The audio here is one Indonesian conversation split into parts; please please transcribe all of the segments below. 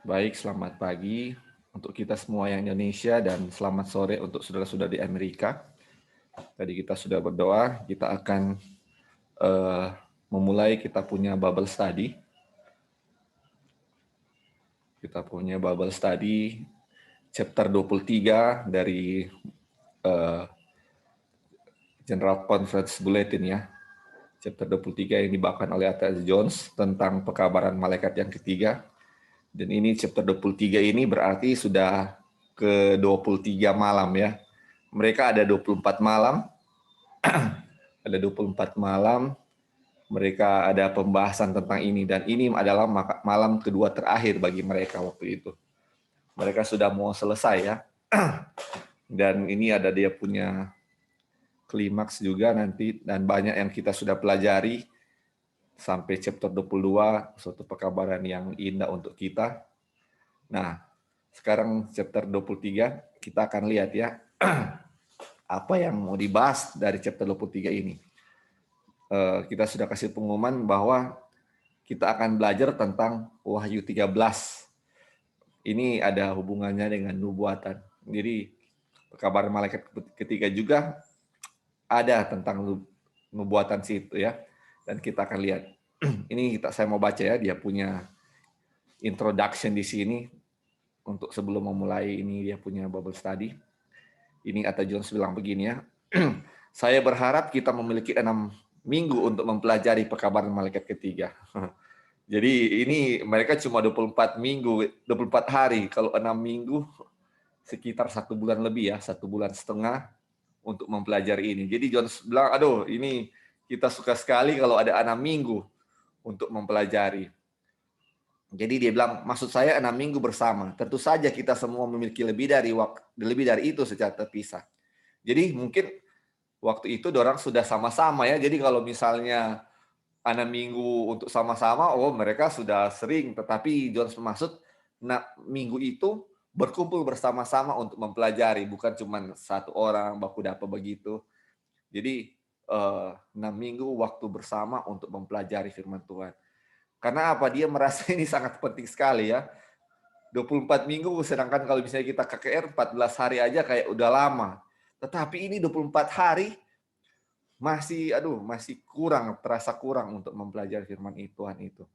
Baik, selamat pagi untuk kita semua yang Indonesia dan selamat sore untuk saudara-saudara di Amerika. Tadi kita sudah berdoa, kita akan memulai kita punya Bible Study. Kita punya Bible Study chapter 23 dari General Conference Bulletin ya. Chapter 23 yang dibawakan oleh A.T. Jones tentang pekabaran malaikat yang ketiga. Dan ini chapter 23 ini berarti sudah ke-23 malam ya. Mereka ada 24 malam. Ada 24 malam. Mereka ada pembahasan tentang ini. Dan ini adalah malam kedua terakhir bagi mereka waktu itu. Mereka sudah mau selesai ya. Dan ini ada dia punya klimaks juga nanti. Dan banyak yang kita sudah pelajari. Sampai chapter 22, suatu pekabaran yang indah untuk kita. Nah, sekarang chapter 23, kita akan lihat ya, apa yang mau dibahas dari chapter 23 ini. Kita sudah kasih pengumuman bahwa kita akan belajar tentang Wahyu 13. Ini ada hubungannya dengan nubuatan. Jadi, pekabaran malaikat ketiga juga ada tentang nubuatan situ ya. Dan kita akan lihat. Ini saya mau baca ya, dia punya introduction di sini untuk sebelum memulai ini dia punya Bible study. Ini Ata Jones bilang begini ya. Saya berharap kita memiliki 6 minggu untuk mempelajari pekabaran malaikat ketiga. Jadi ini mereka cuma 24 minggu, 24 hari. Kalau 6 minggu sekitar 1 bulan lebih ya, 1 bulan setengah untuk mempelajari ini. Jadi Jones bilang, aduh ini kita suka sekali kalau ada 6 minggu untuk mempelajari. Jadi dia bilang, maksud saya 6 minggu bersama. Tentu saja kita semua memiliki lebih dari itu secara terpisah. Jadi mungkin waktu itu dorang sudah sama-sama ya. Jadi kalau misalnya 6 minggu untuk sama-sama, oh mereka sudah sering. Tetapi Jones maksud, nah, minggu itu berkumpul bersama-sama untuk mempelajari. Bukan cuma satu orang, baku dapat begitu. Jadi 6 minggu waktu bersama untuk mempelajari firman Tuhan. Karena apa? Dia merasa ini sangat penting sekali ya. 24 minggu, sedangkan kalau misalnya kita KKR 14 hari aja kayak udah lama. Tetapi ini 24 hari masih kurang, terasa kurang untuk mempelajari firman Tuhan itu.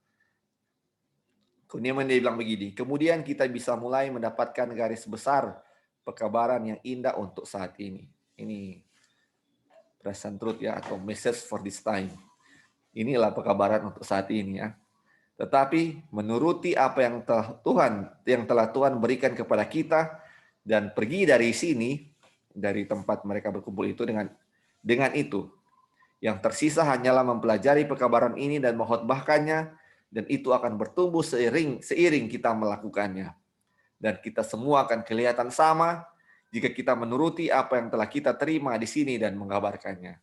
Kemudian dia bilang begini, kemudian kita bisa mulai mendapatkan garis besar pekabaran yang indah untuk saat ini. Ini present truth ya, atau message for this time. Inilah pekabaran untuk saat ini ya. Tetapi menuruti apa yang telah Tuhan berikan kepada kita dan pergi dari sini, dari tempat mereka berkumpul itu dengan itu. Yang tersisa hanyalah mempelajari pekabaran ini dan mengkhotbahkannya, dan itu akan bertumbuh seiring kita melakukannya. Dan kita semua akan kelihatan sama jika kita menuruti apa yang telah kita terima di sini dan mengabarkannya.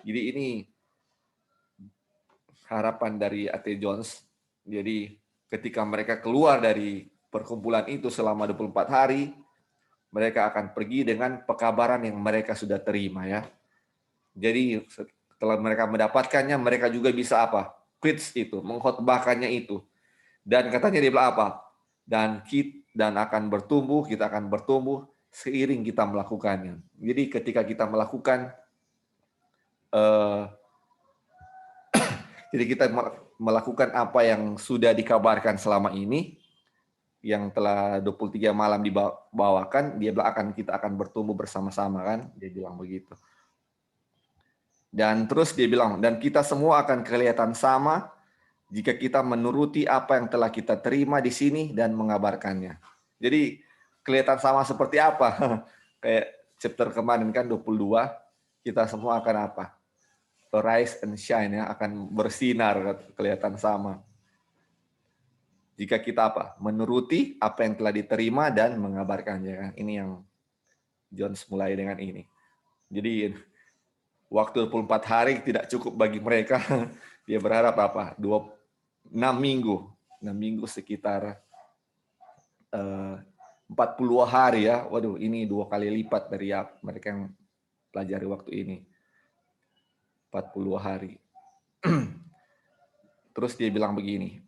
Jadi ini harapan dari A.T. Jones. Jadi ketika mereka keluar dari perkumpulan itu selama 24 hari, mereka akan pergi dengan pekabaran yang mereka sudah terima ya. Jadi setelah mereka mendapatkannya, mereka juga bisa apa? Preach itu, mengkhotbahkannya itu. Dan katanya dia bilang apa? Dan akan bertumbuh, kita akan bertumbuh seiring kita melakukannya. Jadi ketika kita melakukan jadi kita melakukan apa yang sudah dikabarkan selama ini, yang telah 23 malam dibawakan, kita akan bertumbuh bersama-sama kan, dia bilang begitu. Dan terus dia bilang, dan kita semua akan kelihatan sama jika kita menuruti apa yang telah kita terima di sini dan mengabarkannya. Jadi kelihatan sama seperti apa? Kayak chapter kemarin kan 22, kita semua akan apa? Rise and shine ya, akan bersinar, kelihatan sama. Jika kita apa? Menuruti apa yang telah diterima dan mengabarkannya. Ini yang Jones mulai dengan ini. Jadi waktu 24 hari tidak cukup bagi mereka. Dia berharap apa? 6 minggu. 6 minggu sekitar 40 hari ya. Waduh, ini 2 kali lipat dari mereka yang pelajari waktu ini. 40 hari. Terus dia bilang begini.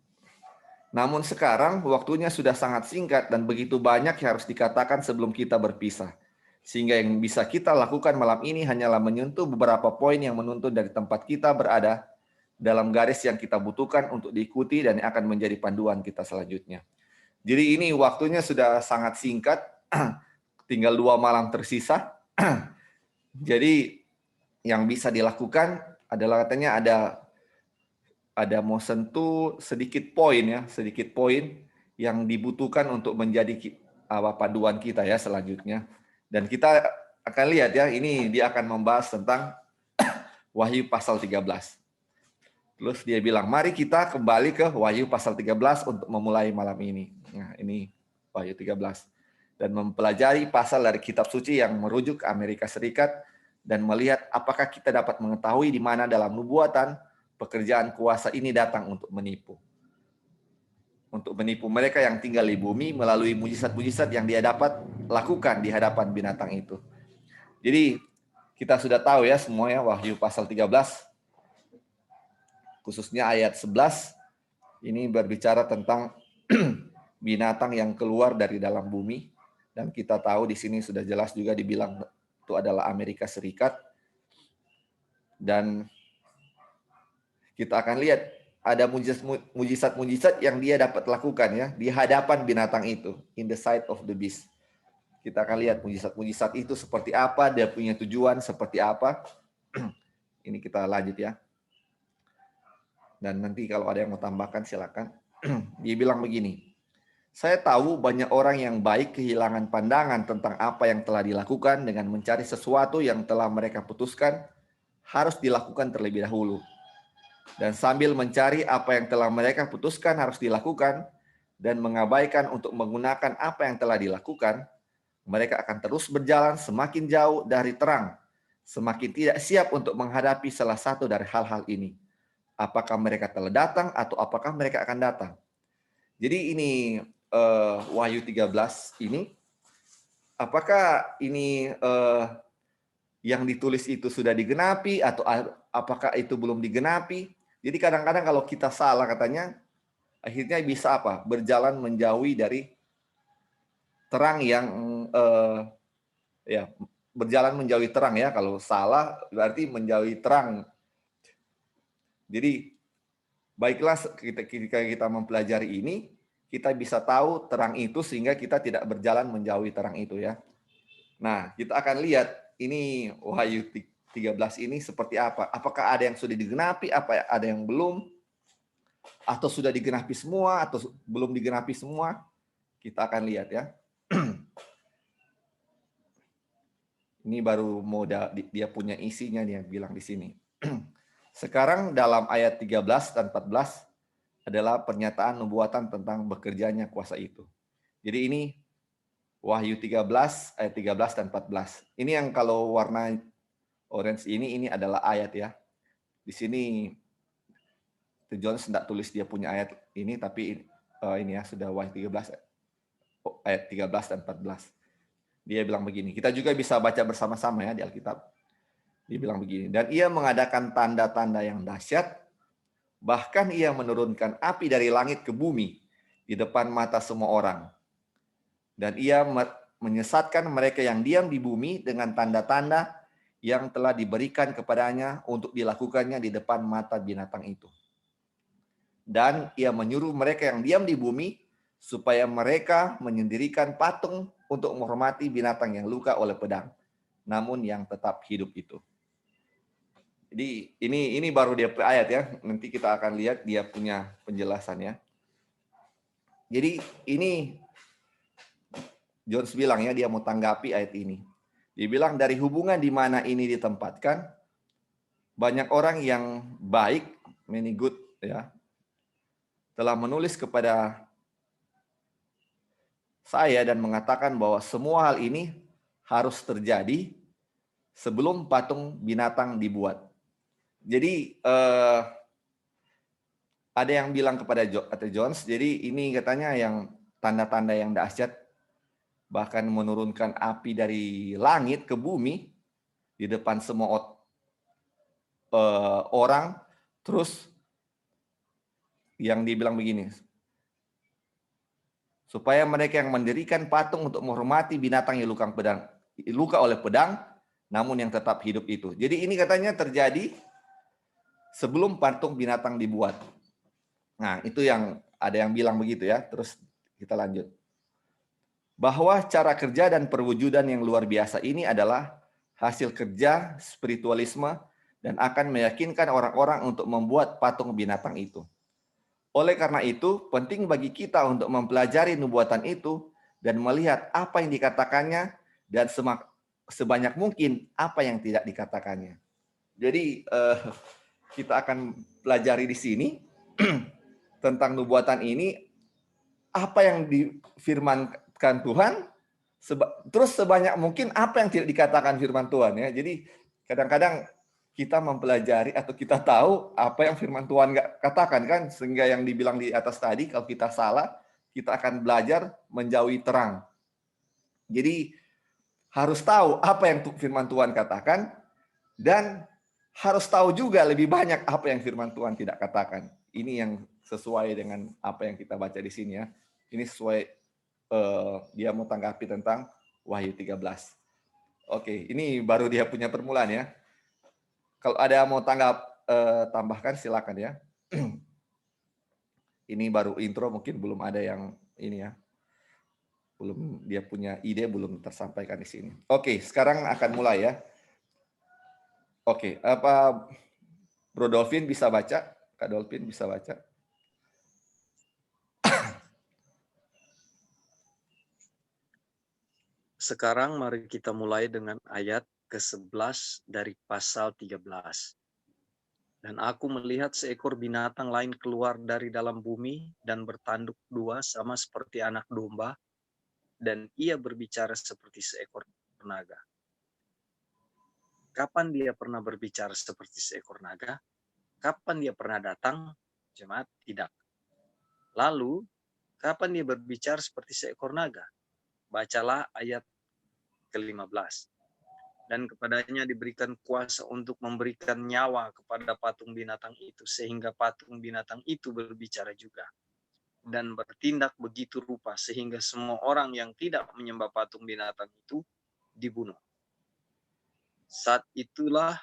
Namun sekarang waktunya sudah sangat singkat dan begitu banyak yang harus dikatakan sebelum kita berpisah. Sehingga yang bisa kita lakukan malam ini hanyalah menyentuh beberapa poin yang menuntun dari tempat kita berada dalam garis yang kita butuhkan untuk diikuti dan yang akan menjadi panduan kita selanjutnya. Jadi ini waktunya sudah sangat singkat, tinggal 2 malam tersisa. Jadi yang bisa dilakukan adalah katanya ada mau sentuh sedikit poin ya, sedikit poin yang dibutuhkan untuk menjadi panduan kita ya selanjutnya. Dan kita akan lihat ya, ini dia akan membahas tentang Wahyu pasal 13. Terus dia bilang, mari kita kembali ke Wahyu pasal 13 untuk memulai malam ini. Nah, ini Wahyu 13. Dan mempelajari pasal dari kitab suci yang merujuk ke Amerika Serikat dan melihat apakah kita dapat mengetahui di mana dalam nubuatan pekerjaan kuasa ini datang untuk menipu. Untuk menipu mereka yang tinggal di bumi melalui mujizat-mujizat yang dia dapat lakukan di hadapan binatang itu. Jadi kita sudah tahu ya semuanya Wahyu pasal 13, khususnya ayat 11, ini berbicara tentang binatang yang keluar dari dalam bumi. Dan kita tahu di sini sudah jelas juga dibilang itu adalah Amerika Serikat. Dan kita akan lihat ada mujizat-mujizat yang dia dapat lakukan ya di hadapan binatang itu, in the sight of the beast. Kita akan lihat mujizat-mujizat itu seperti apa, dia punya tujuan seperti apa. Ini kita lanjut ya. Dan nanti kalau ada yang mau tambahkan silakan. Dia bilang begini, saya tahu banyak orang yang baik kehilangan pandangan tentang apa yang telah dilakukan dengan mencari sesuatu yang telah mereka putuskan harus dilakukan terlebih dahulu. Dan sambil mencari apa yang telah mereka putuskan harus dilakukan dan mengabaikan untuk menggunakan apa yang telah dilakukan, mereka akan terus berjalan semakin jauh dari terang, semakin tidak siap untuk menghadapi salah satu dari hal-hal ini. Apakah mereka telah datang atau apakah mereka akan datang? Jadi ini Wahyu 13 ini, apakah ini yang ditulis itu sudah digenapi atau apakah itu belum digenapi? Jadi kadang-kadang kalau kita salah katanya, akhirnya bisa apa? Berjalan menjauhi dari terang yang ya berjalan menjauhi terang ya. Kalau salah berarti menjauhi terang. Jadi baiklah ketika kita mempelajari ini, kita bisa tahu terang itu sehingga kita tidak berjalan menjauhi terang itu ya. Nah, kita akan lihat ini Wahyu 13 ini seperti apa. Apakah ada yang sudah digenapi, apa ada yang belum, atau sudah digenapi semua, atau belum digenapi semua. Kita akan lihat ya. Ini baru mau dia punya isinya, dia bilang di sini. Sekarang dalam ayat 13 dan 14 adalah pernyataan nubuatan tentang bekerjanya kuasa itu. Jadi ini Wahyu 13 ayat 13 dan 14. Ini yang kalau warna orange ini adalah ayat ya. Di sini John tidak tulis dia punya ayat ini, tapi ini ya sudah Wahyu 13 ayat 13 dan 14. Dia bilang begini, kita juga bisa baca bersama-sama ya di Alkitab. Dia bilang begini, dan ia mengadakan tanda-tanda yang dahsyat, bahkan ia menurunkan api dari langit ke bumi di depan mata semua orang. Dan ia menyesatkan mereka yang diam di bumi dengan tanda-tanda yang telah diberikan kepadanya untuk dilakukannya di depan mata binatang itu. Dan ia menyuruh mereka yang diam di bumi supaya mereka menyendirikan patung untuk menghormati binatang yang luka oleh pedang, namun yang tetap hidup itu. Jadi ini baru dia ayat ya. Nanti kita akan lihat dia punya penjelasannya. Jadi ini Jones bilang ya, dia mau tanggapi ayat ini. Dia bilang dari hubungan di mana ini ditempatkan, banyak orang yang baik, many good ya, telah menulis kepada saya dan mengatakan bahwa semua hal ini harus terjadi sebelum patung binatang dibuat. Jadi ada yang bilang kepada Jones, jadi ini katanya yang tanda-tanda yang dahsyat, bahkan menurunkan api dari langit ke bumi di depan semua orang. Terus yang dibilang begini, supaya mereka yang mendirikan patung untuk menghormati binatang yang luka oleh pedang, namun yang tetap hidup itu. Jadi ini katanya terjadi sebelum patung binatang dibuat. Nah, itu yang ada yang bilang begitu ya. Terus kita lanjut. Bahwa cara kerja dan perwujudan yang luar biasa ini adalah hasil kerja spiritualisme dan akan meyakinkan orang-orang untuk membuat patung binatang itu. Oleh karena itu, penting bagi kita untuk mempelajari nubuatan itu dan melihat apa yang dikatakannya dan sebanyak mungkin apa yang tidak dikatakannya. Jadi kita akan pelajari di sini tentang nubuatan ini, apa yang difirmankan Tuhan, terus sebanyak mungkin apa yang tidak dikatakan firman Tuhan ya. Jadi kadang-kadang kita mempelajari atau kita tahu apa yang firman Tuhan nggak katakan kan, sehingga yang dibilang di atas tadi, kalau kita salah, kita akan belajar menjauhi terang. Jadi harus tahu apa yang firman Tuhan katakan, dan harus tahu juga lebih banyak apa yang firman Tuhan tidak katakan. Ini yang sesuai dengan apa yang kita baca di sini ya. Ini sesuai, dia mau tanggapi tentang Wahyu 13. Oke, ini baru dia punya permulaan ya. Kalau ada mau tambahkan silakan ya. Ini baru intro, mungkin belum ada yang ini ya. Belum dia punya ide, belum tersampaikan di sini. Oke, sekarang akan mulai ya. Oke, apa Bro Dolphin bisa baca? Kak Dolphin bisa baca? Sekarang mari kita mulai dengan ayat ke-11 dari pasal 13. Dan aku melihat seekor binatang lain keluar dari dalam bumi dan bertanduk dua sama seperti anak domba, dan ia berbicara seperti seekor naga. Kapan dia pernah berbicara seperti seekor naga? Kapan dia pernah datang? Jemaat, tidak. Lalu, kapan dia berbicara seperti seekor naga? Bacalah ayat ke-15. Dan kepadanya diberikan kuasa untuk memberikan nyawa kepada patung binatang itu, sehingga patung binatang itu berbicara juga dan bertindak begitu rupa, sehingga semua orang yang tidak menyembah patung binatang itu dibunuh. Saat itulah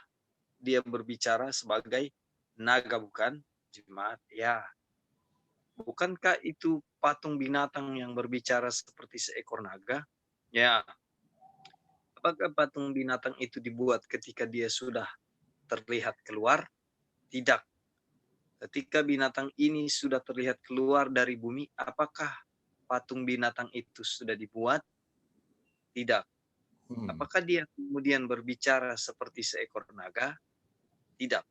dia berbicara sebagai naga, bukan jemaat? Ya, bukankah itu patung binatang yang berbicara seperti seekor naga? Ya. Apakah patung binatang itu dibuat ketika dia sudah terlihat keluar? Tidak. Ketika binatang ini sudah terlihat keluar dari bumi, apakah patung binatang itu sudah dibuat? Tidak. Apakah dia kemudian berbicara seperti seekor naga? Tidak.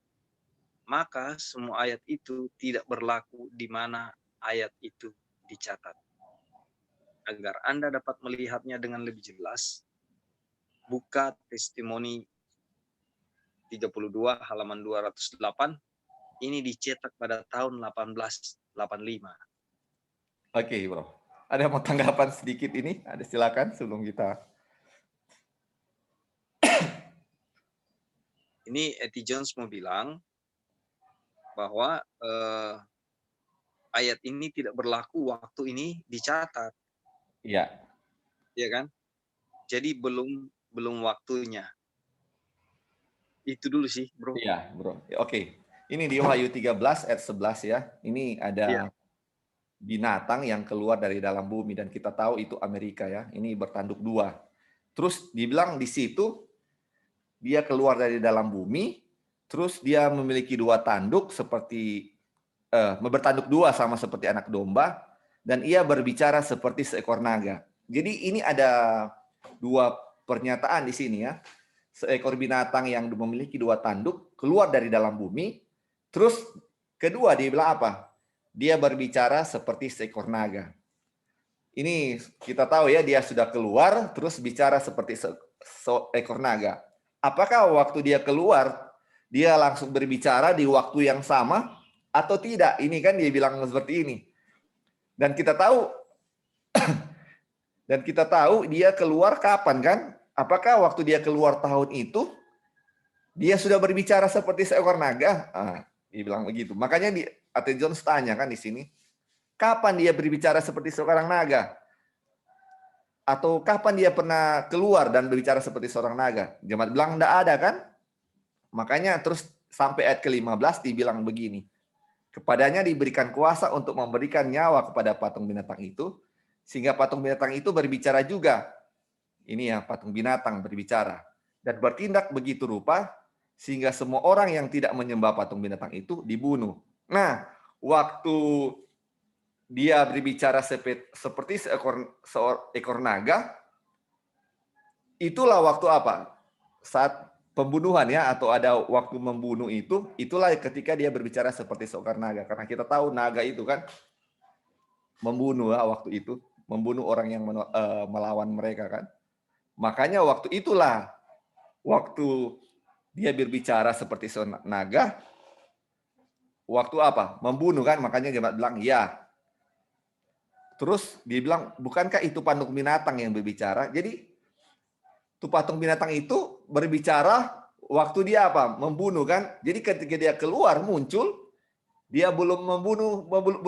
Maka semua ayat itu tidak berlaku di mana ayat itu dicatat. Agar Anda dapat melihatnya dengan lebih jelas, buka Testimoni 32 halaman 208. Ini dicetak pada tahun 1885. Oke, Bro. Ada mau tanggapan sedikit ini? Ada, silakan sebelum kita. Ini Eti Jones mau bilang bahwa ayat ini tidak berlaku waktu ini dicatat. Iya. Ya kan? Jadi belum waktunya. Itu dulu sih, Bro. Iya, Bro. Oke. Ini di Wahyu 13 ayat 11 ya. Ini ada binatang yang keluar dari dalam bumi, dan kita tahu itu Amerika ya. Ini bertanduk dua. Terus dibilang di situ dia keluar dari dalam bumi, terus dia memiliki dua tanduk seperti bertanduk dua sama seperti anak domba, dan ia berbicara seperti seekor naga. Jadi ini ada dua pernyataan di sini ya. Seekor binatang yang memiliki dua tanduk keluar dari dalam bumi, terus kedua dia bilang apa? Dia berbicara seperti seekor naga. Ini kita tahu ya, dia sudah keluar terus bicara seperti seekor naga. Apakah waktu dia keluar dia langsung berbicara di waktu yang sama atau tidak? Ini kan dia bilang seperti ini. Dan kita tahu dia keluar kapan kan? Apakah waktu dia keluar tahun itu dia sudah berbicara seperti seekor naga? Dia bilang begitu. Makanya Ate Jones tanya kan di sini, Kapan dia berbicara seperti seorang naga? Atau kapan dia pernah keluar dan berbicara seperti seorang naga? Jemaat bilang enggak ada kan? Makanya terus sampai ayat ke-15 dibilang begini. Kepadanya diberikan kuasa untuk memberikan nyawa kepada patung binatang itu, sehingga patung binatang itu berbicara juga. Ini ya, patung binatang berbicara. Dan bertindak begitu rupa, sehingga semua orang yang tidak menyembah patung binatang itu dibunuh. Nah, waktu dia berbicara seperti seekor naga, itulah waktu apa? Saat pembunuhan ya, atau ada waktu membunuh itu, itulah ketika dia berbicara seperti seekor naga. Karena kita tahu naga itu kan membunuh ya, waktu itu, membunuh orang yang melawan mereka kan. Makanya waktu itulah, waktu dia berbicara seperti seorang naga, waktu apa? Membunuh kan, makanya jemaat bilang ya. Terus dia bilang, bukankah itu patung binatang yang berbicara? Jadi, tuh patung binatang itu berbicara waktu dia apa? Membunuh kan? Jadi ketika dia keluar muncul, dia belum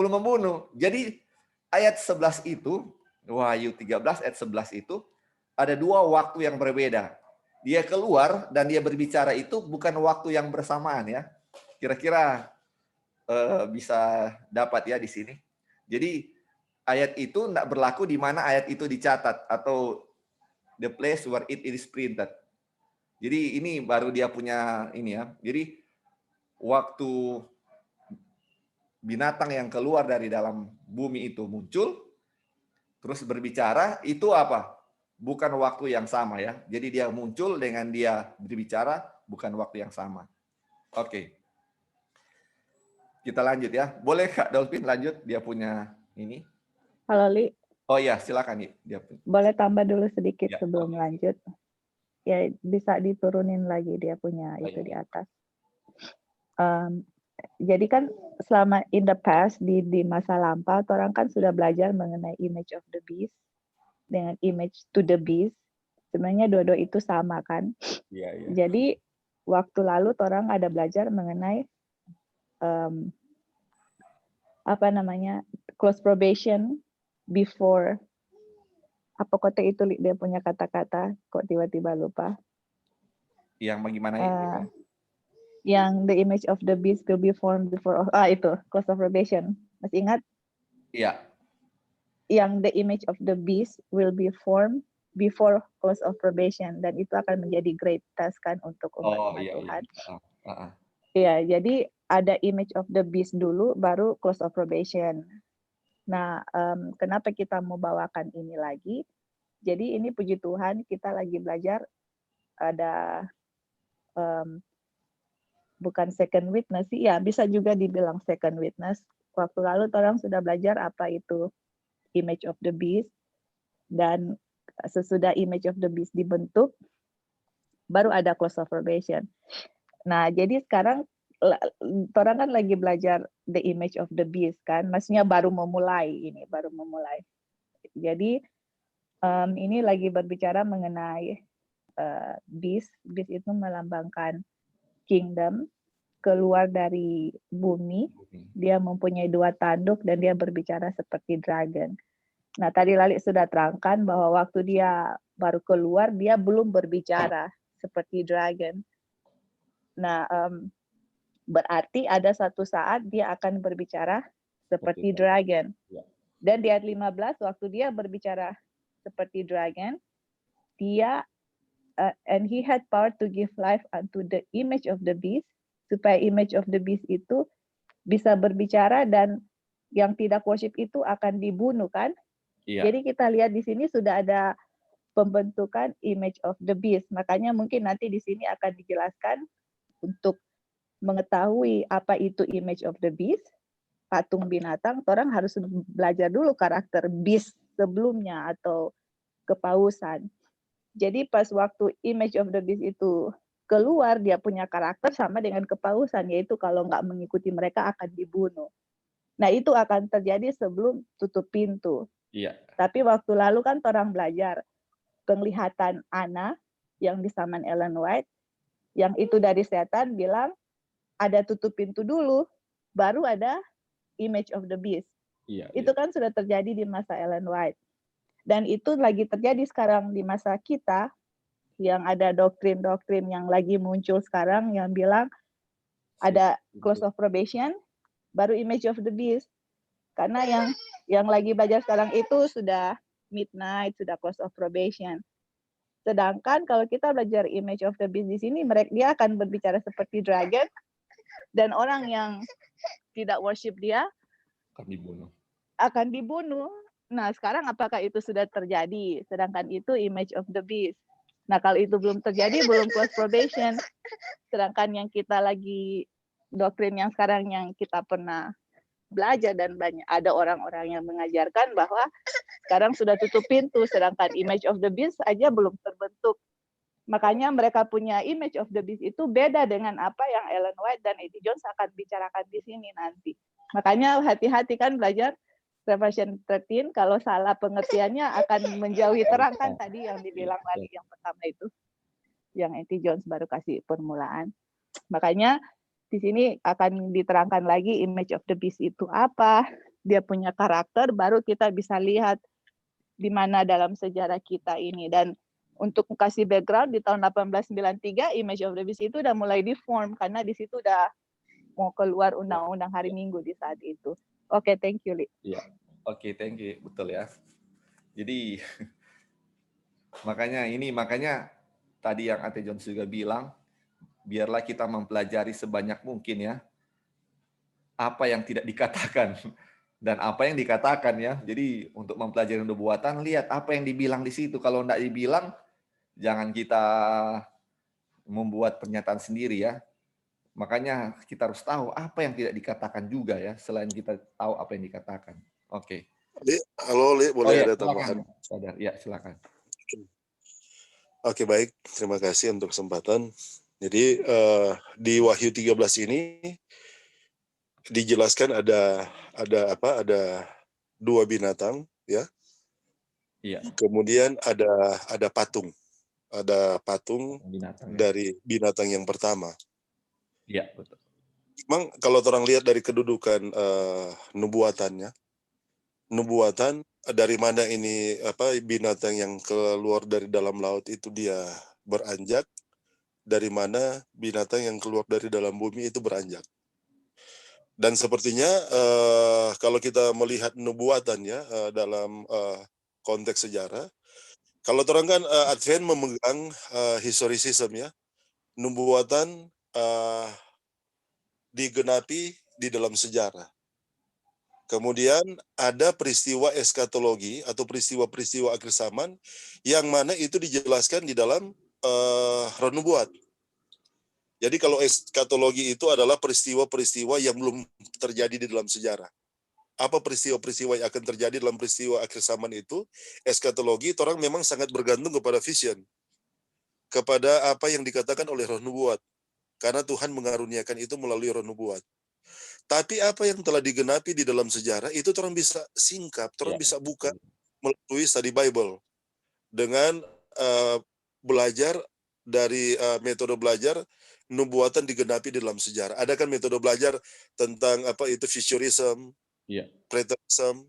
membunuh. Jadi ayat 11 itu, Wahyu 13 ayat 11 itu ada dua waktu yang berbeda. Dia keluar dan dia berbicara itu bukan waktu yang bersamaan ya. Kira-kira bisa dapat ya di sini. Jadi ayat itu tidak berlaku di mana ayat itu dicatat atau the place where it is printed. Jadi ini baru dia punya ini ya. Jadi waktu binatang yang keluar dari dalam bumi itu muncul, terus berbicara, itu apa? Bukan waktu yang sama ya. Jadi dia muncul dengan dia berbicara, bukan waktu yang sama. Oke. Kita lanjut ya. Boleh Kak Dolphin lanjut? Dia punya ini. Halo Li, Oh iya, silakan. Dia boleh tambah dulu sedikit ya, sebelum oke. lanjut? Ya, bisa diturunin lagi dia punya Baik. itu di atas. Jadi kan selama in the past, di masa lampau, orang kan sudah belajar mengenai image of the beast dengan image to the beast. Sebenarnya dua-dua itu sama kan. Iya, iya. Jadi waktu lalu orang ada belajar mengenai apa namanya, close probation before, apa kota itu Li, dia punya kata-kata kok tiba-tiba lupa. Yang bagaimana ini? Yang the image of the beast will be formed before, itu close of probation, masih ingat? Iya. Yang the image of the beast will be formed before close of probation, dan itu akan menjadi great task kan untuk umat-umat Tuhan. Iya, jadi ada image of the beast dulu, baru close of probation. Nah, kenapa kita mau bawakan ini lagi? Jadi ini puji Tuhan kita lagi belajar ada bukan second witness sih, ya bisa juga dibilang second witness. Waktu lalu orang sudah belajar apa itu image of the beast, dan sesudah image of the beast dibentuk, baru ada close of probation. Nah, jadi sekarang orang kan lagi belajar the image of the beast kan, maksudnya baru memulai. Jadi ini lagi berbicara mengenai beast itu melambangkan kingdom, keluar dari bumi, dia mempunyai dua tanduk dan dia berbicara seperti dragon. Nah, tadi Lali sudah terangkan bahwa waktu dia baru keluar, dia belum berbicara seperti dragon. Nah, berarti ada satu saat dia akan berbicara seperti dragon. Dan di ayat 15, waktu dia berbicara seperti dragon, dia and he had power to give life unto the image of the beast, supaya image of the beast itu bisa berbicara dan yang tidak worship itu akan dibunuh kan? Iya. Jadi kita lihat di sini sudah ada pembentukan image of the beast. Makanya mungkin nanti di sini akan dijelaskan untuk mengetahui apa itu image of the beast, patung binatang, orang harus belajar dulu karakter beast sebelumnya atau kepausan. Jadi pas waktu image of the beast itu keluar, dia punya karakter sama dengan kepausan, yaitu kalau nggak mengikuti mereka akan dibunuh. Nah, itu akan terjadi sebelum tutup pintu. Iya. Tapi waktu lalu kan orang belajar penglihatan Ana yang di zaman Ellen White, yang itu dari setan bilang ada tutup pintu dulu, baru ada image of the beast. Iya, Itu iya. kan sudah terjadi di masa Ellen White. Dan itu lagi terjadi sekarang di masa kita, yang ada doktrin-doktrin yang lagi muncul sekarang yang bilang ada close of probation, baru image of the beast. Karena yang lagi belajar sekarang itu sudah midnight, sudah close of probation. Sedangkan kalau kita belajar image of the beast di sini, dia akan berbicara seperti dragon, dan orang yang tidak worship dia Akan dibunuh. akan dibunuh. Nah, sekarang apakah itu sudah terjadi? Sedangkan itu image of the beast. Nah, kalau itu belum terjadi, belum close probation. Sedangkan yang kita lagi, doktrin yang sekarang yang kita pernah belajar dan banyak ada orang-orang yang mengajarkan bahwa sekarang sudah tutup pintu, sedangkan image of the beast aja belum terbentuk. Makanya mereka punya image of the beast itu beda dengan apa yang Ellen White dan Eddie Jones akan bicarakan di sini nanti. Makanya hati-hati kan belajar Revelation 13, kalau salah pengertiannya akan menjauhi terang kan tadi yang dibilang lagi yang pertama itu. Yang Eddie Jones baru kasih permulaan. Makanya di sini akan diterangkan lagi image of the beast itu apa, dia punya karakter, baru kita bisa lihat di mana dalam sejarah kita ini. Dan untuk kasih background, di tahun 1893 image of the beast itu udah mulai di-form karena di situ udah mau keluar undang-undang hari Minggu di saat itu. Oke, thank you, Li. Iya. Oke, thank you. Betul ya. Jadi makanya tadi yang Ate Jones juga bilang, biarlah kita mempelajari sebanyak mungkin ya apa yang tidak dikatakan dan apa yang dikatakan ya. Jadi untuk mempelajari nubuatan, lihat apa yang dibilang di situ. Kalau tidak dibilang, jangan kita membuat pernyataan sendiri ya. Makanya kita harus tahu apa yang tidak dikatakan juga ya, selain kita tahu apa yang dikatakan. Oke. Li, halo Li, boleh ada tambahan? Saudara. Ya, silakan. Oke, baik. Terima kasih untuk kesempatan. Jadi di Wahyu 13 ini dijelaskan ada dua binatang ya. Iya. Kemudian ada patung. Ada patung Binatang ya. dari binatang yang pertama. Iya, betul. Memang kalau orang lihat dari kedudukan nubuatannya, nubuatan dari mana ini binatang yang keluar dari dalam laut itu dia beranjak, dari mana binatang yang keluar dari dalam bumi itu beranjak. Dan sepertinya kalau kita melihat nubuatannya dalam konteks sejarah, kalau orang kan Advent memegang historisism ya, nubuatan digenapi di dalam sejarah. Kemudian ada peristiwa eskatologi atau peristiwa-peristiwa akhir zaman yang mana itu dijelaskan di dalam roh nubuat. Jadi kalau eskatologi itu adalah peristiwa-peristiwa yang belum terjadi di dalam sejarah. Apa peristiwa-peristiwa yang akan terjadi dalam peristiwa akhir zaman itu? Eskatologi orang memang sangat bergantung kepada vision, kepada apa yang dikatakan oleh roh nubuat. Karena Tuhan mengaruniakan itu melalui roh nubuat. Tapi apa yang telah digenapi di dalam sejarah itu orang bisa singkap, orang bisa buka melalui study Bible dengan belajar dari metode belajar nubuatan digenapi di dalam sejarah. Ada kan metode belajar tentang apa itu futurism, preterism,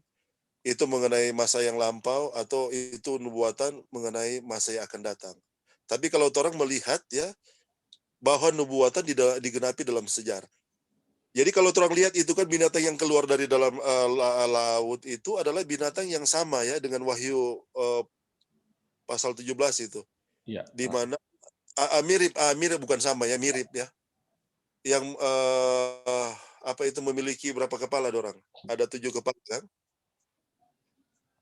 itu mengenai masa yang lampau atau itu nubuatan mengenai masa yang akan datang. Tapi kalau orang melihat ya bahwa nubuatan digenapi dalam sejarah. Jadi kalau orang lihat itu kan binatang yang keluar dari dalam laut itu adalah binatang yang sama ya dengan Wahyu pasal 17 itu. Iya. Di mana mirip bukan sama ya, mirip ya. Yang apa itu memiliki berapa kepala dorang? Ada 7 kepala kan?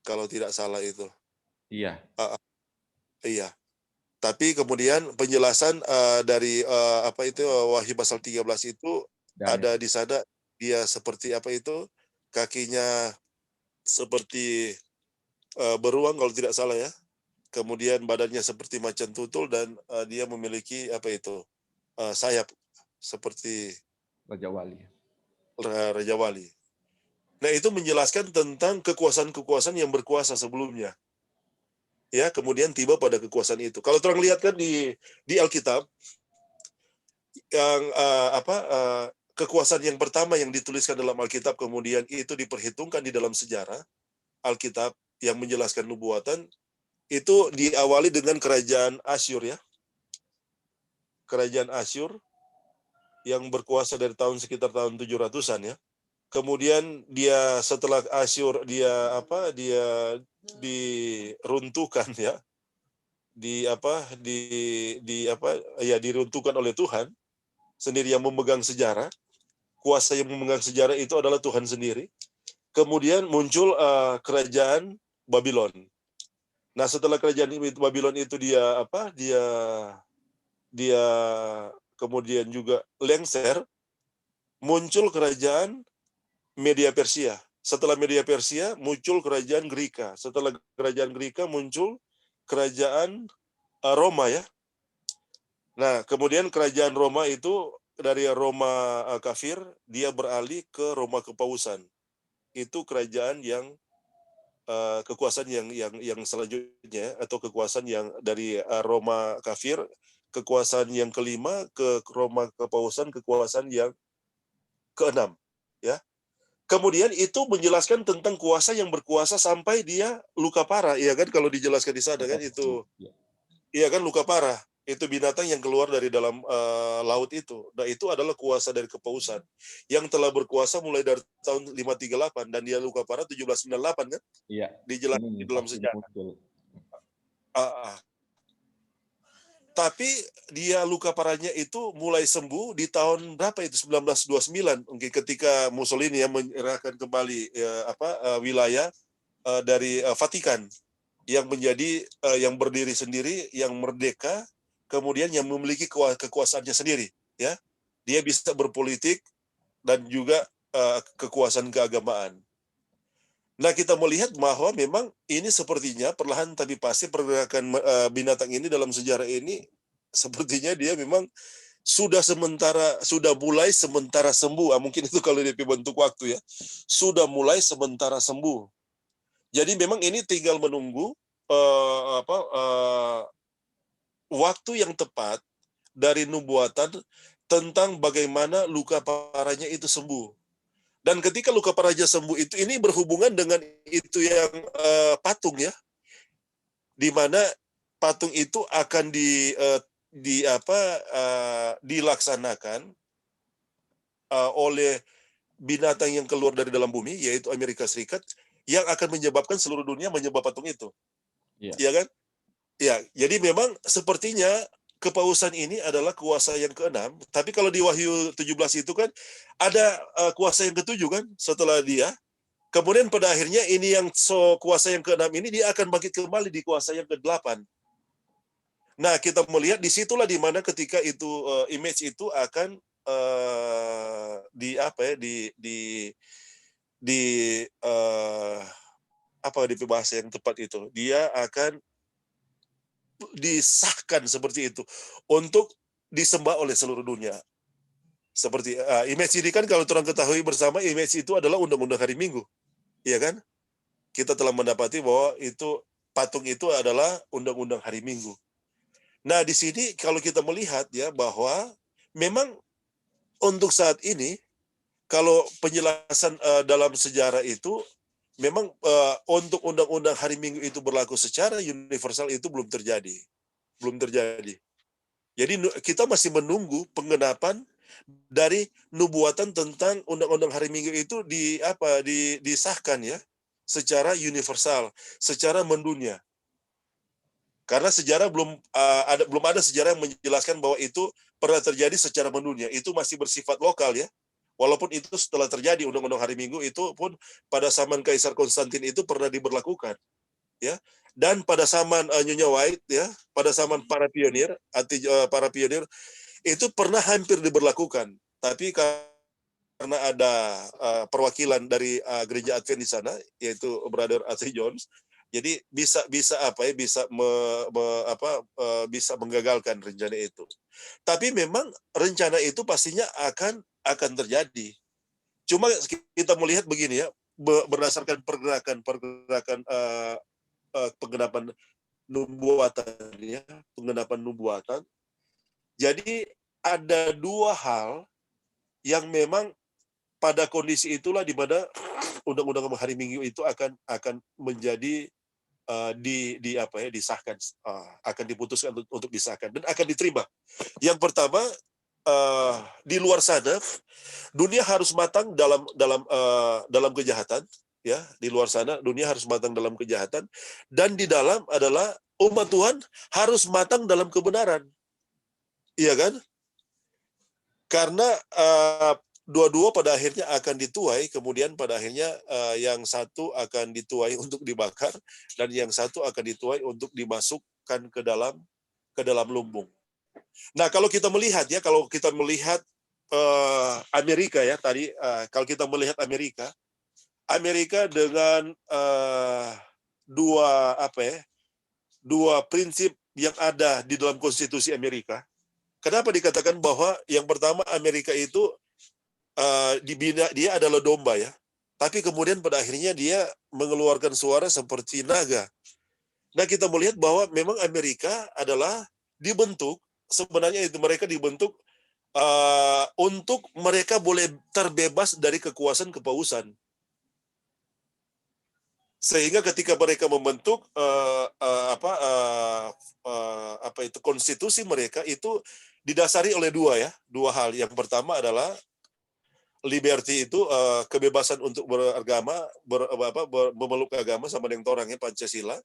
Kalau tidak salah itu. Iya. Iya. Tapi kemudian penjelasan dari apa itu Wahyu pasal 13 itu ada di sana dia seperti apa itu kakinya seperti beruang kalau tidak salah ya. Kemudian badannya seperti macan tutul dan dia memiliki apa itu sayap seperti Raja Wali. Raja Wali. Nah itu menjelaskan tentang kekuasaan-kekuasaan yang berkuasa sebelumnya. Ya kemudian tiba pada kekuasaan itu. Kalau orang lihat kan di Alkitab yang kekuasaan yang pertama yang dituliskan dalam Alkitab kemudian itu diperhitungkan di dalam sejarah Alkitab yang menjelaskan nubuatan itu diawali dengan kerajaan Asyur ya. Kerajaan Asyur yang berkuasa dari sekitar tahun 700-an ya. Kemudian dia setelah Asyur dia diruntuhkan ya. Diruntuhkan oleh Tuhan sendiri yang memegang sejarah. Kuasa yang memegang sejarah itu adalah Tuhan sendiri. Kemudian muncul kerajaan Babylon. Nah, setelah kerajaan Babylon itu dia kemudian juga lengser, muncul kerajaan Media Persia. Setelah Media Persia muncul kerajaan Greka. Setelah kerajaan Greka muncul kerajaan Roma ya. Nah, kemudian kerajaan Roma itu dari Roma kafir dia beralih ke Roma kepausan. Itu kerajaan yang kekuasaan yang selanjutnya atau kekuasaan yang dari Roma kafir, kekuasaan yang kelima ke Roma kepausan, kekuasaan yang keenam ya. Kemudian itu menjelaskan tentang kuasa yang berkuasa sampai dia luka parah, ya kan, kalau dijelaskan di sana kan itu, iya kan, luka parah. Itu binatang yang keluar dari dalam laut itu. Nah, itu adalah kuasa dari kepausan yang telah berkuasa mulai dari tahun 538 dan dia luka parah 1798 kan? Iya. Dijelaskan di dalam sejarah. Tapi dia luka parahnya itu mulai sembuh di tahun berapa itu 1929 mungkin ketika Mussolini yang menyerahkan kembali wilayah dari Vatikan yang menjadi yang berdiri sendiri, yang merdeka, kemudian yang memiliki kekuasaannya sendiri ya. Dia bisa berpolitik dan juga kekuasaan keagamaan. Nah, kita melihat bahwa memang ini sepertinya perlahan tapi pasti pergerakan binatang ini dalam sejarah ini sepertinya dia memang sudah mulai sementara sembuh. Mungkin itu kalau dia bentuk waktu ya. Sudah mulai sementara sembuh. Jadi memang ini tinggal menunggu waktu yang tepat dari nubuatan tentang bagaimana luka parahnya itu sembuh. Dan ketika luka parahnya sembuh itu, ini berhubungan dengan itu yang patung ya, di mana patung itu akan dilaksanakan oleh binatang yang keluar dari dalam bumi, yaitu Amerika Serikat, yang akan menyebabkan seluruh dunia menyembah patung itu. Iya kan? Ya, jadi memang sepertinya kepausan ini adalah kuasa yang keenam, tapi kalau di Wahyu 17 itu kan ada kuasa yang ketujuh kan setelah dia. Kemudian pada akhirnya ini yang kuasa yang keenam ini dia akan bangkit kembali di kuasa yang ke-8. Nah, kita melihat disitulah di mana ketika itu image itu akan di bahasa yang tepat itu, dia akan disahkan seperti itu untuk disembah oleh seluruh dunia. Seperti image ini kan kalau orang ketahui bersama, image itu adalah undang-undang hari Minggu. Iya kan? Kita telah mendapati bahwa itu patung itu adalah undang-undang hari Minggu. Nah, di sini kalau kita melihat ya bahwa memang untuk saat ini kalau penjelasan dalam sejarah itu memang untuk undang-undang hari Minggu itu berlaku secara universal itu belum terjadi. Jadi kita masih menunggu penggenapan dari nubuatan tentang undang-undang hari Minggu itu disahkan ya secara universal, secara mendunia. Karena sejarah belum ada sejarah yang menjelaskan bahwa itu pernah terjadi secara mendunia. Itu masih bersifat lokal ya. Walaupun itu setelah terjadi undang-undang hari Minggu itu pun pada zaman Kaisar Konstantin itu pernah diberlakukan ya. Dan pada zaman Nyonya White ya, pada zaman para pionir itu pernah hampir diberlakukan. Tapi karena ada perwakilan dari gereja Advent di sana yaitu Brother A.T. Jones, jadi bisa menggagalkan rencana itu. Tapi memang rencana itu pastinya akan terjadi. Cuma kita melihat begini ya, berdasarkan pergerakan penggenapan nubuatan. Jadi ada dua hal yang memang pada kondisi itulah di mana undang-undang hari Minggu itu akan menjadi disahkan, akan diputuskan untuk disahkan dan akan diterima. Yang pertama, di luar sana dunia harus matang dalam kejahatan, ya. Di luar sana dunia harus matang dalam kejahatan, dan di dalam adalah umat Tuhan harus matang dalam kebenaran. Iya kan? Karena dua-dua pada akhirnya akan dituai, kemudian pada akhirnya yang satu akan dituai untuk dibakar dan yang satu akan dituai untuk dimasukkan ke dalam lumbung. Nah, kalau kita melihat Amerika ya tadi, kalau kita melihat Amerika dengan dua prinsip yang ada di dalam konstitusi Amerika. Kenapa dikatakan bahwa yang pertama Amerika itu dibina, dia adalah domba ya, tapi kemudian pada akhirnya dia mengeluarkan suara seperti naga. Nah, kita melihat bahwa memang Amerika adalah dibentuk, sebenarnya itu mereka dibentuk untuk mereka boleh terbebas dari kekuasaan kepausan. Sehingga ketika mereka membentuk konstitusi mereka itu didasari oleh dua hal. Yang pertama adalah liberty, itu kebebasan untuk beragama, memeluk agama sama dengan orangnya, Pancasila.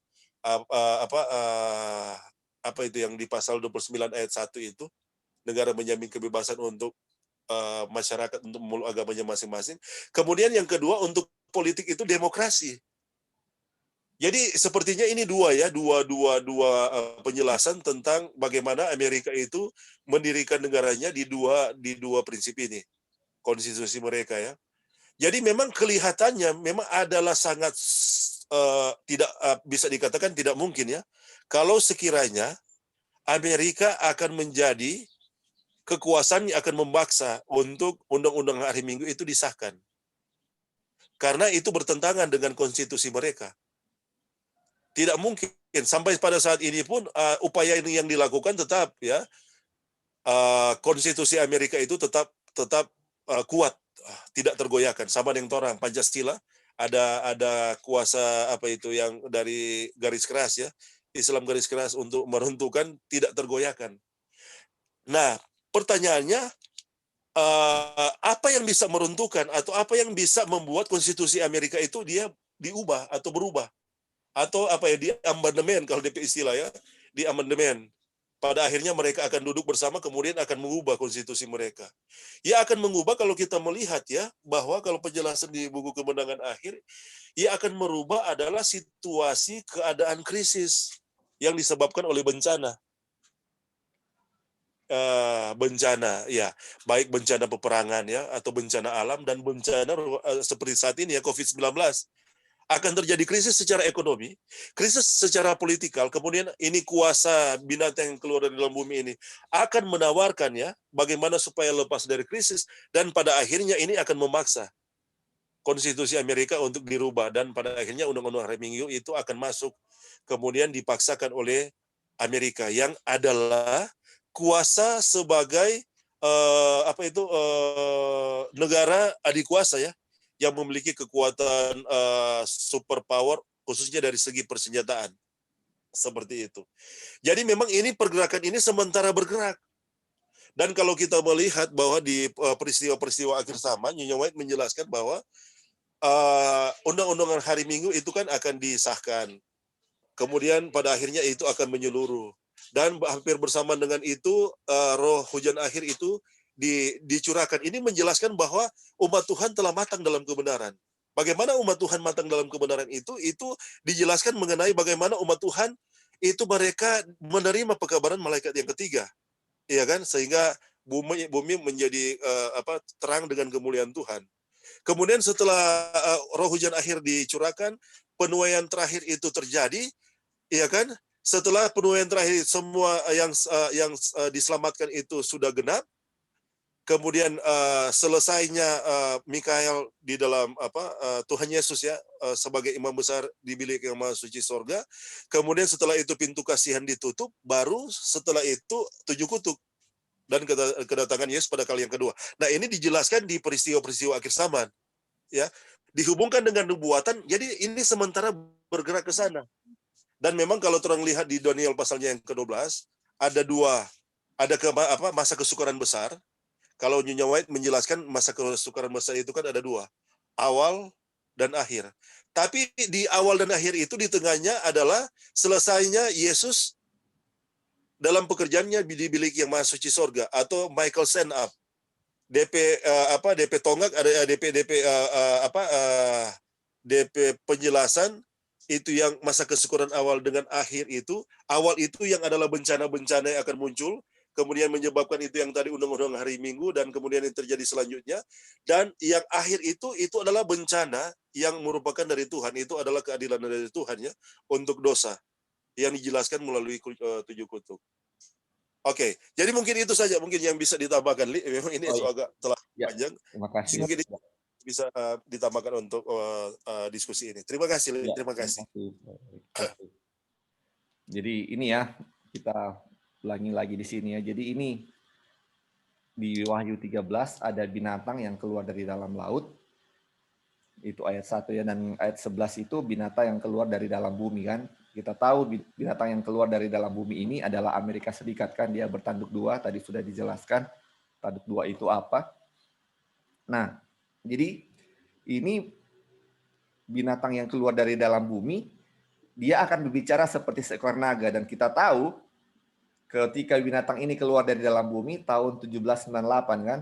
Apa itu yang di pasal 29 ayat 1 itu, negara menjamin kebebasan untuk masyarakat untuk memeluk agamanya masing-masing. Kemudian yang kedua, untuk politik itu demokrasi. Jadi sepertinya ini dua penjelasan tentang bagaimana Amerika itu mendirikan negaranya di dua prinsip ini, konstitusi mereka ya. Jadi memang kelihatannya memang adalah sangat tidak bisa dikatakan tidak mungkin ya, kalau sekiranya Amerika akan menjadi kekuasaan yang akan memaksa untuk undang-undang hari Minggu itu disahkan. Karena itu bertentangan dengan konstitusi mereka. Tidak mungkin. Sampai pada saat ini pun upaya ini yang dilakukan tetap ya, konstitusi Amerika itu tetap kuat, tidak tergoyahkan. Sama dengan orang Pancasila, ada kuasa yang dari garis keras ya, Islam garis keras untuk meruntuhkan, tidak tergoyahkan. Nah, pertanyaannya, apa yang bisa meruntuhkan atau apa yang bisa membuat konstitusi Amerika itu dia diubah atau berubah? Atau di amandemen, kalau DP istilah ya, di amandemen. Pada akhirnya mereka akan duduk bersama, kemudian akan mengubah konstitusi mereka. Ya akan mengubah kalau kita melihat ya, bahwa kalau penjelasan di buku Kemenangan Akhir, ya akan merubah adalah situasi keadaan krisis yang disebabkan oleh bencana. Bencana ya, baik bencana peperangan ya, atau bencana alam, dan bencana seperti saat ini ya, COVID-19. Akan terjadi krisis secara ekonomi, krisis secara politikal, kemudian ini kuasa binatang yang keluar dari dalam bumi ini akan menawarkan ya, bagaimana supaya lepas dari krisis, dan pada akhirnya ini akan memaksa konstitusi Amerika untuk dirubah, dan pada akhirnya undang-undang hari Minggu itu akan masuk, kemudian dipaksakan oleh Amerika yang adalah kuasa sebagai negara adikuasa ya, yang memiliki kekuatan superpower, khususnya dari segi persenjataan. Seperti itu. Jadi memang ini pergerakan ini sementara bergerak. Dan kalau kita melihat bahwa di peristiwa-peristiwa akhir zaman, Nyonya White menjelaskan bahwa undang-undang hari Minggu itu kan akan disahkan. Kemudian pada akhirnya itu akan menyeluruh. Dan hampir bersamaan dengan itu, roh hujan akhir itu dicurahkan. Ini menjelaskan bahwa umat Tuhan telah matang dalam kebenaran. Bagaimana umat Tuhan matang dalam kebenaran itu dijelaskan mengenai bagaimana umat Tuhan itu mereka menerima pekabaran malaikat yang ketiga. Iya kan? Sehingga bumi menjadi terang dengan kemuliaan Tuhan. Kemudian setelah roh hujan akhir dicurahkan, penuaian terakhir itu terjadi, iya kan? Setelah penuaian terakhir semua yang diselamatkan itu sudah genap. Kemudian selesainya Mikael di dalam Tuhan Yesus ya, sebagai imam besar di bilik yang maha suci sorga. Kemudian setelah itu pintu kasihan ditutup, baru setelah itu 7 kutuk. dan kedatangan Yesus pada kali yang kedua. Nah, ini dijelaskan di peristiwa-peristiwa akhir zaman, ya. Dihubungkan dengan nubuatan, jadi ini sementara bergerak ke sana. Dan memang kalau terang lihat di Daniel pasalnya yang ke-12, ada masa kesukaran besar. Kalau Nyonya White menjelaskan masa kesukaran besar itu kan ada dua, awal dan akhir. Tapi di awal dan akhir itu di tengahnya adalah selesainya Yesus dalam pekerjaannya di bilik yang maha suci sorga, atau Michael stand up. DP tonggak ada DP penjelasan itu yang masa kesyukuran awal dengan akhir itu. Awal itu yang adalah bencana-bencana yang akan muncul, kemudian menyebabkan itu yang tadi undang-undang hari Minggu, dan kemudian yang terjadi selanjutnya. Dan yang akhir itu adalah bencana yang merupakan dari Tuhan, itu adalah keadilan dari Tuhan ya untuk dosa yang dijelaskan melalui 7 kutub. Oke, jadi mungkin itu saja mungkin yang bisa ditambahkan. Memang ini agak telah panjang. Terima kasih. Mungkin bisa ditambahkan untuk diskusi ini. Terima kasih, Li. Terima kasih. Jadi ini ya, kita ulangi lagi di sini ya. Jadi ini di Wahyu 13 ada binatang yang keluar dari dalam laut. Itu ayat 1 ya, dan ayat 11 itu binatang yang keluar dari dalam bumi kan. Kita tahu binatang yang keluar dari dalam bumi ini adalah Amerika Serikat kan, dia bertanduk 2, tadi sudah dijelaskan. Tanduk 2 itu apa? Nah, jadi ini binatang yang keluar dari dalam bumi, dia akan berbicara seperti seekor naga, dan kita tahu ketika binatang ini keluar dari dalam bumi tahun 1798 kan.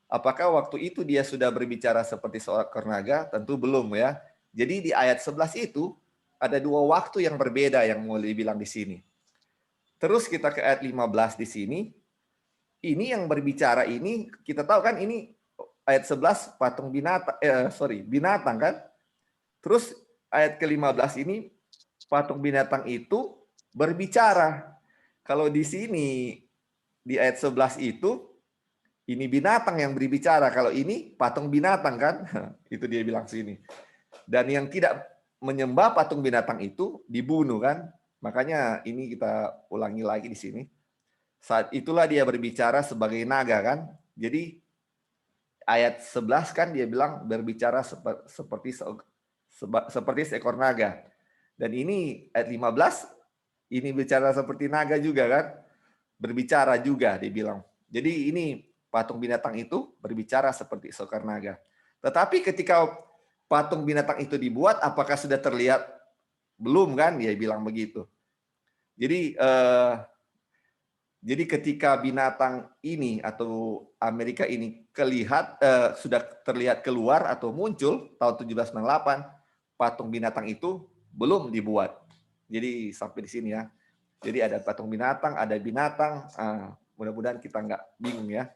Apakah waktu itu dia sudah berbicara seperti seekor naga? Tentu belum ya. Jadi di ayat 11 itu ada 2 waktu yang berbeda yang mau dibilang di sini. Terus kita ke ayat 15 di sini. Ini yang berbicara ini, kita tahu kan ini ayat 11 patung binatang kan. Terus ayat ke-15 ini patung binatang itu berbicara. Kalau di sini di ayat 11 itu ini binatang yang berbicara, kalau ini patung binatang kan. Itu dia bilang sini. Dan yang tidak menyembah patung binatang itu dibunuh kan. Makanya ini kita ulangi lagi di sini. Saat itulah dia berbicara sebagai naga kan. Jadi ayat 11 kan dia bilang berbicara seperti seekor naga. Dan ini ayat 15 ini bicara seperti naga juga kan. Berbicara juga dibilang. Jadi ini patung binatang itu berbicara seperti seekor naga. Tetapi ketika patung binatang itu dibuat, apakah sudah terlihat? Belum kan, dia bilang begitu. Jadi ketika binatang ini atau Amerika ini sudah terlihat keluar atau muncul tahun 1798, patung binatang itu belum dibuat. Jadi sampai di sini ya. Jadi ada patung binatang, ada binatang. Mudah-mudahan kita nggak bingung ya.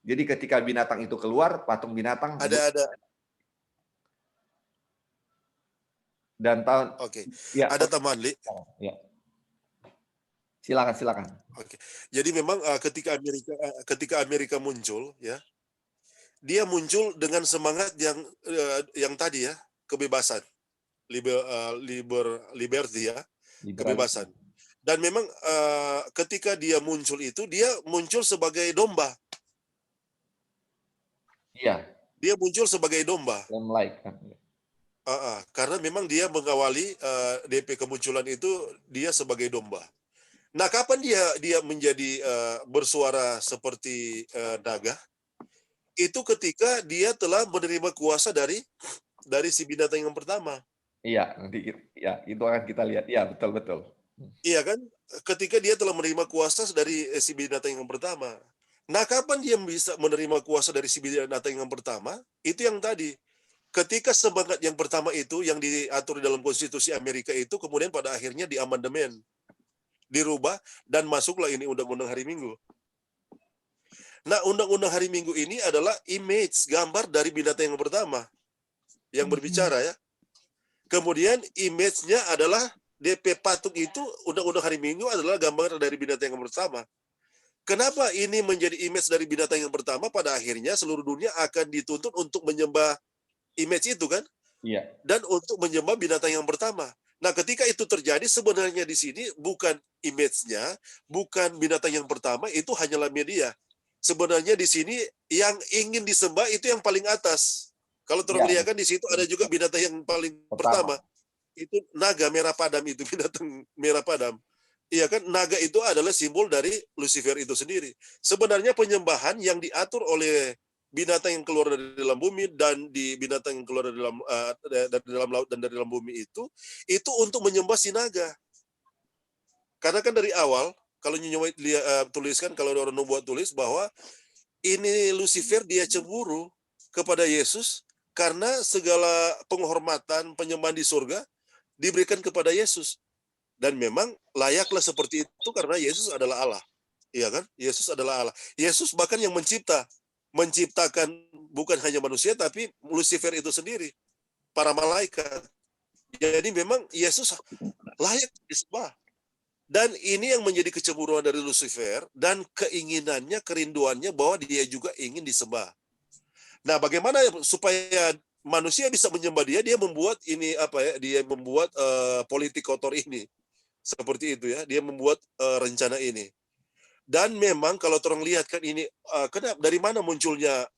Jadi ketika binatang itu keluar, patung binatang ada. Dan tahun Oke. Ya. Ada tambahan, Li? Ya. Silakan. Oke. Jadi memang ketika Amerika muncul ya, dia muncul dengan semangat yang tadi ya, kebebasan. Liberty ya, kebebasan. Dan memang ketika dia muncul itu, dia muncul sebagai domba. Iya. Dia muncul sebagai domba. Karena memang dia mengawali DP kemunculan itu dia sebagai domba. Nah, kapan dia menjadi bersuara seperti naga? Itu ketika dia telah menerima kuasa dari si binatang yang pertama. Iya, nanti ya itu akan kita lihat. Iya, betul. Iya kan? Ketika dia telah menerima kuasa dari si binatang yang pertama. Nah, kapan dia bisa menerima kuasa dari si binatang yang pertama? Itu yang tadi. Ketika semangat yang pertama itu yang diatur dalam konstitusi Amerika itu kemudian pada akhirnya diamandemen, dirubah, dan masuklah ini undang-undang hari Minggu. Nah, undang-undang hari Minggu ini adalah image, gambar dari binatang yang pertama yang berbicara ya. Kemudian image-nya adalah DP patung itu, undang-undang hari Minggu adalah gambar dari binatang yang pertama. Kenapa ini menjadi image dari binatang yang pertama? Pada akhirnya seluruh dunia akan dituntut untuk menyembah image itu kan? Iya. Dan untuk menyembah binatang yang pertama. Nah, ketika itu terjadi, sebenarnya di sini bukan image-nya, bukan binatang yang pertama, itu hanyalah media. sebenarnya di sini yang ingin disembah itu yang paling atas. Kalau Ya, lihat kan di situ ada juga binatang yang paling pertama, itu naga merah padam, itu binatang merah padam. Iya kan, naga itu adalah simbol dari Lucifer itu sendiri. Sebenarnya penyembahan yang diatur oleh binatang yang keluar dari dalam bumi dan di binatang yang keluar dari dalam laut dan dari dalam bumi itu untuk menyembah si naga. Karena kan dari awal, kalau Nyonya White tuliskan, kalau orang buat tulis bahwa ini Lucifer dia cemburu kepada Yesus karena segala penghormatan penyembahan di surga diberikan kepada Yesus. Dan memang layaklah seperti itu karena Yesus adalah Allah. Iya kan? Yesus adalah Allah. Yesus bahkan yang menciptakan bukan hanya manusia tapi Lucifer itu sendiri, para malaikat. Jadi memang Yesus layak disembah. Dan ini yang menjadi kecemburuan dari Lucifer dan keinginannya, kerinduannya bahwa dia juga ingin disembah. Nah, bagaimana supaya manusia bisa menyembah dia? Dia membuat ini Dia membuat politik kotor ini. Seperti itu ya, dia membuat rencana ini. Dan memang kalau orang lihat kan ini, dari mana munculnya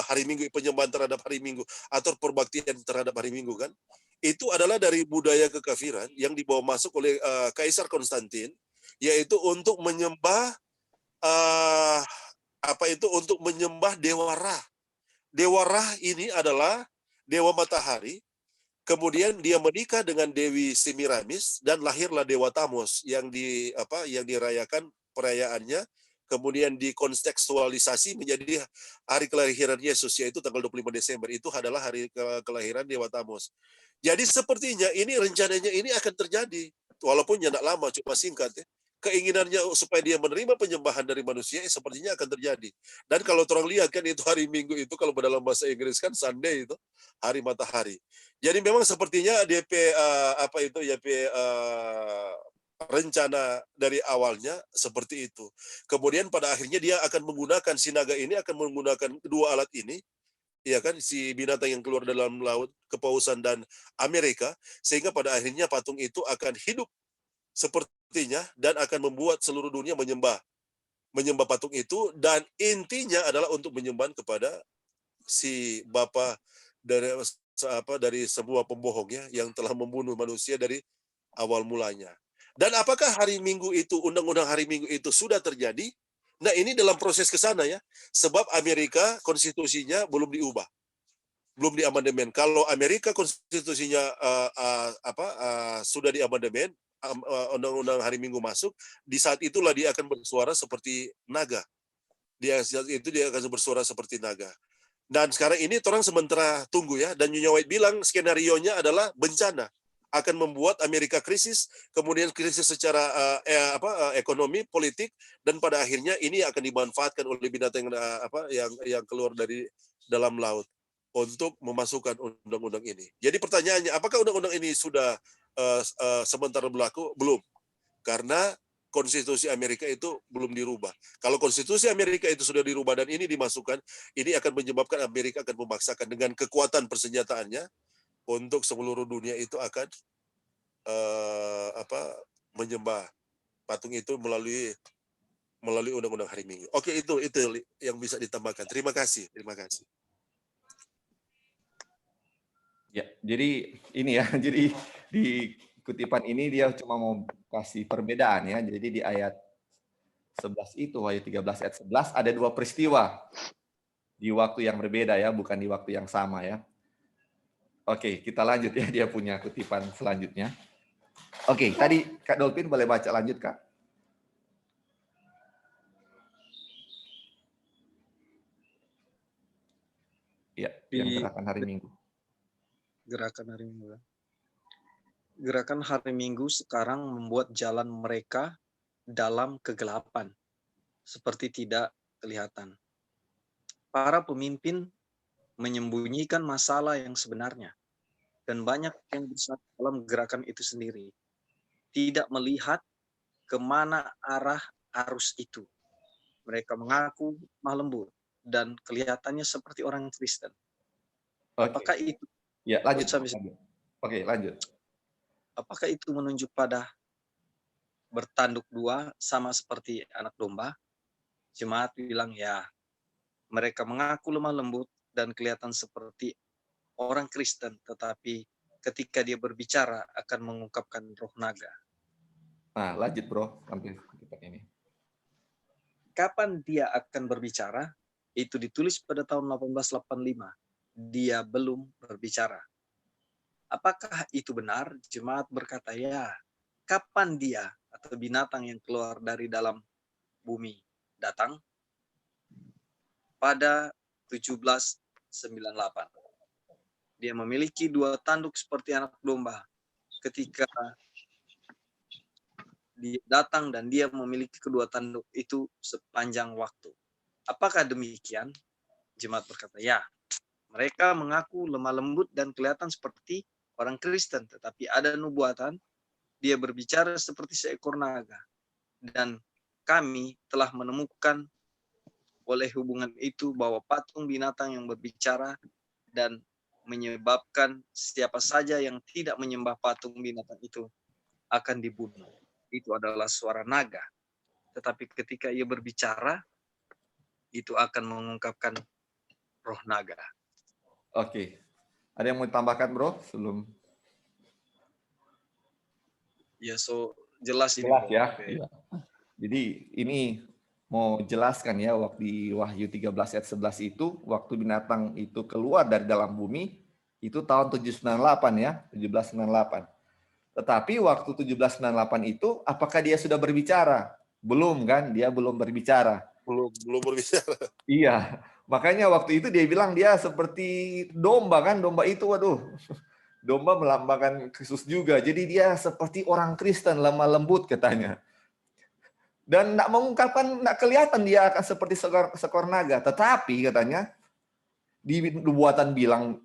hari Minggu, penyembahan terhadap hari Minggu atau perbaktian terhadap hari Minggu kan? Itu adalah dari budaya kekafiran yang dibawa masuk oleh Kaisar Konstantin, yaitu untuk menyembah untuk menyembah Dewa Ra. Dewa Ra ini adalah dewa matahari. Kemudian dia menikah dengan Dewi Semiramis dan lahirlah Dewa Tammuz yang dirayakan perayaannya, kemudian dikontekstualisasi menjadi hari kelahiran Yesus, yaitu tanggal 25 Desember. Itu adalah hari kelahiran Dewa Tammuz. Jadi sepertinya ini rencananya ini akan terjadi, walaupun tidak lama, cuma singkat ya. Keinginannya supaya dia menerima penyembahan dari manusia sepertinya akan terjadi. Dan kalau orang lihat kan itu hari Minggu itu kalau dalam bahasa Inggris kan Sunday itu hari matahari. Jadi memang sepertinya DP rencana dari awalnya seperti itu. Kemudian pada akhirnya dia akan menggunakan si naga ini akan menggunakan kedua alat ini, ya kan, si binatang yang keluar dalam laut, kepausan dan Amerika, sehingga pada akhirnya patung itu akan hidup sepertinya dan akan membuat seluruh dunia menyembah patung itu, dan intinya adalah untuk menyembah kepada si Bapa dari semua pembohongnya yang telah membunuh manusia dari awal mulanya. Dan apakah hari Minggu itu, undang-undang hari Minggu itu sudah terjadi? Nah, ini dalam proses ke sana ya. Sebab Amerika konstitusinya belum diubah. Belum diamandemen. Kalau Amerika konstitusinya sudah diamandemen, undang-undang hari Minggu masuk, di saat itulah dia akan bersuara seperti naga. Dia akan bersuara seperti naga. Dan sekarang ini orang sementara tunggu ya, dan Nyonya White bilang skenario-nya adalah bencana akan membuat Amerika krisis, kemudian krisis secara ekonomi, politik, dan pada akhirnya ini akan dimanfaatkan oleh binatang yang keluar dari dalam laut untuk memasukkan undang-undang ini. Jadi pertanyaannya, apakah undang-undang ini sudah sementara berlaku? Belum, karena konstitusi Amerika itu belum dirubah. Kalau konstitusi Amerika itu sudah dirubah dan ini dimasukkan, ini akan menyebabkan Amerika akan memaksakan dengan kekuatan persenjataannya untuk seluruh dunia itu akan menyembah patung itu melalui undang-undang hari Minggu. Oke, itu yang bisa ditambahkan. Terima kasih. Ya, jadi ini ya, jadi di kutipan ini dia cuma mau kasih perbedaan ya. Jadi di ayat 11 itu, ayat 13 ayat 11 ada dua peristiwa di waktu yang berbeda ya, bukan di waktu yang sama ya. Oke, kita lanjut ya, dia punya kutipan selanjutnya. Oke, tadi Kak Dolphin boleh baca lanjut, Kak? Iya, yang gerakan hari Minggu. Gerakan hari Minggu. Gerakan hari Minggu sekarang membuat jalan mereka dalam kegelapan, seperti tidak kelihatan. Para pemimpin menyembunyikan masalah yang sebenarnya, dan banyak yang bersatu dalam gerakan itu sendiri, tidak melihat kemana arah arus itu. Mereka mengaku lemah lembut dan kelihatannya seperti orang Kristen. Apakah itu? Ya, lanjut. Oke, lanjut. Apakah itu menunjuk pada bertanduk dua sama seperti anak domba? Jemaat bilang, ya, mereka mengaku lemah lembut dan kelihatan seperti orang Kristen, tetapi ketika dia berbicara akan mengungkapkan roh naga. Nah, lanjut bro, sampai kita ini. Kapan dia akan berbicara? Itu ditulis pada tahun 1885. Dia belum berbicara. Apakah itu benar? Jemaat berkata, ya. Kapan dia atau binatang yang keluar dari dalam bumi datang? Pada 1798. Dia memiliki 2 tanduk seperti anak domba. Ketika dia datang dan dia memiliki kedua tanduk itu sepanjang waktu. Apakah demikian? Jemaat berkata, ya. Mereka mengaku lemah lembut dan kelihatan seperti orang Kristen, tetapi ada nubuatan, dia berbicara seperti seekor naga. Dan kami telah menemukan oleh hubungan itu bahwa patung binatang yang berbicara dan menyebabkan siapa saja yang tidak menyembah patung binatang itu akan dibunuh. Itu adalah suara naga. Tetapi ketika ia berbicara, itu akan mengungkapkan roh naga. Oke. Ada yang mau ditambahkan bro sebelum? Ya, jelas ini. Jelas ya. Iya. Jadi ini mau jelaskan ya, waktu di Wahyu 13 ayat 11 itu, waktu binatang itu keluar dari dalam bumi, itu tahun 798 ya, 1798. Tetapi waktu 1798 itu, apakah dia sudah berbicara? Belum kan, dia belum berbicara. Belum berbicara. Iya, makanya waktu itu dia bilang dia seperti domba kan, domba itu waduh. Domba melambangkan Kristus juga. Jadi dia seperti orang Kristen, lemah lembut katanya. Dan tidak mengungkapkan, tidak kelihatan dia akan seperti seekor naga. Tetapi katanya, di nubuatan bilang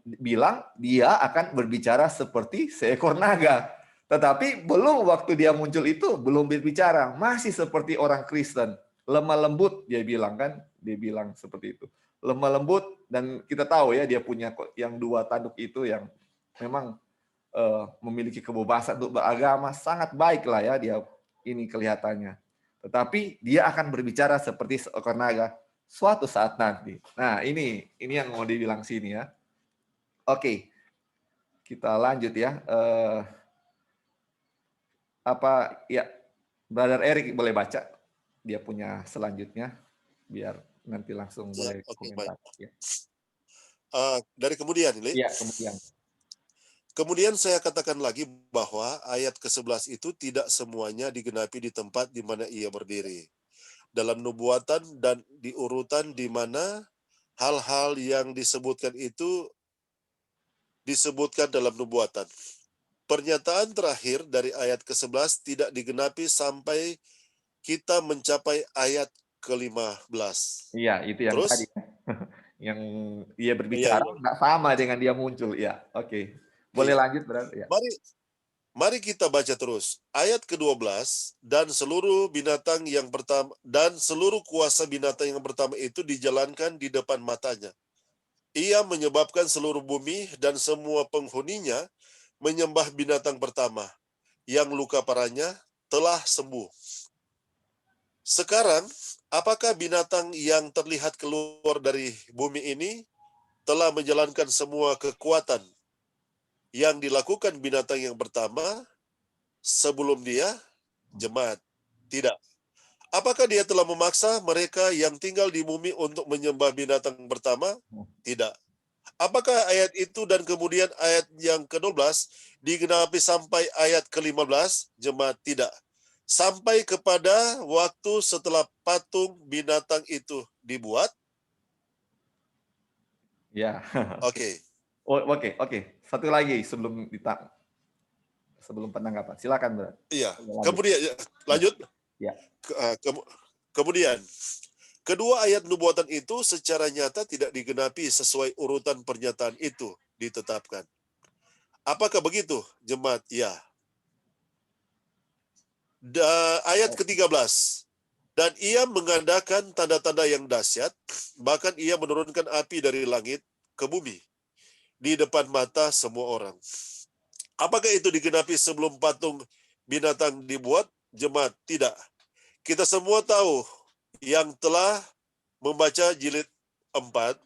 dia akan berbicara seperti seekor naga. Tetapi belum waktu dia muncul itu, belum berbicara. Masih seperti orang Kristen. Lemah lembut, dia bilang kan. Dia bilang seperti itu. Lemah lembut, dan kita tahu ya, dia punya yang 2 tanduk itu yang memang memiliki kebebasan untuk beragama. Sangat baik lah ya, dia ini kelihatannya. Tetapi dia akan berbicara seperti seekor naga suatu saat nanti. Nah, ini yang mau dibilang sini ya. Oke. Kita lanjut ya. Brother Eric boleh baca, dia punya selanjutnya biar nanti langsung Ya, boleh oke, komentar baik. ya. Dari kemudian, Li. Iya, Kemudian saya katakan lagi bahwa ayat ke-11 itu tidak semuanya digenapi di tempat di mana ia berdiri. Dalam nubuatan dan di urutan di mana hal-hal yang disebutkan itu disebutkan dalam nubuatan. Pernyataan terakhir dari ayat ke-11 tidak digenapi sampai kita mencapai ayat ke-15. Iya, itu yang Terus, tadi. Yang dia berbicara nggak sama dengan dia muncul. Ya, oke. Boleh lanjut, berarti ya. Mari kita baca terus. Ayat ke-12, dan seluruh binatang yang pertama dan seluruh kuasa binatang yang pertama itu dijalankan di depan matanya. Ia menyebabkan seluruh bumi dan semua penghuninya menyembah binatang pertama, yang luka parahnya telah sembuh. Sekarang, apakah binatang yang terlihat keluar dari bumi ini telah menjalankan semua kekuatan yang dilakukan binatang yang pertama sebelum dia? Jemaat, tidak. Apakah dia telah memaksa mereka yang tinggal di bumi untuk menyembah binatang pertama? Tidak. Apakah ayat itu dan kemudian ayat yang ke-12 digenapi sampai ayat ke-15? Jemaat, tidak. Sampai kepada waktu setelah patung binatang itu dibuat. Ya. Oke. Oke. Satu lagi sebelum penanggapan. Silakan, Bro. Iya. Kemudian lanjut. Ya. Kemudian kedua ayat nubuatan itu secara nyata tidak digenapi sesuai urutan pernyataan itu ditetapkan. Apakah begitu, jemaat? Ya. Ayat ke-13. Dan ia mengadakan tanda-tanda yang dahsyat, bahkan ia menurunkan api dari langit ke bumi di depan mata semua orang. Apakah itu digenapi sebelum patung binatang dibuat? Jemaat, tidak. Kita semua tahu yang telah membaca jilid 4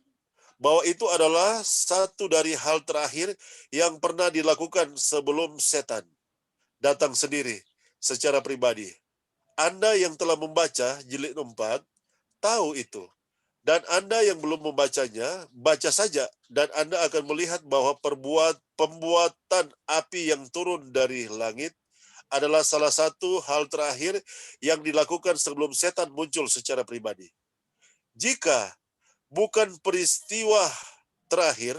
bahwa itu adalah satu dari hal terakhir yang pernah dilakukan sebelum setan datang sendiri secara pribadi. Anda yang telah membaca jilid 4 tahu itu. Dan Anda yang belum membacanya, baca saja. Dan Anda akan melihat bahwa pembuatan api yang turun dari langit adalah salah satu hal terakhir yang dilakukan sebelum setan muncul secara pribadi. Jika bukan peristiwa terakhir,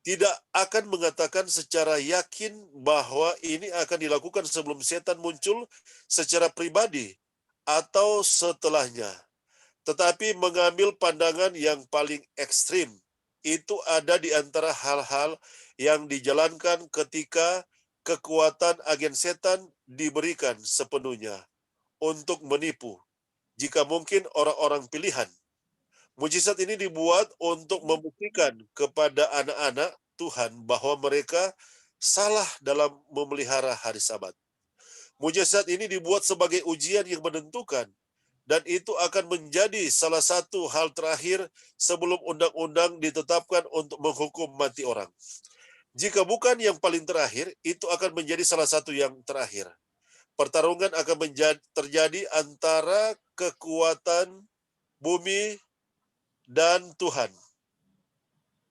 tidak akan mengatakan secara yakin bahwa ini akan dilakukan sebelum setan muncul secara pribadi atau setelahnya. Tetapi mengambil pandangan yang paling ekstrim, itu ada di antara hal-hal yang dijalankan ketika kekuatan agen setan diberikan sepenuhnya untuk menipu, jika mungkin orang-orang pilihan. Mujizat ini dibuat untuk membuktikan kepada anak-anak Tuhan bahwa mereka salah dalam memelihara hari Sabat. Mujizat ini dibuat sebagai ujian yang menentukan, dan itu akan menjadi salah satu hal terakhir sebelum undang-undang ditetapkan untuk menghukum mati orang. Jika bukan yang paling terakhir, itu akan menjadi salah satu yang terakhir. Pertarungan akan terjadi antara kekuatan bumi dan Tuhan.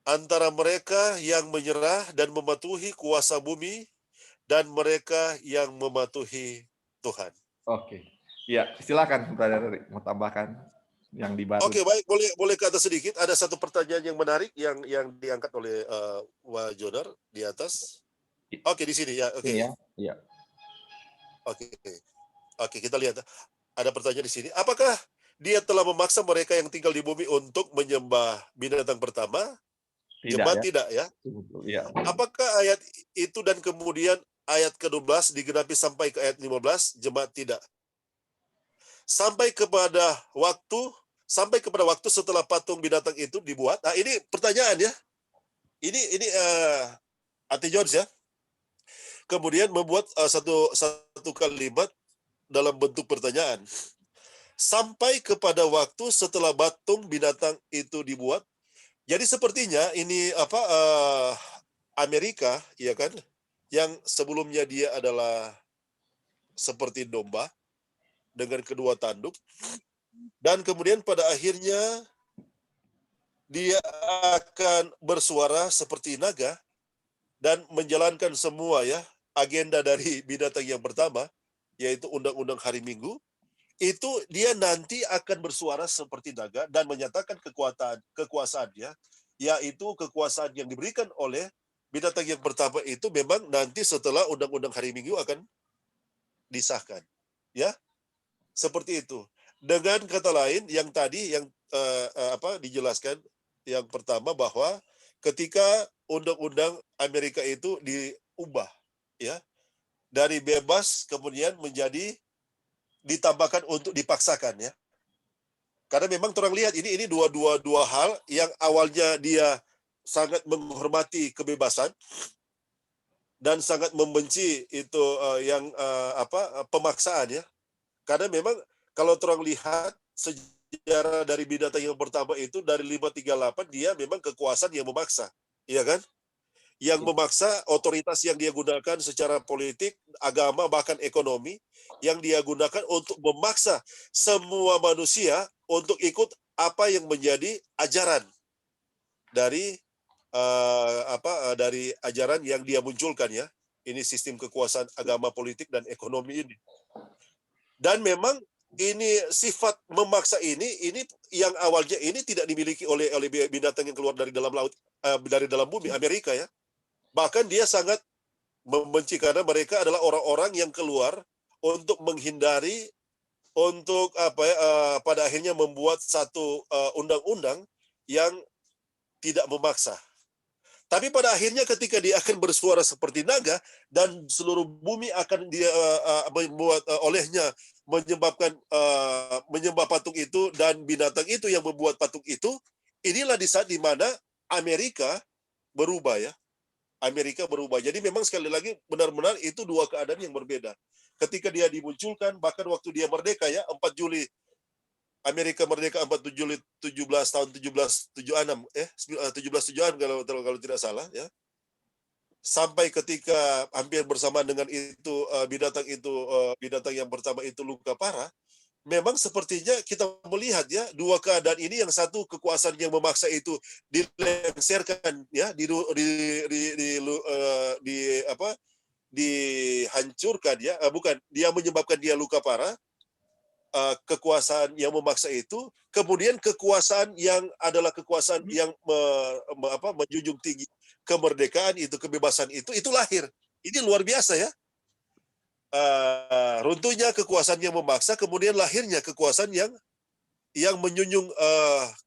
Antara mereka yang menyerah dan mematuhi kuasa bumi dan mereka yang mematuhi Tuhan. Oke. Ya, silakan Brother mau tambahkan yang di baru. Oke, baik, boleh ke atas sedikit. Ada satu pertanyaan yang menarik yang diangkat oleh Wah Jonar di atas. Oke, di sini ya. Oke. Ya. Ya. Oke, kita lihat. Ada pertanyaan di sini. Apakah dia telah memaksa mereka yang tinggal di bumi untuk menyembah binatang pertama? Jemaat tidak ya. Ya. Apakah ayat itu dan kemudian ayat ke-12 digenapi sampai ke ayat 15? Jemaat tidak. Sampai kepada waktu setelah patung binatang itu dibuat. Nah, ini pertanyaan ya. Ini Ate George ya. Kemudian membuat satu kalimat dalam bentuk pertanyaan. Sampai kepada waktu setelah patung binatang itu dibuat. Jadi sepertinya ini Amerika, ya kan? Yang sebelumnya dia adalah seperti domba dengan kedua tanduk, dan kemudian pada akhirnya dia akan bersuara seperti naga dan menjalankan semua ya agenda dari binatang yang pertama, yaitu undang-undang hari Minggu. Itu dia nanti akan bersuara seperti naga dan menyatakan kekuasaannya, yaitu kekuasaan yang diberikan oleh binatang yang pertama itu memang nanti setelah undang-undang hari Minggu akan disahkan. Ya. Seperti itu. Dengan kata lain, yang tadi yang dijelaskan yang pertama bahwa ketika undang-undang Amerika itu diubah, ya, dari bebas kemudian menjadi ditambahkan untuk dipaksakan, ya. Karena memang orang lihat ini dua hal yang awalnya dia sangat menghormati kebebasan dan sangat membenci itu pemaksaan, ya. Karena memang kalau orang lihat sejarah dari binatang yang pertama itu dari 538 dia memang kekuasaan yang memaksa, iya kan? Yang memaksa otoritas yang dia gunakan secara politik, agama, bahkan ekonomi, yang dia gunakan untuk memaksa semua manusia untuk ikut apa yang menjadi ajaran dari dari ajaran yang dia munculkan, ya. Ini sistem kekuasaan agama, politik, dan ekonomi ini. Dan memang ini sifat memaksa ini yang awalnya ini tidak dimiliki oleh binatang yang keluar dari dalam laut, dari dalam bumi Amerika, ya. Bahkan dia sangat membenci karena mereka adalah orang-orang yang keluar untuk menghindari, untuk pada akhirnya membuat satu undang-undang yang tidak memaksa. Tapi pada akhirnya ketika dia akan bersuara seperti naga dan seluruh bumi akan dia membuat olehnya menyembah patung itu dan binatang itu yang membuat patung itu, inilah di saat di mana Amerika berubah, ya. Amerika berubah. Jadi memang sekali lagi benar-benar itu dua keadaan yang berbeda. Ketika dia dimunculkan, bahkan waktu dia merdeka ya, 4 Juli, Amerika merdeka 4 Juli 17 tahun 1776, 1776 kalau tidak salah ya. Sampai ketika hampir bersamaan dengan itu binatang yang pertama itu luka parah, memang sepertinya kita melihat ya dua keadaan ini, yang satu kekuasaan yang memaksa itu dilengsarkan ya dihancurkan ya, bukan, dia menyebabkan dia luka parah, kekuasaan yang memaksa itu, kemudian kekuasaan yang adalah kekuasaan yang menjunjung tinggi kemerdekaan itu, kebebasan itu lahir. Ini luar biasa ya. Runtuhnya kekuasaan yang memaksa, kemudian lahirnya kekuasaan yang menjunjung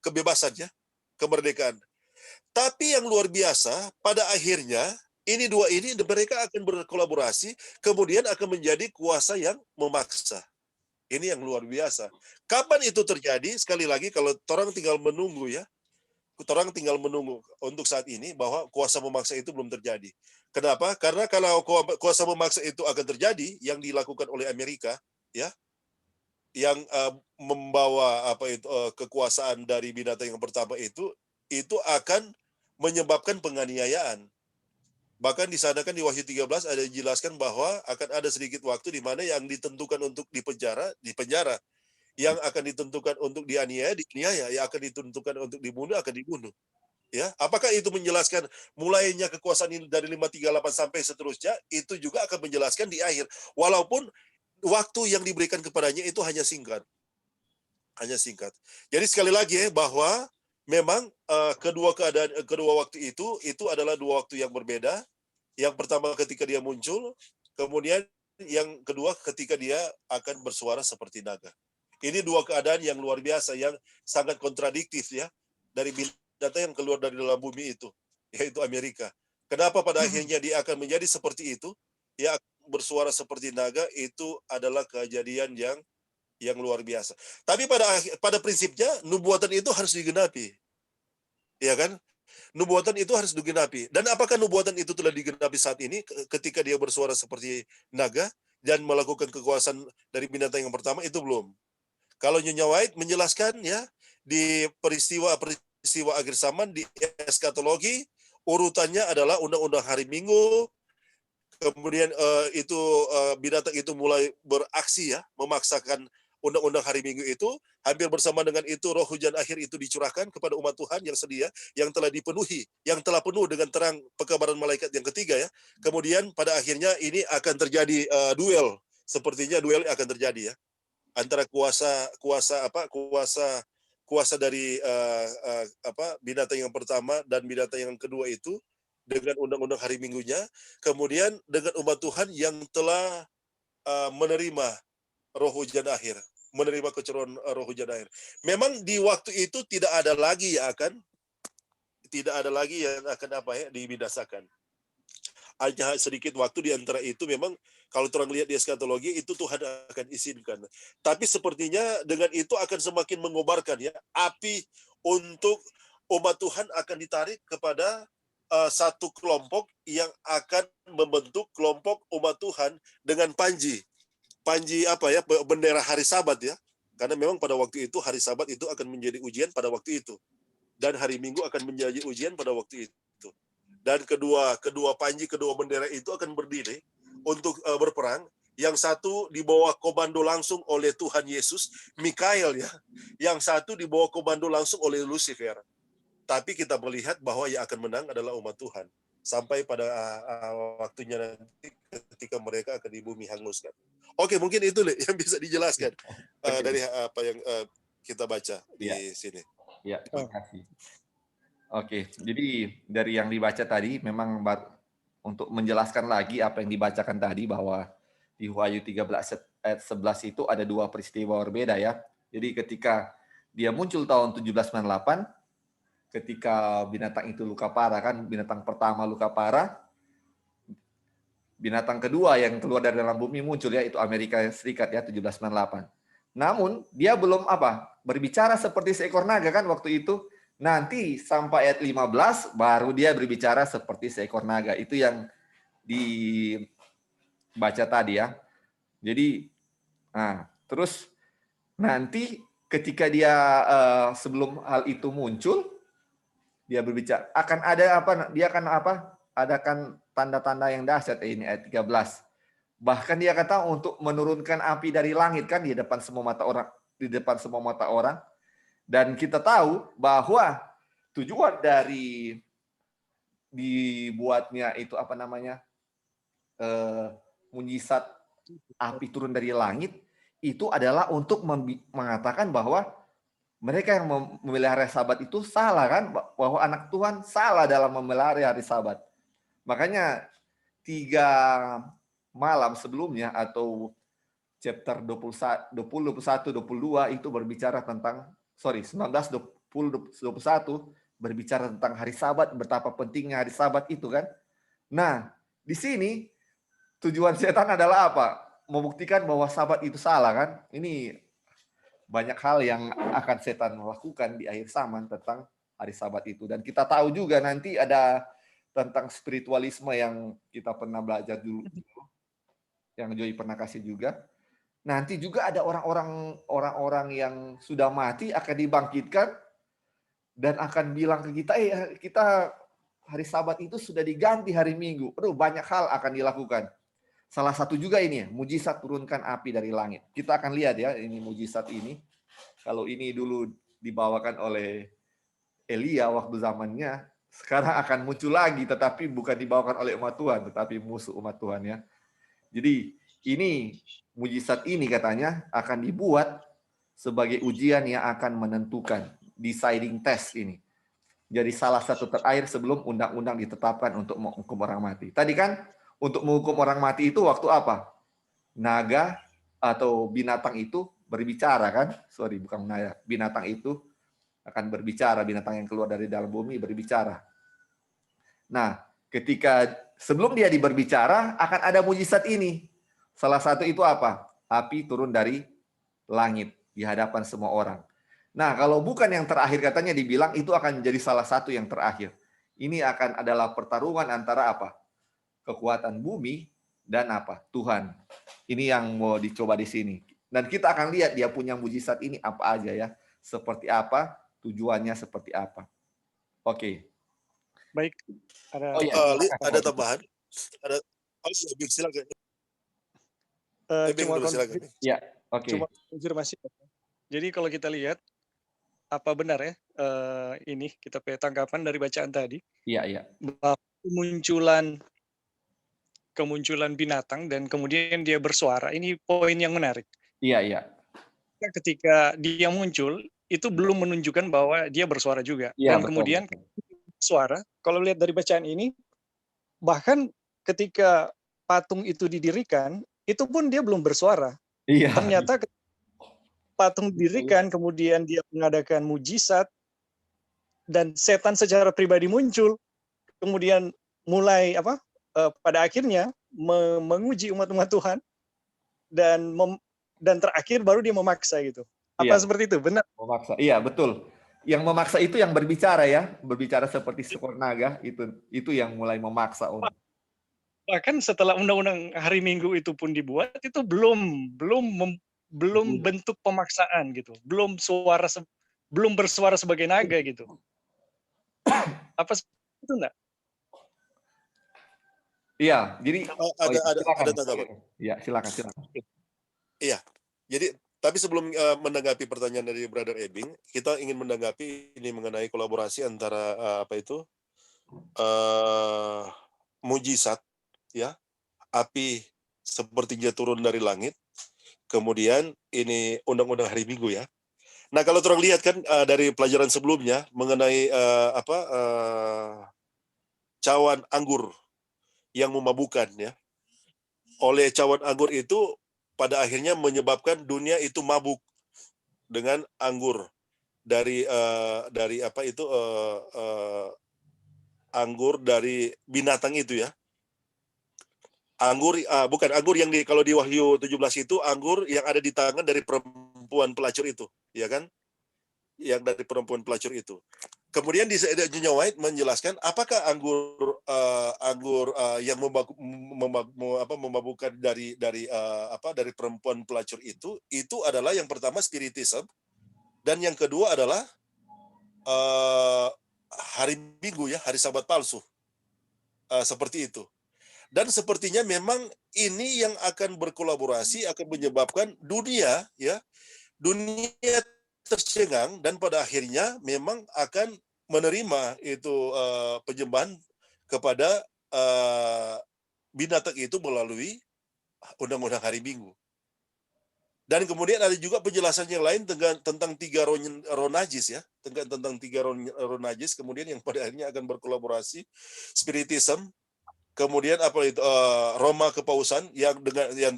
kebebasan ya, kemerdekaan. Tapi yang luar biasa, pada akhirnya ini dua ini mereka akan berkolaborasi, kemudian akan menjadi kuasa yang memaksa. Ini yang luar biasa. Kapan itu terjadi? Sekali lagi, kalau orang tinggal menunggu ya, orang tinggal menunggu untuk saat ini bahwa kuasa memaksa itu belum terjadi. Kenapa? Karena kalau kuasa memaksa itu akan terjadi, yang dilakukan oleh Amerika, ya, yang membawa kekuasaan dari binatang yang pertama itu akan menyebabkan penganiayaan. Bahkan di sana kan di Wahyu 13 ada dijelaskan bahwa akan ada sedikit waktu di mana yang ditentukan untuk dipenjara, yang akan ditentukan untuk dianiaya, yang akan ditentukan untuk dibunuh, akan dibunuh. Ya, apakah itu menjelaskan mulainya kekuasaan ini dari 538 sampai seterusnya? Itu juga akan menjelaskan di akhir. Walaupun waktu yang diberikan kepadanya itu hanya singkat. Hanya singkat. Jadi sekali lagi ya, bahwa memang kedua waktu itu adalah dua waktu yang berbeda. Yang pertama ketika dia muncul, kemudian yang kedua ketika dia akan bersuara seperti naga. Ini dua keadaan yang luar biasa, yang sangat kontradiktif ya, dari binatang yang keluar dari dalam bumi itu, yaitu Amerika. Kenapa pada akhirnya dia akan menjadi seperti itu? Ya, bersuara seperti naga, itu adalah kejadian yang luar biasa. Tapi pada prinsipnya nubuatan itu harus digenapi. Ya kan? Nubuatan itu harus digenapi. Dan apakah nubuatan itu telah digenapi saat ini ketika dia bersuara seperti naga dan melakukan kekuasaan dari binatang yang pertama? Itu belum. Kalau Nyonya White menjelaskan ya, di peristiwa akhir zaman, di eskatologi, urutannya adalah undang-undang hari Minggu, kemudian binatang itu mulai beraksi ya, memaksakan undang-undang hari Minggu itu. Hampir bersama dengan itu roh hujan akhir itu dicurahkan kepada umat Tuhan yang sedia, yang telah dipenuhi, yang telah penuh dengan terang pekabaran malaikat yang ketiga ya. Kemudian pada akhirnya ini akan terjadi duel, sepertinya duel akan terjadi ya, antara kuasa dari binatang yang pertama dan binatang yang kedua itu dengan undang-undang hari Minggunya, kemudian dengan umat Tuhan yang telah menerima roh hujan akhir, menerima kecurahan roh hujan akhir. Memang di waktu itu tidak ada lagi yang akan dibinasakan. Hanya sedikit waktu di antara itu, memang kalau orang lihat di eskatologi itu Tuhan akan izinkan. Tapi sepertinya dengan itu akan semakin mengobarkan ya, api untuk umat Tuhan akan ditarik kepada satu kelompok yang akan membentuk kelompok umat Tuhan dengan panji bendera hari Sabat ya. Karena memang pada waktu itu hari Sabat itu akan menjadi ujian pada waktu itu. Dan hari Minggu akan menjadi ujian pada waktu itu. Dan kedua bendera itu akan berdiri untuk berperang. Yang satu dibawa komando langsung oleh Tuhan Yesus, Mikael ya. Yang satu dibawa komando langsung oleh Lucifer. Tapi kita melihat bahwa yang akan menang adalah umat Tuhan. Sampai pada waktunya nanti ketika mereka akan di bumi hanguskan. Oke, mungkin itu yang bisa dijelaskan dari apa yang kita baca di sini. Ya, terima kasih. Oke, jadi dari yang dibaca tadi memang untuk menjelaskan lagi apa yang dibacakan tadi, bahwa di Wahyu 13 ayat 11 itu ada dua peristiwa berbeda ya. Jadi ketika dia muncul tahun 1798, ketika binatang itu luka parah kan, binatang pertama luka parah, binatang kedua yang keluar dari dalam bumi muncul ya, itu Amerika Serikat ya, 1798. Namun dia belum berbicara seperti seekor naga kan waktu itu. Nanti sampai ayat 15 baru dia berbicara seperti seekor naga. Itu yang dibaca tadi ya. Jadi, terus nanti ketika dia sebelum hal itu muncul, dia berbicara akan ada apa? Dia akan apa? Adakan tanda-tanda yang dahsyat ini ayat 13. Bahkan dia kata untuk menurunkan api dari langit kan di depan semua mata orang, dan kita tahu bahwa tujuan dari dibuatnya itu apa namanya? Mujizat api turun dari langit itu adalah untuk mengatakan bahwa mereka yang memelihara Sabat itu salah kan, bahwa anak Tuhan salah dalam memelihara hari Sabat. Makanya 3 malam sebelumnya atau chapter 21, 22 itu berbicara tentang 19, 20, 21 berbicara tentang hari Sabat, betapa pentingnya hari Sabat itu kan. Nah, di sini tujuan setan adalah apa? Membuktikan bahwa Sabat itu salah kan. Ini banyak hal yang akan setan lakukan di akhir zaman tentang hari Sabat itu. Dan kita tahu juga nanti ada tentang spiritualisme yang kita pernah belajar dulu, yang Joy pernah kasih juga. Nanti juga ada orang-orang yang sudah mati akan dibangkitkan dan akan bilang ke kita, kita hari Sabat itu sudah diganti hari Minggu. Aduh, banyak hal akan dilakukan. Salah satu juga ini, mujizat turunkan api dari langit. Kita akan lihat ya, ini mujizat ini. Kalau ini dulu dibawakan oleh Elia waktu zamannya, sekarang akan muncul lagi, tetapi bukan dibawakan oleh umat Tuhan, tetapi musuh umat Tuhan ya. Jadi ini mujizat ini katanya akan dibuat sebagai ujian yang akan menentukan, deciding test ini. Jadi salah satu terakhir sebelum undang-undang ditetapkan untuk menghukum orang mati. Tadi kan untuk menghukum orang mati itu waktu apa? Naga atau binatang itu berbicara kan? Sorry, bukan naga. Binatang itu akan berbicara, binatang yang keluar dari dalam bumi berbicara. Nah, ketika sebelum dia berbicara akan ada mujizat ini. Salah satu itu apa? Api turun dari langit di hadapan semua orang. Nah, kalau bukan yang terakhir katanya dibilang itu akan menjadi salah satu yang terakhir. Ini akan adalah pertarungan antara apa? Kekuatan bumi dan apa? Tuhan. Ini yang mau dicoba di sini. Dan kita akan lihat dia punya mujizat ini apa aja ya. Seperti apa, tujuannya seperti apa. Oke. Baik. Ada tambahan? Ada silakan. Silakan. Ya, oke. Cuma konfirmasi. Jadi kalau kita lihat apa benar ya ini kita punya tanggapan dari bacaan tadi? Iya. Bahwa kemunculan binatang dan kemudian dia bersuara. Ini poin yang menarik. Iya. Ketika dia muncul itu belum menunjukkan bahwa dia bersuara juga. Ya, Dan kemudian suara, kalau lihat dari bacaan ini, bahkan ketika patung itu didirikan, itu pun dia belum bersuara. Iya. Ternyata patung didirikan, kemudian dia mengadakan mujizat, dan setan secara pribadi muncul, kemudian mulai pada akhirnya menguji umat-umat Tuhan, dan terakhir baru dia memaksa gitu. Apa seperti itu? Benar? Memaksa. Iya, betul. Yang memaksa itu yang berbicara ya, berbicara seperti seekor naga, itu yang mulai memaksa. Bahkan setelah undang-undang hari Minggu itu pun dibuat, itu belum bentuk pemaksaan gitu, belum bersuara sebagai naga gitu. Apa itu enggak? Iya, jadi ada tanggapan. Iya, silakan. Iya. Jadi tapi sebelum menanggapi pertanyaan dari Brother Ebing, kita ingin menanggapi ini mengenai kolaborasi antara mujizat ya, api sepertinya turun dari langit, kemudian ini undang-undang hari Minggu ya. Nah, kalau terang lihat kan dari pelajaran sebelumnya mengenai cawan anggur yang memabukkan ya. Oleh cawan anggur itu pada akhirnya menyebabkan dunia itu mabuk dengan anggur dari anggur dari binatang itu ya. Anggur bukan anggur yang kalau di Wahyu 17 itu anggur yang ada di tangan dari perempuan pelacur itu, ya kan? Yang dari perempuan pelacur itu. Kemudian di Nyonya White menjelaskan apakah anggur yang memabukkan dari perempuan pelacur itu adalah yang pertama spiritism, dan yang kedua adalah hari Minggu ya, hari Sabat palsu, seperti itu. Dan sepertinya memang ini yang akan berkolaborasi, akan menyebabkan dunia tercengang, dan pada akhirnya memang akan menerima itu penyembahan kepada binatang itu melalui undang-undang hari Minggu. Dan kemudian ada juga penjelasan yang lain tentang 3 roh najis ya, tentang 3 roh najis, kemudian yang pada akhirnya akan berkolaborasi, spiritism, kemudian Roma kepausan yang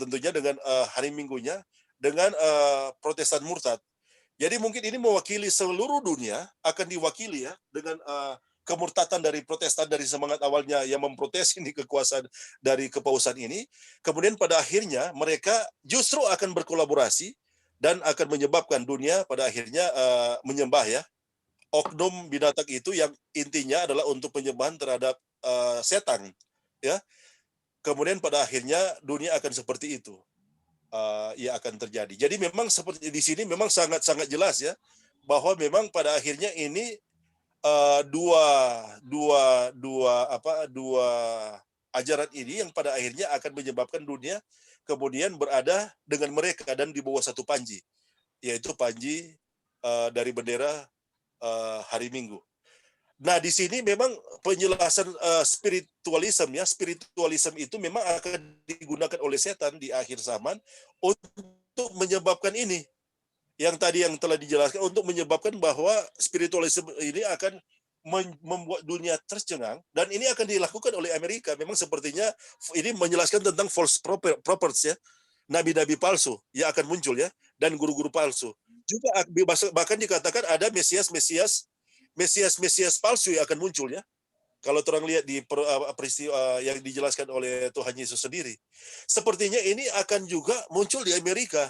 tentunya dengan hari Minggunya, dengan Protestan murtad. Jadi mungkin ini mewakili seluruh dunia, akan diwakili ya dengan kemurtatan dari Protestan dari semangat awalnya yang memprotes ini kekuasaan dari kepausan ini. Kemudian pada akhirnya mereka justru akan berkolaborasi dan akan menyebabkan dunia pada akhirnya menyembah ya oknum binatang itu yang intinya adalah untuk penyembahan terhadap setan ya. Kemudian pada akhirnya dunia akan seperti itu. Ya akan terjadi. Jadi memang seperti di sini memang sangat jelas ya bahwa memang pada akhirnya ini dua ajaran ini yang pada akhirnya akan menyebabkan dunia kemudian berada dengan mereka dan di bawah satu panji, yaitu panji dari bendera hari Minggu. Nah, di sini memang penjelasan spiritualism itu memang akan digunakan oleh setan di akhir zaman untuk menyebabkan ini. Yang tadi yang telah dijelaskan, untuk menyebabkan bahwa spiritualisme ini akan membuat dunia tercengang, dan ini akan dilakukan oleh Amerika. Memang sepertinya ini menjelaskan tentang false prophets ya, nabi-nabi palsu yang akan muncul ya, dan guru-guru palsu. Juga bahkan dikatakan ada Mesias palsu yang akan muncul ya. Kalau orang lihat di peristiwa yang dijelaskan oleh Tuhan Yesus sendiri, sepertinya ini akan juga muncul di Amerika.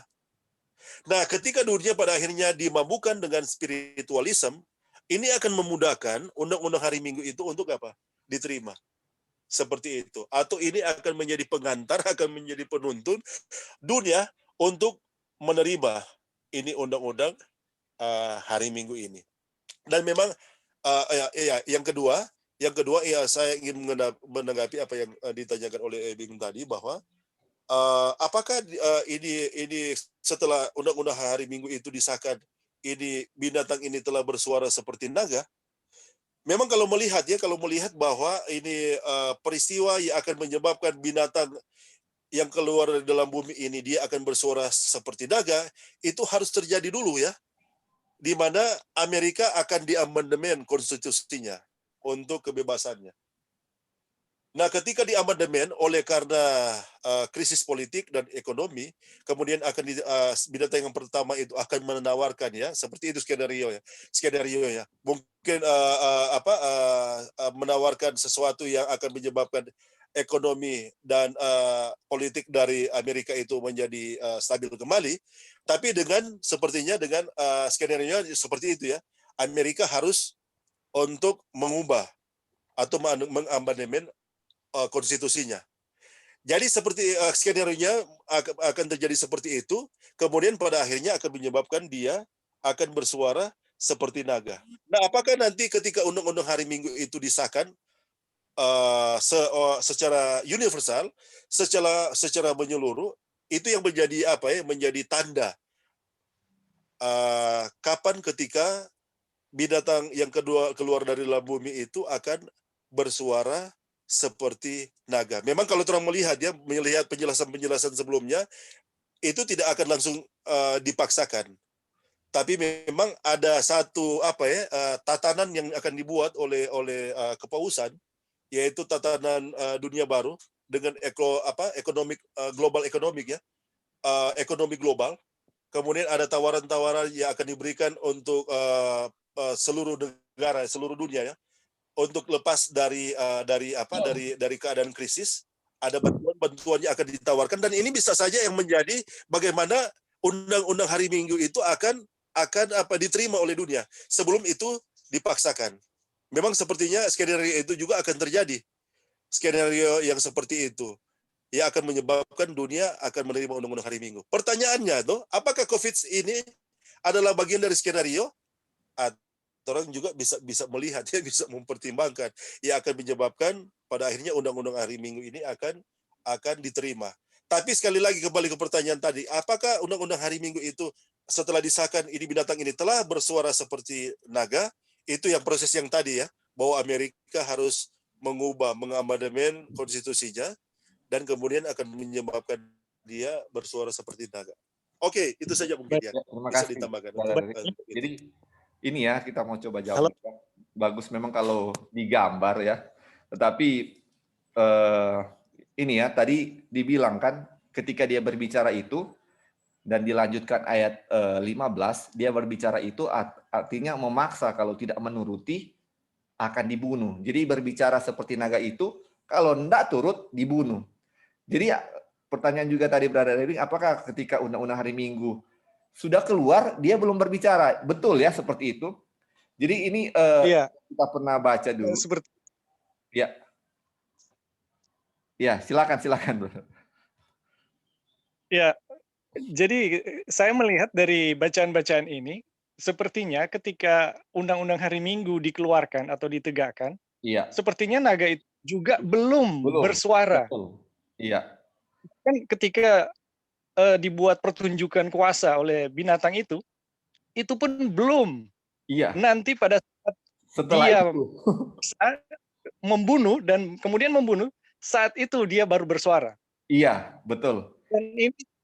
Nah, ketika dunia pada akhirnya dimabukkan dengan spiritualism, ini akan memudahkan undang-undang hari Minggu itu untuk apa? Diterima. Seperti itu. Atau ini akan menjadi pengantar, akan menjadi penuntun dunia untuk menerima ini undang-undang hari Minggu ini. Dan memang yang kedua ya, saya ingin menanggapi apa yang ditanyakan oleh Ebing tadi, bahwa apakah ini setelah undang-undang hari Minggu itu disahkan, ini binatang ini telah bersuara seperti naga? Memang kalau melihat bahwa ini peristiwa yang akan menyebabkan binatang yang keluar dari dalam bumi ini dia akan bersuara seperti naga, itu harus terjadi dulu ya, di mana Amerika akan diamandemen konstitusinya untuk kebebasannya. Nah, ketika diamandemen oleh karena krisis politik dan ekonomi, kemudian akan binatang yang pertama itu akan menawarkan ya, seperti itu skenario ya. Mungkin menawarkan sesuatu yang akan menyebabkan ekonomi dan politik dari Amerika itu menjadi stabil kembali, tapi sepertinya dengan skenario seperti itu ya, Amerika harus untuk mengubah atau mengamandemen konstitusinya. Jadi seperti skenario-nya akan terjadi seperti itu, kemudian pada akhirnya akan menyebabkan dia akan bersuara seperti naga. Nah, apakah nanti ketika undang-undang hari Minggu itu disahkan secara universal, secara menyeluruh, itu yang menjadi menjadi tanda kapan ketika binatang yang kedua keluar dari dalam bumi itu akan bersuara seperti naga. Memang kalau orang melihat penjelasan sebelumnya, itu tidak akan langsung dipaksakan. Tapi memang ada satu tatanan yang akan dibuat oleh kepausan, yaitu tatanan dunia baru dengan global economic ya, ekonomi global. Kemudian ada tawaran-tawaran yang akan diberikan untuk seluruh negara, seluruh dunia ya, untuk lepas dari keadaan krisis. Ada bantuan yang akan ditawarkan, dan ini bisa saja yang menjadi bagaimana undang-undang hari Minggu itu akan diterima oleh dunia. Sebelum itu dipaksakan. Memang sepertinya skenario itu juga akan terjadi. Skenario yang seperti itu yang akan menyebabkan dunia akan menerima undang-undang hari Minggu. Pertanyaannya tuh, apakah COVID ini adalah bagian dari skenario? Orang juga bisa melihat, ya, bisa mempertimbangkan yang akan menyebabkan pada akhirnya undang-undang hari Minggu ini akan diterima. Tapi sekali lagi kembali ke pertanyaan tadi, apakah undang-undang hari Minggu itu setelah disahkan ini binatang ini telah bersuara seperti naga? Itu yang proses yang tadi ya, bahwa Amerika harus mengamandemen konstitusinya dan kemudian akan menyebabkan dia bersuara seperti naga. Oke, itu saja mungkin ya. Terima Bisa kasih. ditambahkan. Jadi ini ya kita mau coba jawab. Bagus memang kalau digambar ya. Tetapi ini ya tadi dibilang kan ketika dia berbicara itu dan dilanjutkan ayat 15, dia berbicara itu artinya memaksa, kalau tidak menuruti akan dibunuh. Jadi berbicara seperti naga itu kalau tidak turut dibunuh. Jadi pertanyaan juga tadi Brother Eric, apakah ketika undang-undang hari Minggu sudah keluar, dia belum berbicara? Betul ya, seperti itu. Jadi ini kita pernah baca dulu. Seperti Ya, ya silakan, Bro. ya, jadi saya melihat dari bacaan-bacaan ini, sepertinya ketika undang-undang hari Minggu dikeluarkan atau ditegakkan, Iya. sepertinya naga itu juga belum bersuara. Betul. Iya. Kan ketika dibuat pertunjukan kuasa oleh binatang itu pun belum. Iya. Nanti pada saat setelah dia itu membunuh dan kemudian membunuh, saat itu dia baru bersuara. Iya, betul. Dan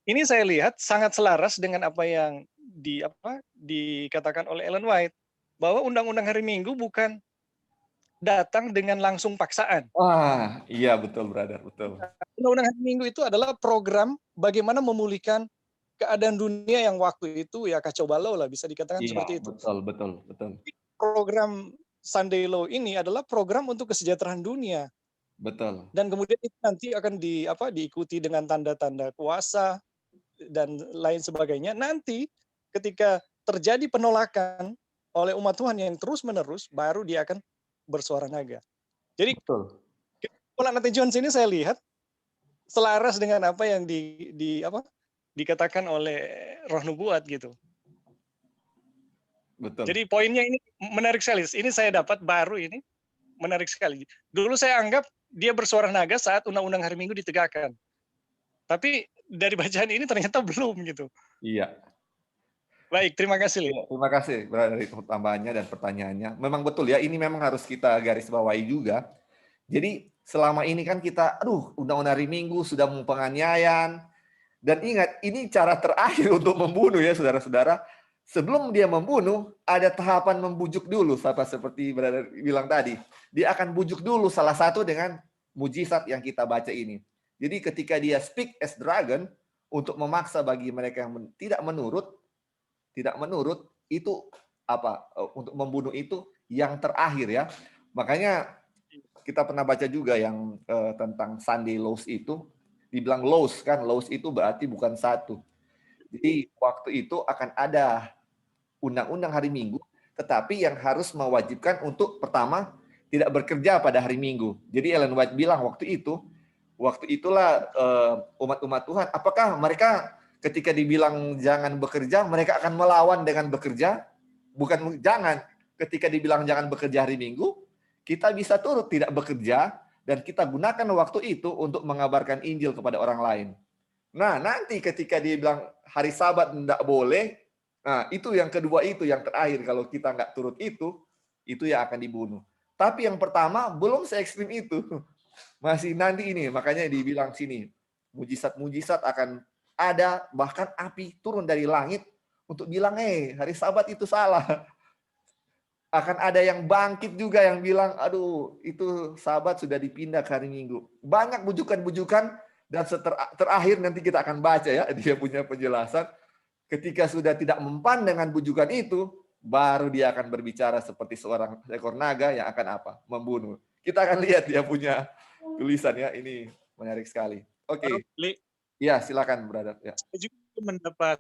ini saya lihat sangat selaras dengan apa yang dikatakan oleh Ellen White, bahwa undang-undang hari Minggu bukan datang dengan langsung paksaan. Wah, iya betul, Brother, betul. Undang-undang hari Minggu itu adalah program bagaimana memulihkan keadaan dunia yang waktu itu ya kacau balau lah, bisa dikatakan seperti itu. Betul. Program Sunday Law ini adalah program untuk kesejahteraan dunia. Betul. Dan kemudian itu nanti akan diikuti dengan tanda-tanda kuasa dan lain sebagainya. Nanti ketika terjadi penolakan oleh umat Tuhan yang terus-menerus, baru dia akan bersuara naga. Jadi kesimpulan Nathan Jones ini saya lihat selaras dengan apa yang dikatakan oleh Roh Nubuat gitu. Betul. Jadi poinnya ini menarik sekali. Ini saya dapat baru ini menarik sekali. Dulu saya anggap dia bersuara naga saat undang-undang hari Minggu ditegakkan. Tapi dari bacaan ini ternyata belum gitu. Iya. Baik, terima kasih. Ya, terima kasih dari tambahannya dan pertanyaannya. Memang betul ya, ini memang harus kita garis bawahi juga. Jadi selama ini kan kita, undang-undang hari Minggu sudah penganiayaan. Dan ingat, ini cara terakhir untuk membunuh ya saudara-saudara. Sebelum dia membunuh, ada tahapan membujuk dulu, seperti Brother bilang tadi. Dia akan bujuk dulu salah satu dengan mujizat yang kita baca ini. Jadi ketika dia speak as dragon, untuk memaksa bagi mereka yang tidak menurut, itu untuk membunuh itu yang terakhir ya. Makanya kita pernah baca juga yang tentang Sunday laws itu, dibilang laws kan, laws itu berarti bukan satu. Jadi waktu itu akan ada undang-undang hari Minggu, tetapi yang harus mewajibkan untuk pertama tidak bekerja pada hari Minggu. Jadi Ellen White bilang waktu itulah umat-umat Tuhan, apakah mereka ketika dibilang jangan bekerja, mereka akan melawan dengan bekerja? Bukan jangan. Ketika dibilang jangan bekerja hari Minggu, kita bisa turut tidak bekerja dan kita gunakan waktu itu untuk mengabarkan Injil kepada orang lain. Nah, nanti ketika dia bilang hari Sabat tidak boleh, nah itu yang kedua, itu yang terakhir. Kalau kita nggak turut itu ya akan dibunuh. Tapi yang pertama belum se-ekstrim itu. Masih nanti ini, makanya dibilang sini, mujizat-mujizat akan ada, bahkan api turun dari langit untuk bilang, hari Sabat itu salah. Akan ada yang bangkit juga yang bilang, aduh itu Sabat sudah dipindah ke hari Minggu. Banyak bujukan-bujukan, dan terakhir nanti kita akan baca ya, dia punya penjelasan. Ketika sudah tidak mempan dengan bujukan itu, baru dia akan berbicara seperti seorang ekor naga yang akan membunuh. Kita akan lihat dia punya tulisan ya, ini menarik sekali. Oke. Ya, silakan Brother. Ya. Saya juga mendapat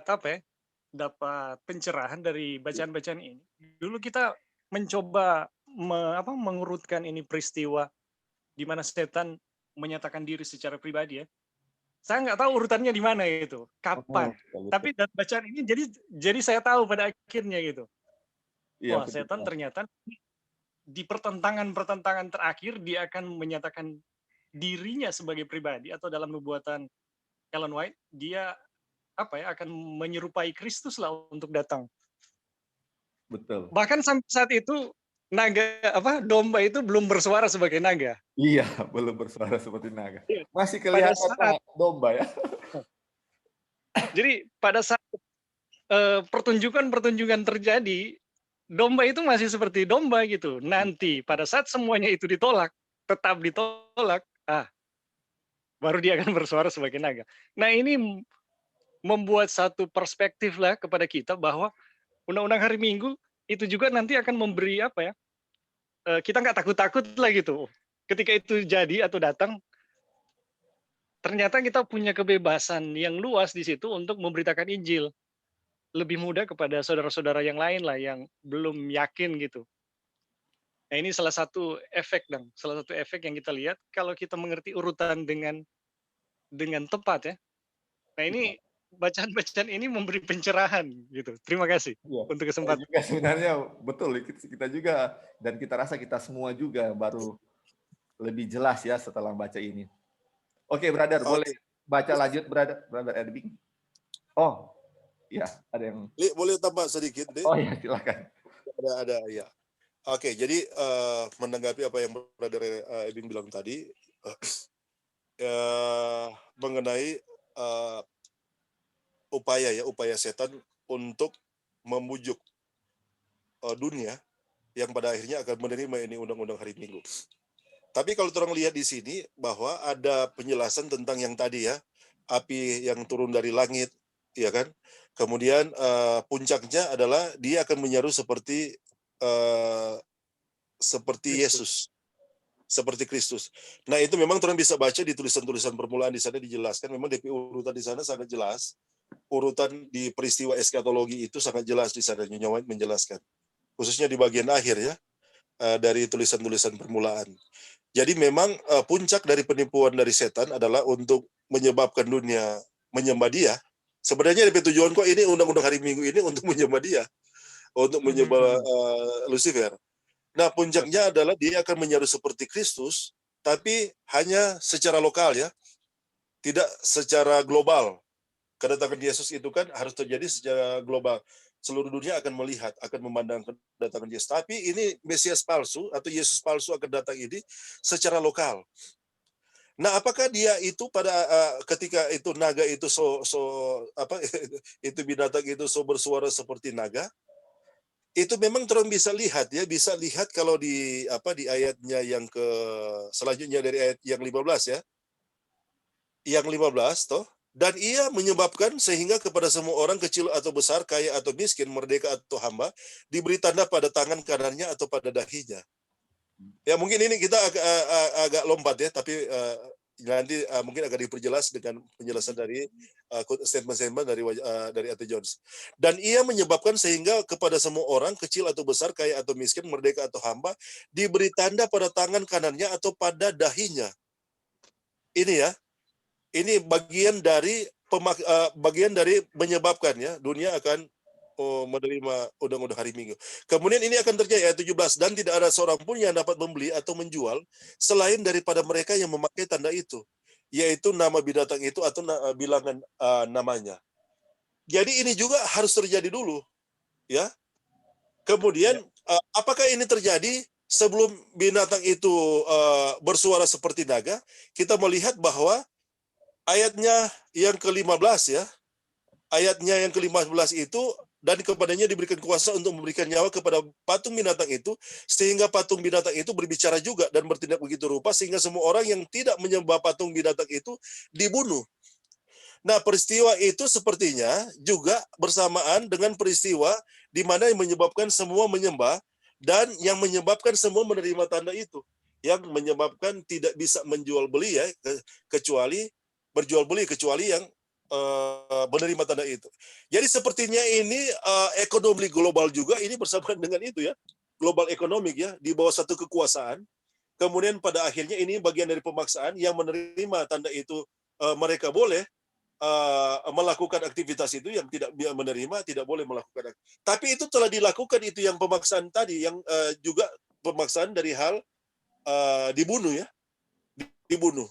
dapat pencerahan dari bacaan-bacaan ini. Dulu kita mencoba mengurutkan ini peristiwa di mana setan menyatakan diri secara pribadi ya. Saya nggak tahu urutannya di mana itu, kapan. Tapi dari bacaan ini jadi saya tahu pada akhirnya gitu. Iya, Wah, setan ternyata di pertentangan terakhir dia akan menyatakan dirinya sebagai pribadi, atau dalam nubuatan Ellen White dia akan menyerupai Kristus lah untuk datang. betul. Bahkan sampai saat itu domba itu belum bersuara sebagai naga. Iya, belum bersuara seperti naga. Iya. Masih Pada kelihatan saat domba ya. Jadi pada saat pertunjukan terjadi, domba itu masih seperti domba gitu. Nanti pada saat semuanya itu tetap ditolak, baru dia akan bersuara sebagai naga. Nah, ini membuat satu perspektif lah kepada kita bahwa Undang-Undang Hari Minggu itu juga nanti akan memberi kita nggak takut-takut lah gitu. Ketika itu jadi atau datang, ternyata kita punya kebebasan yang luas di situ untuk memberitakan Injil. Lebih mudah kepada saudara-saudara yang lain lah yang belum yakin gitu. Nah, ini salah satu efek yang kita lihat kalau kita mengerti urutan dengan tepat ya. Nah, ini bacaan-bacaan ini memberi pencerahan gitu. Terima kasih untuk kesempatan. Juga sebenarnya betul kita juga, dan kita rasa kita semua juga baru lebih jelas ya setelah baca ini. Oke, brother, boleh baca lanjut, brother Edwin. Oh, ya, ada yang Boleh tambah sedikit, deh? Oh ya, silakan. Ada ya. Oke, jadi menanggapi apa yang brother Edwin bilang tadi mengenai upaya setan untuk membujuk dunia yang pada akhirnya akan menerima ini undang-undang hari Minggu. Tapi kalau orang lihat di sini bahwa ada penjelasan tentang yang tadi ya, api yang turun dari langit, ya kan? Kemudian puncaknya adalah dia akan menyeru seperti Yesus, seperti Kristus. Nah, itu memang orang bisa baca di tulisan-tulisan permulaan di sana dijelaskan. Memang DP urutan di sana sangat jelas. Urutan di peristiwa eskatologi itu sangat jelas di sana, Nyonya White menjelaskan. Khususnya di bagian akhir ya, dari tulisan-tulisan permulaan. Jadi memang puncak dari penipuan dari setan adalah untuk menyebabkan dunia menyembah dia. Sebenarnya tujuan kok ini undang-undang hari Minggu ini untuk menyembah dia, untuk menyembah Lucifer. Nah, puncaknya adalah dia akan menyeru seperti Kristus, tapi hanya secara lokal ya, tidak secara global. Kedatangan Yesus itu kan harus terjadi secara global. Seluruh dunia akan melihat, akan memandang kedatangan Yesus. Tapi ini Mesias palsu atau Yesus palsu akan datang ini secara lokal. Nah, apakah dia itu pada ketika itu naga itu itu binatang itu bersuara seperti naga? Itu memang terus bisa lihat kalau di ayatnya yang selanjutnya dari ayat yang 15 ya. Yang 15 toh, dan ia menyebabkan sehingga kepada semua orang kecil atau besar, kaya atau miskin, merdeka atau hamba, diberi tanda pada tangan kanannya atau pada dahinya. Ya, mungkin ini kita agak lompat ya, tapi nanti mungkin agak diperjelas dengan penjelasan dari statement-statement dari A.T. Jones. Dan ia menyebabkan sehingga kepada semua orang kecil atau besar, kaya atau miskin, merdeka atau hamba, diberi tanda pada tangan kanannya atau pada dahinya. Ini ya. Ini bagian dari menyebabkan ya dunia akan menerima undang-undang hari Minggu. Kemudian ini akan terjadi ayat 17, dan tidak ada seorang pun yang dapat membeli atau menjual selain daripada mereka yang memakai tanda itu, yaitu nama binatang itu atau bilangan namanya. Jadi ini juga harus terjadi dulu ya. Kemudian apakah ini terjadi sebelum binatang itu bersuara seperti naga? Kita melihat bahwa ayatnya yang ke-15 ya. Ayatnya yang ke-15 itu, dan kepadanya diberikan kuasa untuk memberikan nyawa kepada patung binatang itu, sehingga patung binatang itu berbicara juga dan bertindak begitu rupa, sehingga semua orang yang tidak menyembah patung binatang itu dibunuh. Nah, peristiwa itu sepertinya juga bersamaan dengan peristiwa di mana yang menyebabkan semua menyembah dan yang menyebabkan semua menerima tanda itu, yang menyebabkan tidak bisa menjual beli ya, kecuali yang menerima tanda itu. Jadi sepertinya ini ekonomi global juga ini bersamaan dengan itu ya. global economic ya, di bawah satu kekuasaan. Kemudian pada akhirnya ini bagian dari pemaksaan yang menerima tanda itu mereka boleh melakukan aktivitas itu, yang tidak menerima tidak boleh melakukan. Tapi itu telah dilakukan, itu yang pemaksaan tadi, yang juga pemaksaan dari hal dibunuh ya, dibunuh.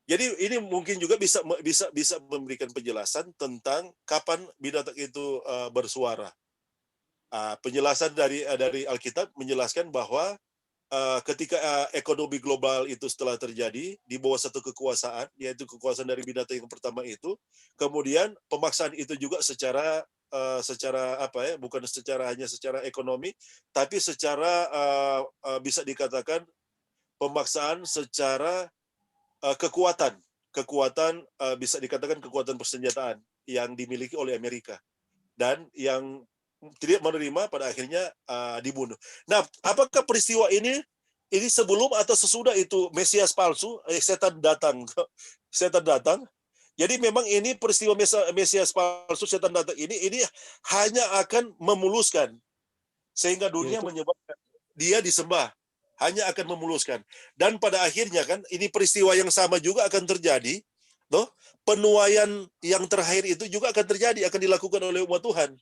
Jadi ini mungkin juga bisa memberikan penjelasan tentang kapan binatang itu bersuara. Penjelasan dari Alkitab menjelaskan bahwa ketika ekonomi global itu setelah terjadi di bawah satu kekuasaan, yaitu kekuasaan dari binatang yang pertama itu, kemudian pemaksaan itu juga secara apa ya, bukan hanya secara ekonomi, tapi secara bisa dikatakan pemaksaan secara kekuatan bisa dikatakan kekuatan persenjataan yang dimiliki oleh Amerika, dan yang tidak menerima pada akhirnya dibunuh. Nah, apakah peristiwa ini sebelum atau sesudah itu Mesias palsu, setan datang? Setan datang. Jadi memang ini peristiwa Mesias palsu, setan datang ini hanya akan memuluskan sehingga dunia menyebabkan dia disembah, hanya akan memuluskan. Dan pada akhirnya kan ini peristiwa yang sama juga akan terjadi, toh penuaian yang terakhir itu juga akan terjadi, akan dilakukan oleh umat Tuhan.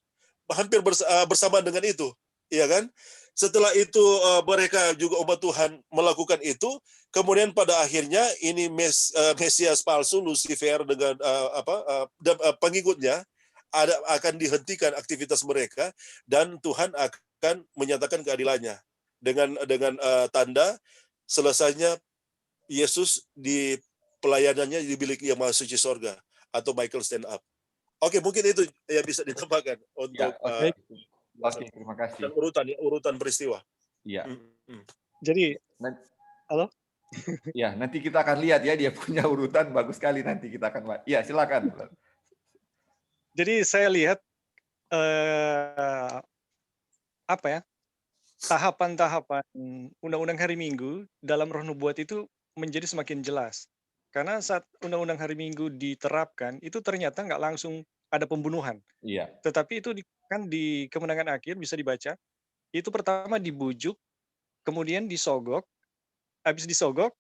Hampir bersamaan dengan itu, ya kan? Setelah itu mereka juga umat Tuhan melakukan itu, kemudian pada akhirnya ini Mesias palsu Lucifer dengan pengikutnya akan dihentikan aktivitas mereka, dan Tuhan akan menyatakan keadilannya dengan tanda selesainya Yesus di pelayanannya di bilik yang maha suci sorga, atau Michael stand up. Oke, mungkin itu yang bisa ditambahkan untuk Terima kasih. urutan peristiwa. Iya. Jadi, halo? Ya, nanti kita akan lihat ya, dia punya urutan bagus sekali, nanti kita akan. Iya, silakan. Jadi saya lihat apa ya, tahapan-tahapan Undang-Undang Hari Minggu dalam Roh Nubuat itu menjadi semakin jelas. Karena saat Undang-Undang Hari Minggu diterapkan, itu ternyata nggak langsung ada pembunuhan. Iya. Tetapi itu kan di Kemenangan Akhir bisa dibaca, itu pertama dibujuk, kemudian disogok, habis disogok,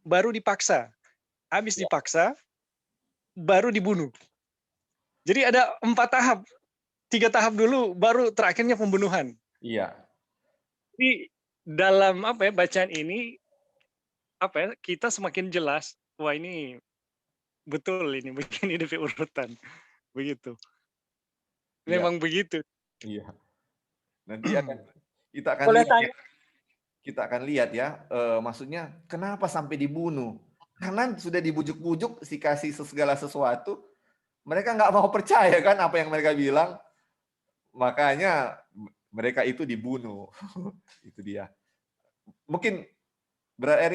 baru dipaksa. Habis dipaksa, baru dibunuh. Jadi ada 4 tahap. 3 tahap dulu, baru terakhirnya pembunuhan. Iya. Jadi dalam bacaan ini kita semakin jelas, wah ini betul, ini begini DP urutan begitu. Memang begitu. Iya. Nanti kita akan lihat ya, maksudnya kenapa sampai dibunuh? Karena sudah dibujuk-bujuk dikasih segala sesuatu, mereka nggak mau percaya kan apa yang mereka bilang, makanya mereka itu dibunuh. Itu dia. Mungkin Brother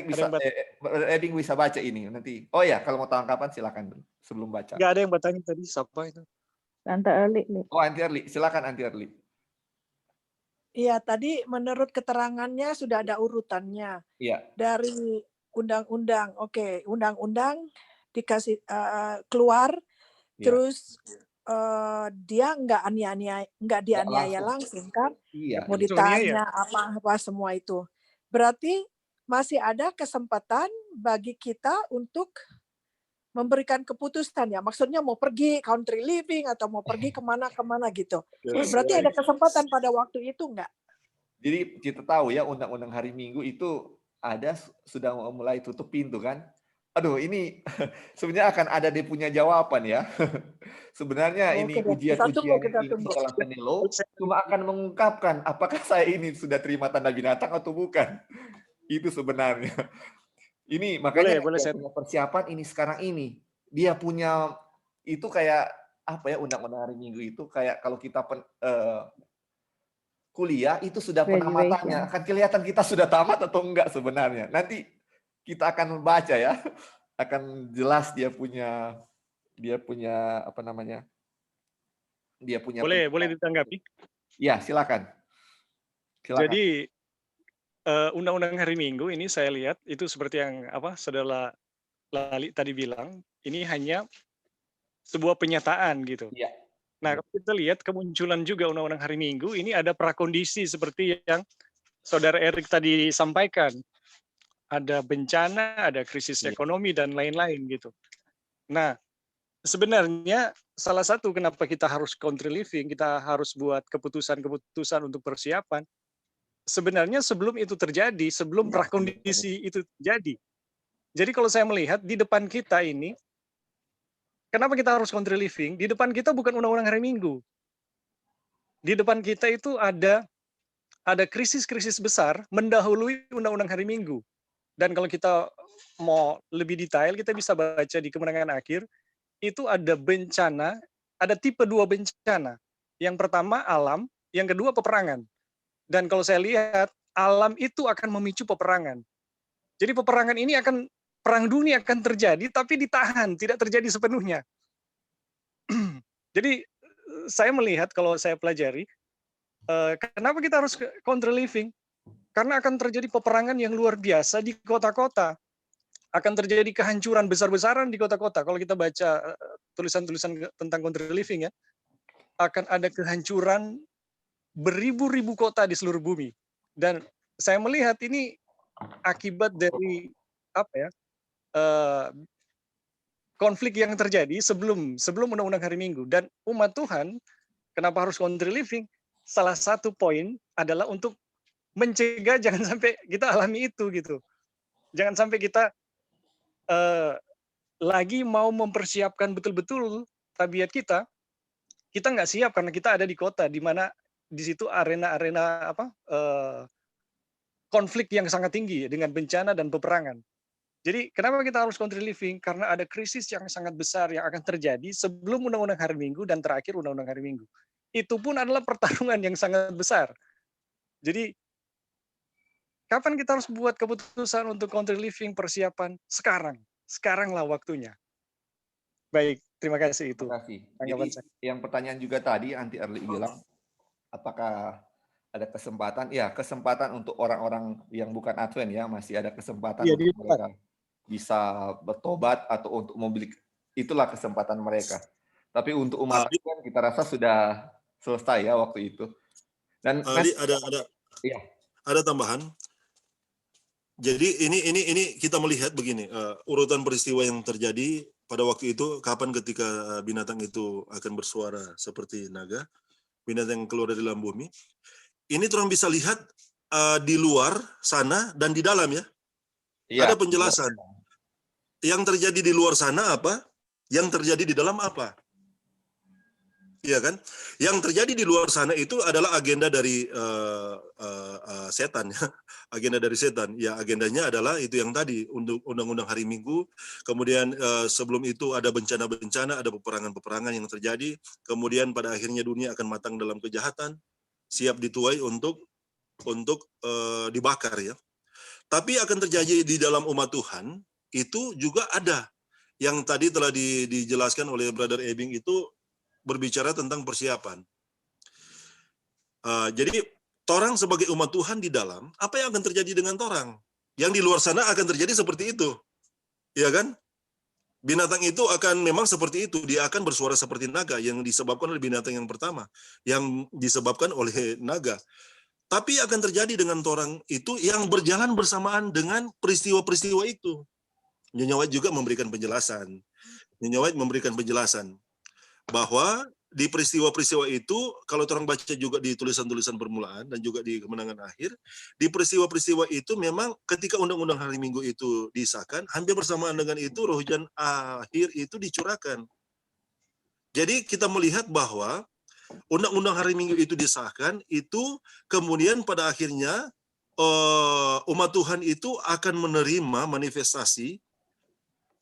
Erik bisa baca ini nanti. Oh ya, kalau mau tanggapan silakan sebelum baca. Nggak ada yang bertanya tadi, siapa itu? Tante Erli. Oh, Anti Erli, silakan Anti Erli. Iya, tadi menurut keterangannya sudah ada urutannya. Iya. Dari undang-undang, oke, undang-undang dikasih keluar, terus dia nggak dianiaya langsung kan? Iya. Mau ditanya apa semua itu. Berarti masih ada kesempatan bagi kita untuk memberikan keputusan ya. Maksudnya mau pergi country living atau mau pergi kemana gitu. Berarti ada kesempatan pada waktu itu nggak? Jadi kita tahu ya Undang-Undang Hari Minggu itu sudah mulai tutup pintu kan. Aduh, ini sebenarnya akan ada dia punya jawaban ya. Sebenarnya ini ujian-ujian ini setelah Penelo cuma akan mengungkapkan apakah saya ini sudah terima tanda binatang atau bukan. Itu sebenarnya. Ini makanya dia punya persiapan ini sekarang ini. Dia punya itu kayak apa ya, Undang-Undang Hari Minggu itu kayak kalau kita kuliah itu sudah penamatannya. Akan kelihatan kita sudah tamat atau enggak sebenarnya. Nanti kita akan membaca ya. Akan jelas dia punya apa namanya? Dia punya Boleh ditanggapi? Ya, silakan. Jadi Undang-Undang Hari Minggu ini saya lihat itu seperti yang Saudara Lali tadi bilang, ini hanya sebuah penyataan gitu. Iya. Nah, kalau kita lihat kemunculan juga undang-undang hari Minggu, ini ada prakondisi seperti yang Saudara Erik tadi sampaikan. Ada bencana, ada krisis ekonomi, dan lain-lain gitu. Nah, sebenarnya salah satu kenapa kita harus country living, kita harus buat keputusan-keputusan untuk persiapan, sebenarnya sebelum itu terjadi, sebelum prakondisi itu terjadi. Jadi kalau saya melihat di depan kita ini, kenapa kita harus country living? Di depan kita bukan undang-undang hari Minggu. Di depan kita itu ada krisis-krisis besar mendahului undang-undang hari Minggu. Dan kalau kita mau lebih detail, kita bisa baca di kemenangan akhir, itu ada bencana, ada tipe 2 bencana. Yang pertama alam, yang kedua peperangan. Dan kalau saya lihat, alam itu akan memicu peperangan. Jadi peperangan ini perang dunia akan terjadi, tapi ditahan, tidak terjadi sepenuhnya. Jadi saya melihat, kalau saya pelajari, kenapa kita harus country living? Karena akan terjadi peperangan yang luar biasa di kota-kota. Akan terjadi kehancuran besar-besaran di kota-kota. Kalau kita baca tulisan-tulisan tentang country living ya, akan ada kehancuran beribu-ribu kota di seluruh bumi. Dan saya melihat ini akibat dari konflik yang terjadi sebelum undang-undang hari Minggu. Dan umat Tuhan, kenapa harus country living? Salah satu poin adalah untuk mencegah jangan sampai kita alami itu gitu. Jangan sampai kita lagi mau mempersiapkan betul-betul tabiat kita nggak siap karena kita ada di kota di mana di situ arena-arena konflik yang sangat tinggi dengan bencana dan peperangan. Jadi kenapa kita harus country living? Karena ada krisis yang sangat besar yang akan terjadi sebelum undang-undang hari Minggu dan terakhir undang-undang hari Minggu. Itu pun adalah pertarungan yang sangat besar. Jadi kapan kita harus buat keputusan untuk country living, persiapan? Sekarang. Sekaranglah waktunya. Baik, terima kasih itu. Terima kasih. Tanggapan Jadi saya. yang pertanyaan juga tadi, Anti Early bilang, apakah ada kesempatan? Ya, kesempatan untuk orang-orang yang bukan Advent ya, masih ada kesempatan Iya, untuk mereka bisa bertobat atau untuk membeli. Itulah kesempatan mereka. Tapi untuk umat Tuhan kita rasa sudah selesai ya waktu itu. Dan iya. Ada tambahan. Jadi ini kita melihat begini, urutan peristiwa yang terjadi pada waktu itu, kapan ketika binatang itu akan bersuara seperti naga, binatang yang keluar dari dalam bumi. Ini orang bisa lihat di luar sana dan di dalam ya. Iya, ada penjelasan. Yang terjadi di luar sana apa? Yang terjadi di dalam apa? Iya kan? Yang terjadi di luar sana itu adalah agenda dari setan ya. Agenda dari setan. Ya, agendanya adalah itu yang tadi, untuk undang-undang hari Minggu. Kemudian sebelum itu ada bencana-bencana, ada peperangan-peperangan yang terjadi. Kemudian pada akhirnya dunia akan matang dalam kejahatan, siap dituai untuk dibakar ya. Tapi akan terjadi di dalam umat Tuhan itu juga ada yang tadi telah dijelaskan oleh Brother Ebing, itu berbicara tentang persiapan. Jadi torang sebagai umat Tuhan di dalam, apa yang akan terjadi dengan torang? Yang di luar sana akan terjadi seperti itu, ya kan? Binatang itu akan memang seperti itu, dia akan bersuara seperti naga yang disebabkan oleh binatang yang pertama, yang disebabkan oleh naga. Tapi akan terjadi dengan torang itu yang berjalan bersamaan dengan peristiwa-peristiwa itu. Nyonya White juga memberikan penjelasan. Nyonya White memberikan penjelasan bahwa di peristiwa-peristiwa itu, kalau orang baca juga di tulisan-tulisan permulaan dan juga di kemenangan akhir, di peristiwa-peristiwa itu memang ketika undang-undang hari Minggu itu disahkan, hampir bersamaan dengan itu roh hujan akhir itu dicurahkan. Jadi kita melihat bahwa undang-undang hari Minggu itu disahkan, itu kemudian pada akhirnya umat Tuhan itu akan menerima manifestasi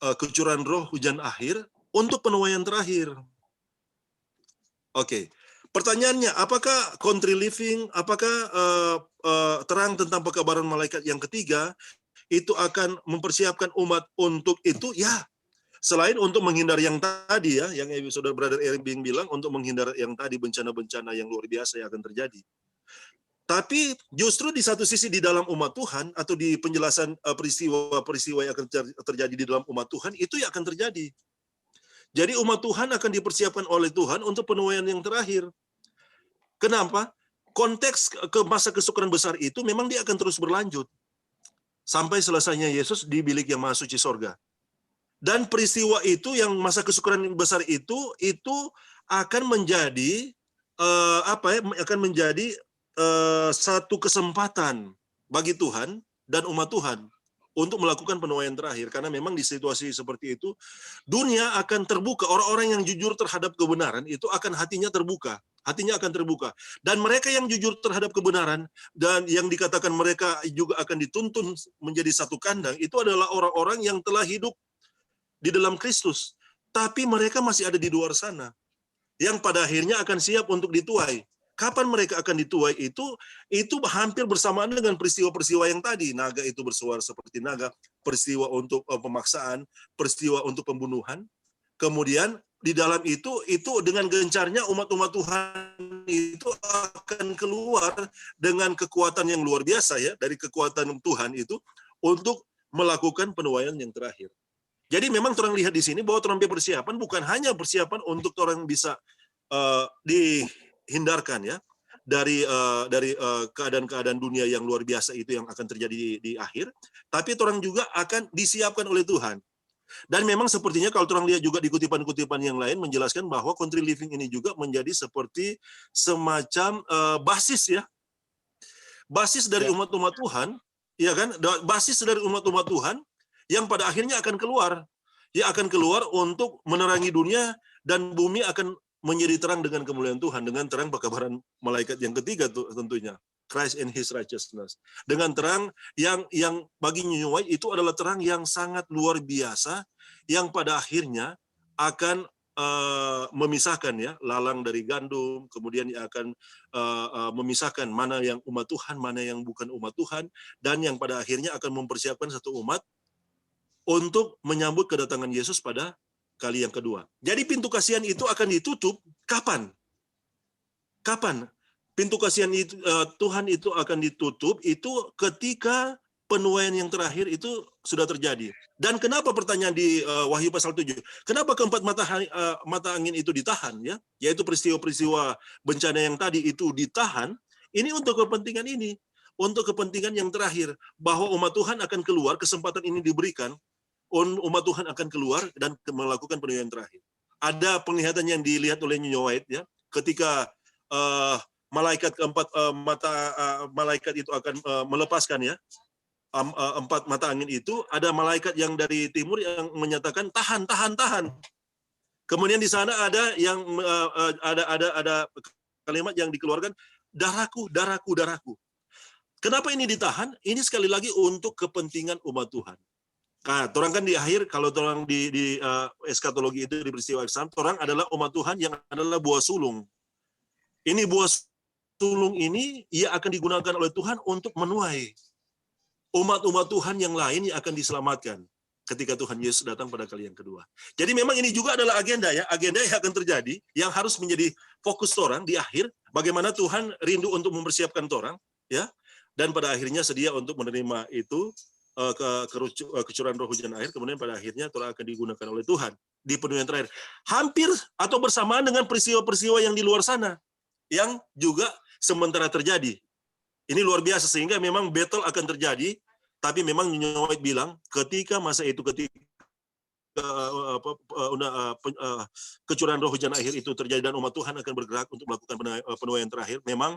kecurangan roh hujan akhir untuk penuaian terakhir. Oke, pertanyaannya, apakah country living, apakah terang tentang pekabaran malaikat yang ketiga itu akan mempersiapkan umat untuk itu? Ya, selain untuk menghindar yang tadi ya, yang saudara Brother Ebing bilang, untuk menghindar yang tadi bencana-bencana yang luar biasa yang akan terjadi. Tapi justru di satu sisi di dalam umat Tuhan atau di penjelasan peristiwa-peristiwa yang akan terjadi di dalam umat Tuhan itu yang akan terjadi. Jadi umat Tuhan akan dipersiapkan oleh Tuhan untuk penuaian yang terakhir. Kenapa? Konteks ke masa kesukaran besar itu memang dia akan terus berlanjut. Sampai selesainya Yesus di bilik yang maha suci sorga. Dan peristiwa itu yang masa kesukaran besar itu akan menjadi akan menjadi satu kesempatan bagi Tuhan dan umat Tuhan untuk melakukan penuaian terakhir, karena memang di situasi seperti itu dunia akan terbuka, orang-orang yang jujur terhadap kebenaran itu akan hatinya akan terbuka, dan mereka yang jujur terhadap kebenaran dan yang dikatakan mereka juga akan dituntun menjadi satu kandang, itu adalah orang-orang yang telah hidup di dalam Kristus, tapi mereka masih ada di luar sana, yang pada akhirnya akan siap untuk dituai. Kapan mereka akan dituai itu hampir bersamaan dengan peristiwa-peristiwa yang tadi. Naga itu bersuara seperti naga, peristiwa untuk pemaksaan, peristiwa untuk pembunuhan. Kemudian di dalam itu dengan gencarnya umat-umat Tuhan itu akan keluar dengan kekuatan yang luar biasa ya, dari kekuatan Tuhan itu untuk melakukan penuaian yang terakhir. Jadi memang orang lihat di sini bahwa orang persiapan bukan hanya persiapan untuk orang bisa dihindarkan ya dari keadaan-keadaan dunia yang luar biasa itu yang akan terjadi di akhir, tapi orang juga akan disiapkan oleh Tuhan. Dan memang sepertinya kalau orang lihat juga di kutipan-kutipan yang lain menjelaskan bahwa country living ini juga menjadi seperti semacam basis ya, basis dari umat-umat Tuhan, ya kan, basis dari umat-umat Tuhan yang pada akhirnya akan keluar untuk menerangi dunia, dan bumi akan menjadi terang dengan kemuliaan Tuhan, dengan terang pekabaran malaikat yang ketiga tentunya, Christ and His righteousness. Dengan terang yang bagi New White itu adalah terang yang sangat luar biasa, yang pada akhirnya akan memisahkan ya lalang dari gandum, kemudian akan memisahkan mana yang umat Tuhan, mana yang bukan umat Tuhan, dan yang pada akhirnya akan mempersiapkan satu umat untuk menyambut kedatangan Yesus pada kali yang kedua. Jadi pintu kasihan itu akan ditutup kapan? Kapan? Pintu kasihan itu Tuhan itu akan ditutup itu ketika penuaian yang terakhir itu sudah terjadi. Dan kenapa pertanyaan di Wahyu pasal 7? Kenapa keempat mata angin itu ditahan ya? Yaitu peristiwa-peristiwa bencana yang tadi itu ditahan. Ini untuk kepentingan ini. Untuk kepentingan yang terakhir, bahwa umat Tuhan akan keluar, kesempatan ini diberikan, umat Tuhan akan keluar dan melakukan penuaian terakhir. Ada penglihatan yang dilihat oleh New White ya, ketika malaikat keempat malaikat itu akan melepaskan ya empat mata angin itu, ada malaikat yang dari timur yang menyatakan tahan. Kemudian di sana ada yang ada kalimat yang dikeluarkan, darahku. Kenapa ini ditahan? Ini sekali lagi untuk kepentingan umat Tuhan. Nah, orang kan di akhir, kalau orang di eskatologi itu di peristiwa eksam, orang adalah umat Tuhan yang adalah buah sulung. Ini buah sulung ini ia akan digunakan oleh Tuhan untuk menuai umat-umat Tuhan yang lain yang akan diselamatkan ketika Tuhan Yesus datang pada kali yang kedua. Jadi memang ini juga adalah agenda ya, agenda yang akan terjadi, yang harus menjadi fokus orang di akhir, bagaimana Tuhan rindu untuk mempersiapkan orang, ya, dan pada akhirnya sedia untuk menerima itu. Kecurangan roh hujan akhir, kemudian pada akhirnya Torah akan digunakan oleh Tuhan di penuaian terakhir. Hampir atau bersamaan dengan peristiwa-peristiwa yang di luar sana, yang juga sementara terjadi. Ini luar biasa, sehingga memang battle akan terjadi, tapi memang New White bilang, ketika masa itu, ketika kecurangan roh hujan akhir itu terjadi dan umat Tuhan akan bergerak untuk melakukan penuaian terakhir, memang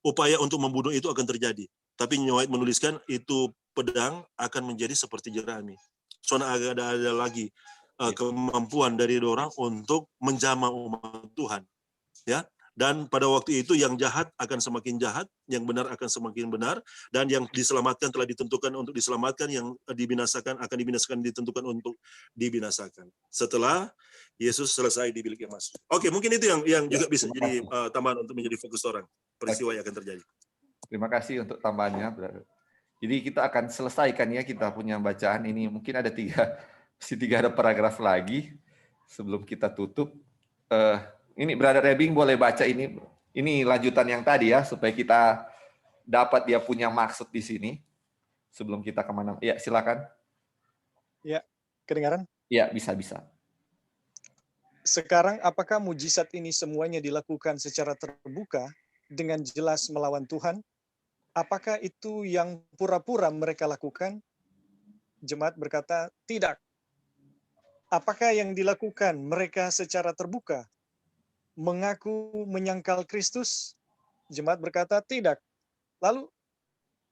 upaya untuk membunuh itu akan terjadi. Tapi New White menuliskan itu pedang akan menjadi seperti jerami. Soalnya ada lagi kemampuan dari orang untuk menjamah umat Tuhan, ya. Dan pada waktu itu yang jahat akan semakin jahat, yang benar akan semakin benar, dan yang diselamatkan telah ditentukan untuk diselamatkan, yang dibinasakan akan dibinasakan, ditentukan untuk dibinasakan. Setelah Yesus selesai di bilik yang emas. Oke, mungkin itu yang juga bisa jadi tambahan untuk menjadi fokus orang peristiwa yang akan terjadi. Terima kasih untuk tambahannya, Brother. Jadi kita akan selesaikan ya, kita punya bacaan ini. Mungkin ada tiga paragraf lagi sebelum kita tutup. Ini Brother Rebing boleh baca ini. Ini lanjutan yang tadi ya, supaya kita dapat dia punya maksud di sini. Sebelum kita kemana? Ya, silakan. Ya, kedengaran? Ya, bisa. Sekarang apakah mujizat ini semuanya dilakukan secara terbuka dengan jelas melawan Tuhan? Apakah itu yang pura-pura mereka lakukan? Jemaat berkata, tidak. Apakah yang dilakukan mereka secara terbuka? Mengaku menyangkal Kristus? Jemaat berkata, tidak. Lalu,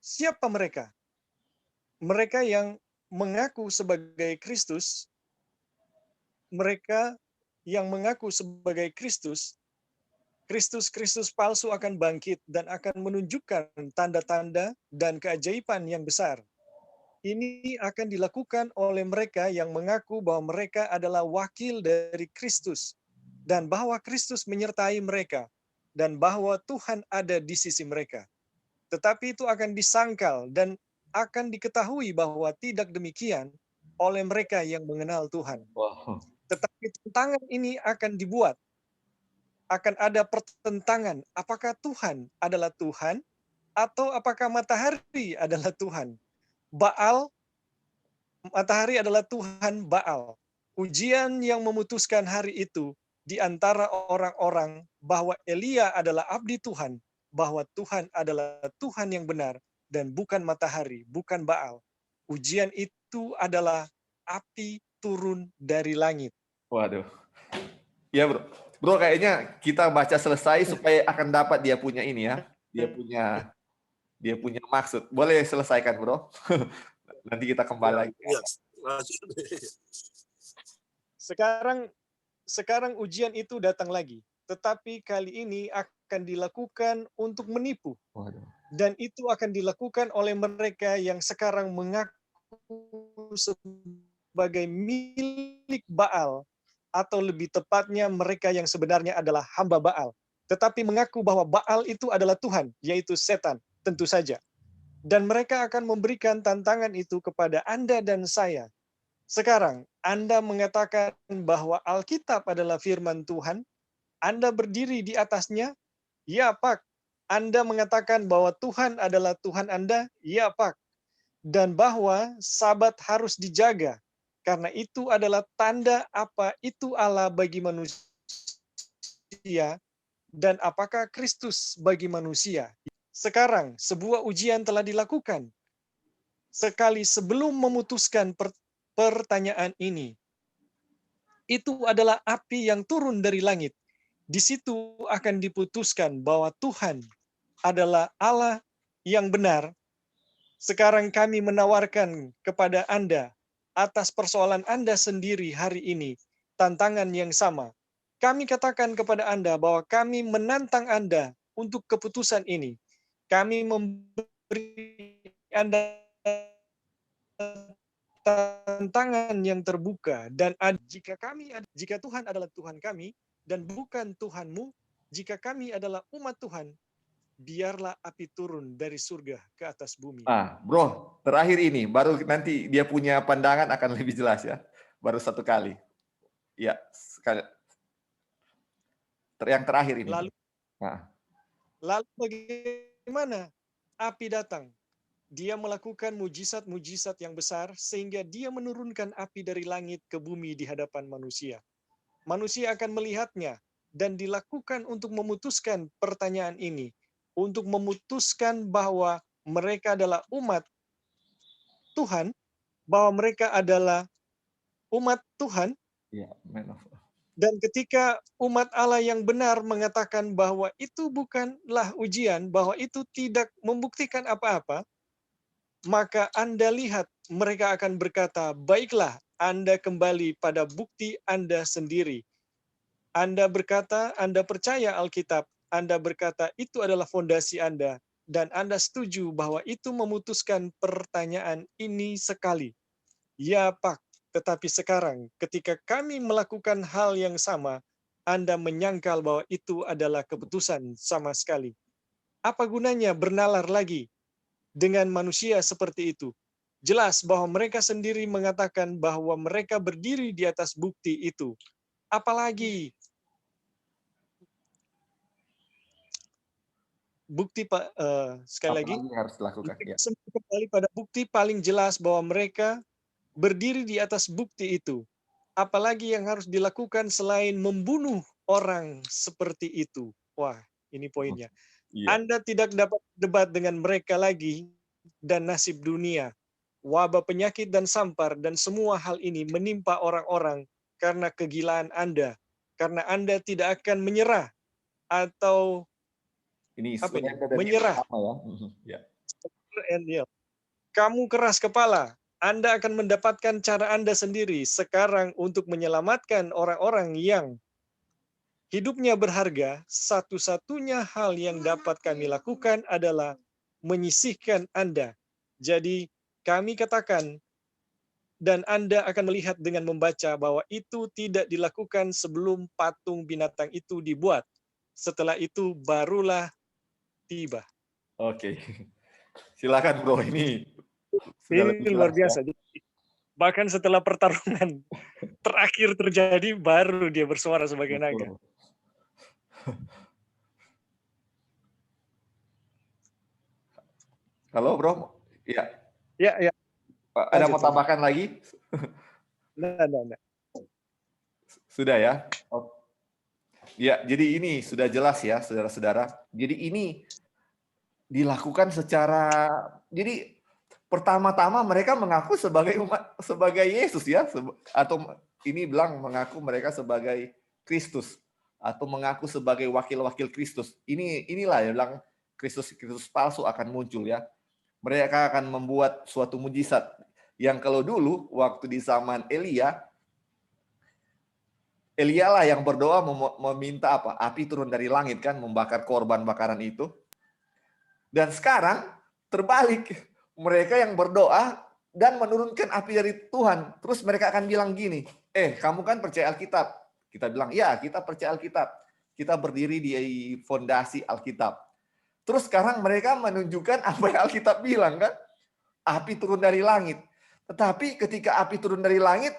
siapa mereka? Mereka yang mengaku sebagai Kristus, mereka yang mengaku sebagai Kristus, Kristus palsu akan bangkit dan akan menunjukkan tanda-tanda dan keajaiban yang besar. Ini akan dilakukan oleh mereka yang mengaku bahwa mereka adalah wakil dari Kristus dan bahwa Kristus menyertai mereka dan bahwa Tuhan ada di sisi mereka. Tetapi itu akan disangkal dan akan diketahui bahwa tidak demikian oleh mereka yang mengenal Tuhan. Wow. Tetapi tentangan ini akan dibuat. Akan ada pertentangan. Apakah Tuhan adalah Tuhan atau apakah matahari adalah Tuhan? Matahari adalah Tuhan Baal. Ujian yang memutuskan hari itu di antara orang-orang bahwa Elia adalah abdi Tuhan, bahwa Tuhan adalah Tuhan yang benar dan bukan matahari, bukan Baal. Ujian itu adalah api turun dari langit. Waduh. Ya, Bro. Bro, kayaknya kita baca selesai supaya akan dapat dia punya ini ya. Dia punya maksud. Boleh selesaikan, Bro. Nanti kita kembali lagi. Ya. Sekarang ujian itu datang lagi, tetapi kali ini akan dilakukan untuk menipu. Waduh. Dan itu akan dilakukan oleh mereka yang sekarang mengaku sebagai milik Baal, atau lebih tepatnya mereka yang sebenarnya adalah hamba Baal, tetapi mengaku bahwa Baal itu adalah Tuhan, yaitu setan, tentu saja. Dan mereka akan memberikan tantangan itu kepada Anda dan saya. Sekarang, Anda mengatakan bahwa Alkitab adalah firman Tuhan, Anda berdiri di atasnya, ya Pak. Anda mengatakan bahwa Tuhan adalah Tuhan Anda, ya Pak. Dan bahwa Sabat harus dijaga, karena itu adalah tanda apa itu Allah bagi manusia, dan apakah Kristus bagi manusia. Sekarang, sebuah ujian telah dilakukan. Sekali sebelum memutuskan pertanyaan ini, itu adalah api yang turun dari langit. Di situ akan diputuskan bahwa Tuhan adalah Allah yang benar. Sekarang kami menawarkan kepada Anda atas persoalan Anda sendiri hari ini tantangan yang sama. Kami katakan kepada Anda bahwa kami menantang Anda untuk keputusan ini. Kami memberi Anda tantangan yang terbuka, dan jika Tuhan adalah Tuhan kami dan bukan Tuhanmu, jika kami adalah umat Tuhan, biarlah api turun dari surga ke atas bumi. Bro, terakhir ini, baru nanti dia punya pandangan akan lebih jelas ya. Baru satu kali. Ya, sekali. Yang terakhir ini. Lalu bagaimana api datang? Dia melakukan mujizat-mujizat yang besar sehingga dia menurunkan api dari langit ke bumi di hadapan manusia. Manusia akan melihatnya dan dilakukan untuk memutuskan pertanyaan ini, untuk memutuskan bahwa mereka adalah umat Tuhan, bahwa mereka adalah umat Tuhan. Dan ketika umat Allah yang benar mengatakan bahwa itu bukanlah ujian, bahwa itu tidak membuktikan apa-apa, maka Anda lihat mereka akan berkata, baiklah, Anda kembali pada bukti Anda sendiri. Anda berkata, Anda percaya Alkitab, Anda berkata itu adalah fondasi Anda, dan Anda setuju bahwa itu memutuskan pertanyaan ini sekali. Ya Pak, tetapi sekarang ketika kami melakukan hal yang sama, Anda menyangkal bahwa itu adalah keputusan sama sekali. Apa gunanya bernalar lagi dengan manusia seperti itu? Jelas bahwa mereka sendiri mengatakan bahwa mereka berdiri di atas bukti itu. Apalagi bukti, Pak, sekali lagi harus dilakukan. Ya. Kembali pada bukti paling jelas bahwa mereka berdiri di atas bukti itu. apalagi yang harus dilakukan selain membunuh orang seperti itu? Wah, ini poinnya. Iya. Anda tidak dapat debat dengan mereka lagi dan nasib dunia. Wabah penyakit dan sampar dan semua hal ini menimpa orang-orang karena kegilaan Anda. Karena Anda tidak akan menyerah atau Ini apa ini? surrender dan Menyerah. sama ya. Ya. And yield. Kamu keras kepala. Anda akan mendapatkan cara Anda sendiri sekarang untuk menyelamatkan orang-orang yang hidupnya berharga. Satu-satunya hal yang dapat kami lakukan adalah menyisihkan Anda. Jadi kami katakan, dan Anda akan melihat dengan membaca bahwa itu tidak dilakukan sebelum patung binatang itu dibuat. Setelah itu barulah tiba. Oke. Silakan Bro, ini sudah lebih Ini luar jelas, ya. biasa. Bahkan setelah pertarungan terakhir terjadi, baru dia bersuara sebagai naga. Betul. Halo Bro, ya. Ya, ya. Ada Lanjut, mau tambahkan lagi? Nah. Sudah ya. Oh. Ya, jadi ini sudah jelas ya, saudara-saudara. Jadi ini dilakukan secara, jadi pertama-tama mereka mengaku sebagai umat, sebagai Yesus ya, atau ini bilang mengaku mereka sebagai Kristus atau mengaku sebagai wakil-wakil Kristus. Inilah yang bilang Kristus palsu akan muncul ya. Mereka akan membuat suatu mujizat yang kalau dulu waktu di zaman Elia lah yang berdoa meminta apa? Api turun dari langit kan, membakar korban bakaran itu. Dan sekarang terbalik, mereka yang berdoa dan menurunkan api dari Tuhan. Terus mereka akan bilang gini, kamu kan percaya Alkitab. Kita bilang, ya kita percaya Alkitab. Kita berdiri di fondasi Alkitab. Terus sekarang mereka menunjukkan apa yang Alkitab bilang kan, api turun dari langit. Tetapi ketika api turun dari langit,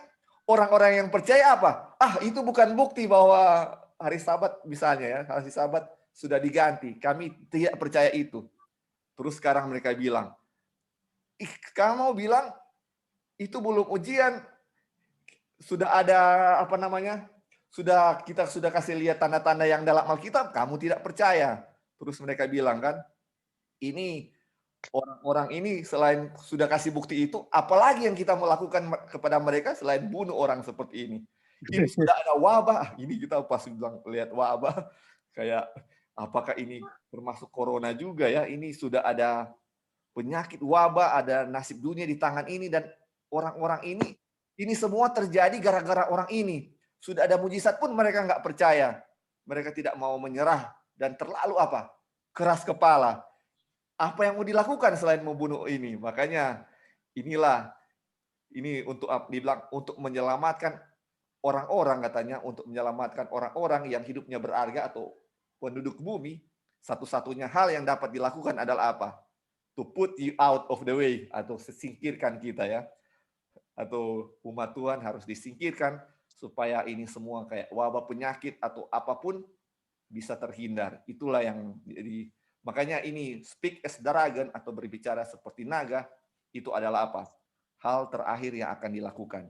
orang-orang yang percaya apa? Itu bukan bukti bahwa hari Sabat misalnya ya, hari Sabat sudah diganti. Kami tidak percaya itu. Terus sekarang mereka bilang, kamu bilang itu belum ujian, sudah ada apa namanya? Kita sudah kasih lihat tanda-tanda yang dalam Alkitab, kamu tidak percaya. Terus mereka bilang kan, ini orang-orang ini selain sudah kasih bukti itu, apalagi yang kita melakukan kepada mereka selain bunuh orang seperti ini. Ini sudah ada wabah. Ini kita pas bilang lihat wabah, kayak apakah ini termasuk corona juga ya? Ini sudah ada penyakit wabah, ada nasib dunia di tangan ini, dan orang-orang ini semua terjadi gara-gara orang ini. Sudah ada mujizat pun mereka nggak percaya. Mereka tidak mau menyerah dan terlalu apa? Keras kepala. Apa yang mau dilakukan selain membunuh ini? Makanya inilah ini untuk dibilang untuk menyelamatkan orang-orang, katanya untuk menyelamatkan orang-orang yang hidupnya berharga atau penduduk bumi. Satu-satunya hal yang dapat dilakukan adalah apa? To put you out of the way, atau singkirkan kita ya. Atau umat Tuhan harus disingkirkan supaya ini semua kayak wabah penyakit atau apapun bisa terhindar. Itulah yang jadi. Makanya ini speak as dragon atau berbicara seperti naga, itu adalah apa? Hal terakhir yang akan dilakukan.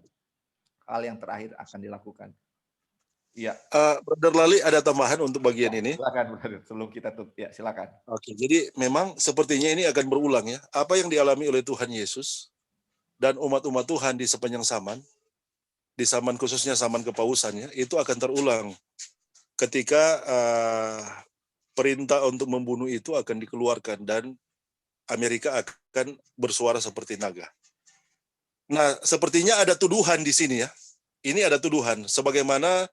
Hal yang terakhir akan dilakukan. Iya. Brother Lali ada tambahan untuk bagian ini? Silakan, sebelum kita tutup. Ya, silakan. Oke, jadi memang sepertinya ini akan berulang ya. Apa yang dialami oleh Tuhan Yesus dan umat-umat Tuhan di sepanjang zaman, di zaman khususnya zaman kepausannya, itu akan terulang ketika perintah untuk membunuh itu akan dikeluarkan dan Amerika akan bersuara seperti naga. Nah, sepertinya ada tuduhan di sini ya. Ini ada tuduhan, sebagaimana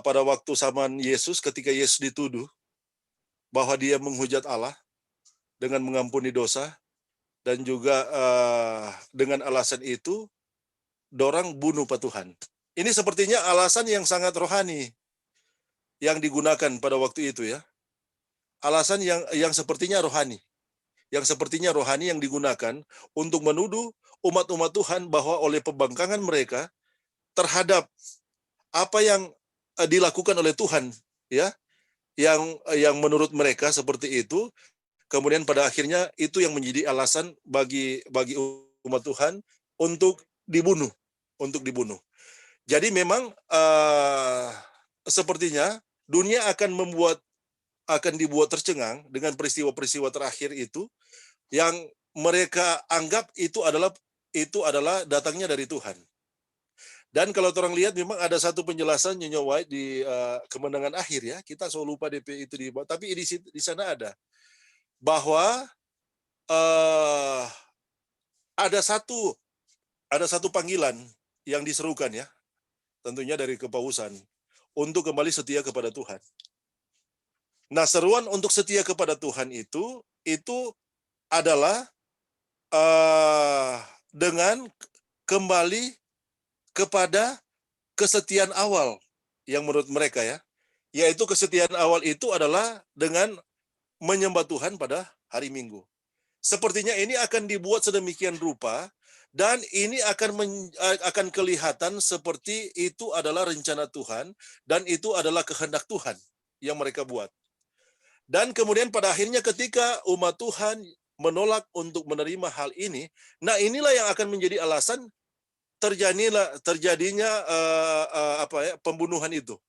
pada waktu zaman Yesus, ketika Yesus dituduh bahwa dia menghujat Allah dengan mengampuni dosa, dan juga dengan alasan itu dorang bunuh Pak Tuhan. Ini sepertinya alasan yang sangat rohani yang digunakan pada waktu itu ya. Alasan yang sepertinya rohani. Yang sepertinya rohani yang digunakan untuk menuduh umat-umat Tuhan bahwa oleh pembangkangan mereka terhadap apa yang dilakukan oleh Tuhan ya, yang menurut mereka seperti itu, kemudian pada akhirnya itu yang menjadi alasan bagi umat Tuhan untuk dibunuh. Jadi memang sepertinya dunia akan dibuat tercengang dengan peristiwa-peristiwa terakhir itu yang mereka anggap itu adalah datangnya dari Tuhan. Dan kalau orang lihat memang ada satu penjelasan Nyonya White di Kemenangan Akhir ya, kita selalu lupa DP itu tapi di sana ada bahwa ada satu panggilan yang diserukan ya, tentunya dari kepausan untuk kembali setia kepada Tuhan. Nah, seruan untuk setia kepada Tuhan itu adalah dengan kembali kepada kesetiaan awal yang menurut mereka ya, yaitu kesetiaan awal itu adalah dengan menyembah Tuhan pada hari Minggu. Sepertinya ini akan dibuat sedemikian rupa dan ini akan kelihatan seperti itu adalah rencana Tuhan dan itu adalah kehendak Tuhan yang mereka buat. Dan kemudian pada akhirnya ketika umat Tuhan menolak untuk menerima hal ini, nah inilah yang akan menjadi alasan terjadinya pembunuhan itu.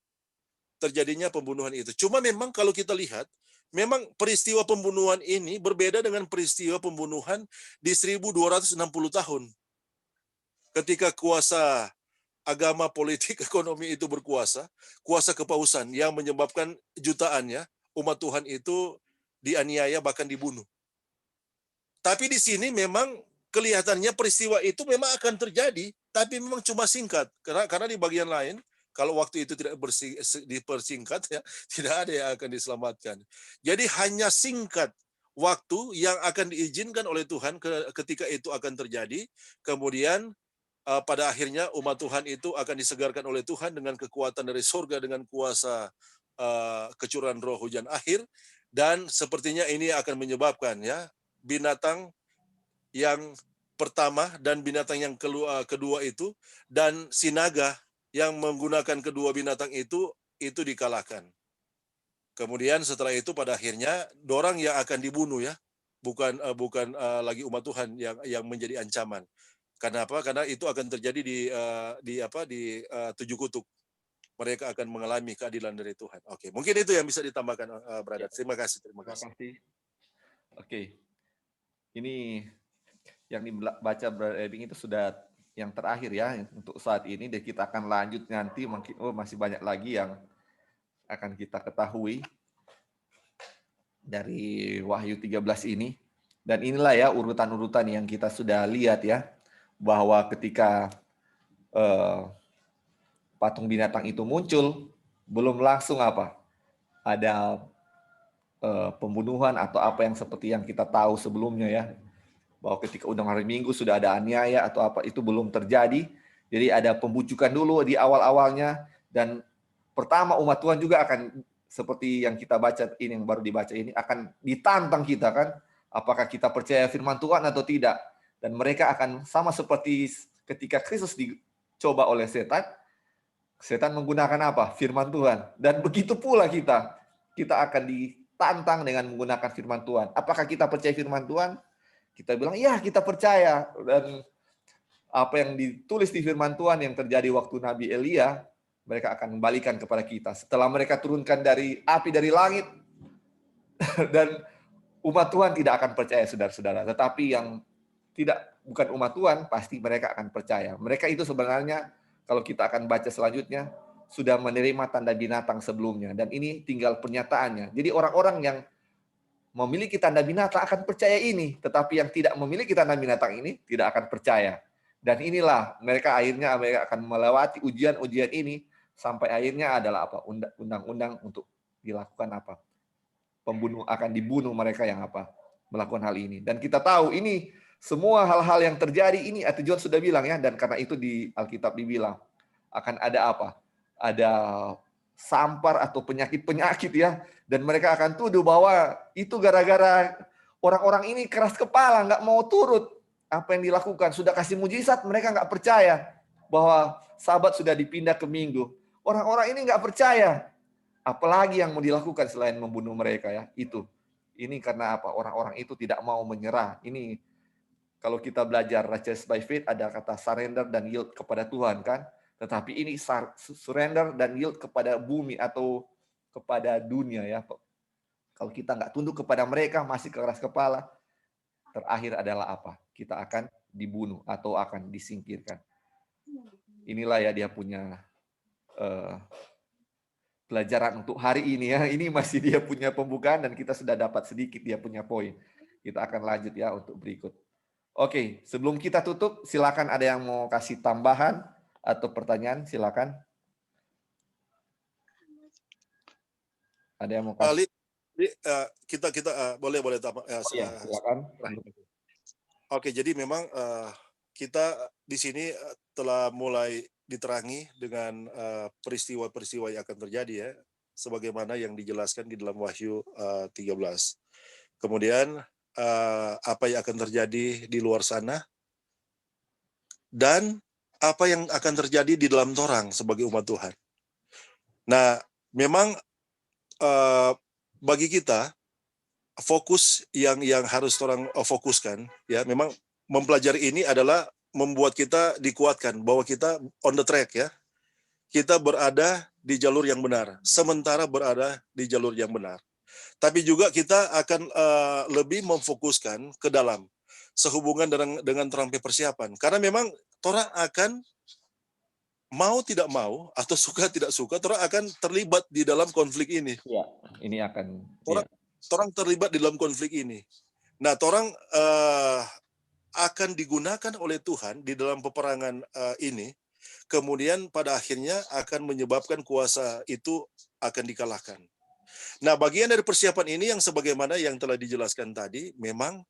Terjadinya pembunuhan itu. Cuma memang kalau kita lihat, memang peristiwa pembunuhan ini berbeda dengan peristiwa pembunuhan di 1260 tahun. Ketika kuasa agama, politik, ekonomi itu berkuasa, kuasa kepausan yang menyebabkan jutaannya umat Tuhan itu dianiaya bahkan dibunuh. Tapi di sini memang kelihatannya peristiwa itu memang akan terjadi, tapi memang cuma singkat. Karena di bagian lain, kalau waktu itu tidak dipersingkat, ya, tidak ada yang akan diselamatkan. Jadi hanya singkat waktu yang akan diizinkan oleh Tuhan ketika itu akan terjadi. Kemudian pada akhirnya umat Tuhan itu akan disegarkan oleh Tuhan dengan kekuatan dari surga, dengan kuasa kecurahan roh hujan akhir. Dan sepertinya ini akan menyebabkan ya binatang yang pertama dan binatang yang kedua itu dan si naga yang menggunakan kedua binatang itu dikalahkan. Kemudian setelah itu pada akhirnya dorang yang akan dibunuh ya, bukan lagi umat Tuhan yang menjadi ancaman. Karena apa? Karena itu akan terjadi di tujuh kutub. Mereka akan mengalami keadilan dari Tuhan. Oke, mungkin itu yang bisa ditambahkan, Brother. Terima kasih. Terima kasih. Oke, ini yang dibaca Brother Ebing itu sudah yang terakhir ya untuk saat ini, dan kita akan lanjut nanti, mungkin masih banyak lagi yang akan kita ketahui dari Wahyu 13 ini. Dan inilah ya urutan-urutan yang kita sudah lihat ya, bahwa ketika patung binatang itu muncul, belum langsung ada pembunuhan atau apa yang seperti yang kita tahu sebelumnya ya, bahwa ketika undang hari Minggu sudah ada aniaya atau apa, itu belum terjadi. Jadi ada pembujukan dulu di awal-awalnya, dan pertama umat Tuhan juga akan seperti yang kita baca ini, yang baru dibaca ini, akan ditantang kita kan, apakah kita percaya firman Tuhan atau tidak. Dan mereka akan sama seperti ketika Kristus dicoba oleh setan menggunakan apa? Firman Tuhan. Dan begitu pula kita akan ditantang dengan menggunakan firman Tuhan. Apakah kita percaya firman Tuhan? Kita bilang, ya kita percaya. Dan apa yang ditulis di firman Tuhan yang terjadi waktu Nabi Elia, mereka akan kembalikan kepada kita. Setelah mereka turunkan dari api dari langit, dan umat Tuhan tidak akan percaya, saudara-saudara. Tetapi yang bukan umat Tuhan, pasti mereka akan percaya. Mereka itu sebenarnya, kalau kita akan baca selanjutnya, sudah menerima tanda binatang sebelumnya. Dan ini tinggal pernyataannya. Jadi orang-orang yang memiliki tanda binatang akan percaya ini. Tetapi yang tidak memiliki tanda binatang ini tidak akan percaya. Dan inilah mereka akhirnya akan melewati ujian-ujian ini. Sampai akhirnya adalah apa? Undang-undang untuk dilakukan apa? Akan dibunuh mereka yang melakukan hal ini. Dan kita tahu ini semua hal-hal yang terjadi ini, atau John sudah bilang ya, dan karena itu di Alkitab dibilang akan ada apa? Ada sampar atau penyakit-penyakit ya, dan mereka akan tuduh bahwa itu gara-gara orang-orang ini keras kepala, nggak mau turut apa yang dilakukan. Sudah kasih mujizat, mereka nggak percaya bahwa Sabat sudah dipindah ke Minggu. Orang-orang ini nggak percaya. Apalagi yang mau dilakukan selain membunuh mereka ya, itu. Ini karena apa? Orang-orang itu tidak mau menyerah. Ini kalau kita belajar Righteous by Faith, ada kata surrender dan yield kepada Tuhan kan. Tetapi ini surrender dan yield kepada bumi atau kepada dunia ya. Kalau kita nggak tunduk kepada mereka, masih keras kepala, terakhir adalah apa? Kita akan dibunuh atau akan disingkirkan. Inilah ya dia punya pelajaran untuk hari ini ya. Ini masih dia punya pembukaan dan kita sudah dapat sedikit dia punya poin. Kita akan lanjut ya untuk berikut. Oke, sebelum kita tutup, silakan ada yang mau kasih tambahan atau pertanyaan, silakan. Ada yang mau kasih? Kita boleh tambah. Ya, silakan. Oke, jadi memang kita di sini telah mulai diterangi dengan peristiwa-peristiwa yang akan terjadi ya, sebagaimana yang dijelaskan di dalam Wahyu 13. Kemudian apa yang akan terjadi di luar sana dan apa yang akan terjadi di dalam torang sebagai umat Tuhan. Nah, memang bagi kita fokus yang harus orang fokuskan ya, memang mempelajari ini adalah membuat kita dikuatkan bahwa kita on the track ya. Kita berada di jalur yang benar, sementara berada di jalur yang benar. Tapi juga kita akan lebih memfokuskan ke dalam sehubungan dengan terampil persiapan. Karena memang orang akan mau tidak mau atau suka tidak suka, orang akan terlibat di dalam konflik ini. Ya, ini akan orang terlibat di dalam konflik ini. Nah, orang akan digunakan oleh Tuhan di dalam peperangan ini, kemudian pada akhirnya akan menyebabkan kuasa itu akan dikalahkan. Nah, bagian dari persiapan ini yang sebagaimana yang telah dijelaskan tadi, memang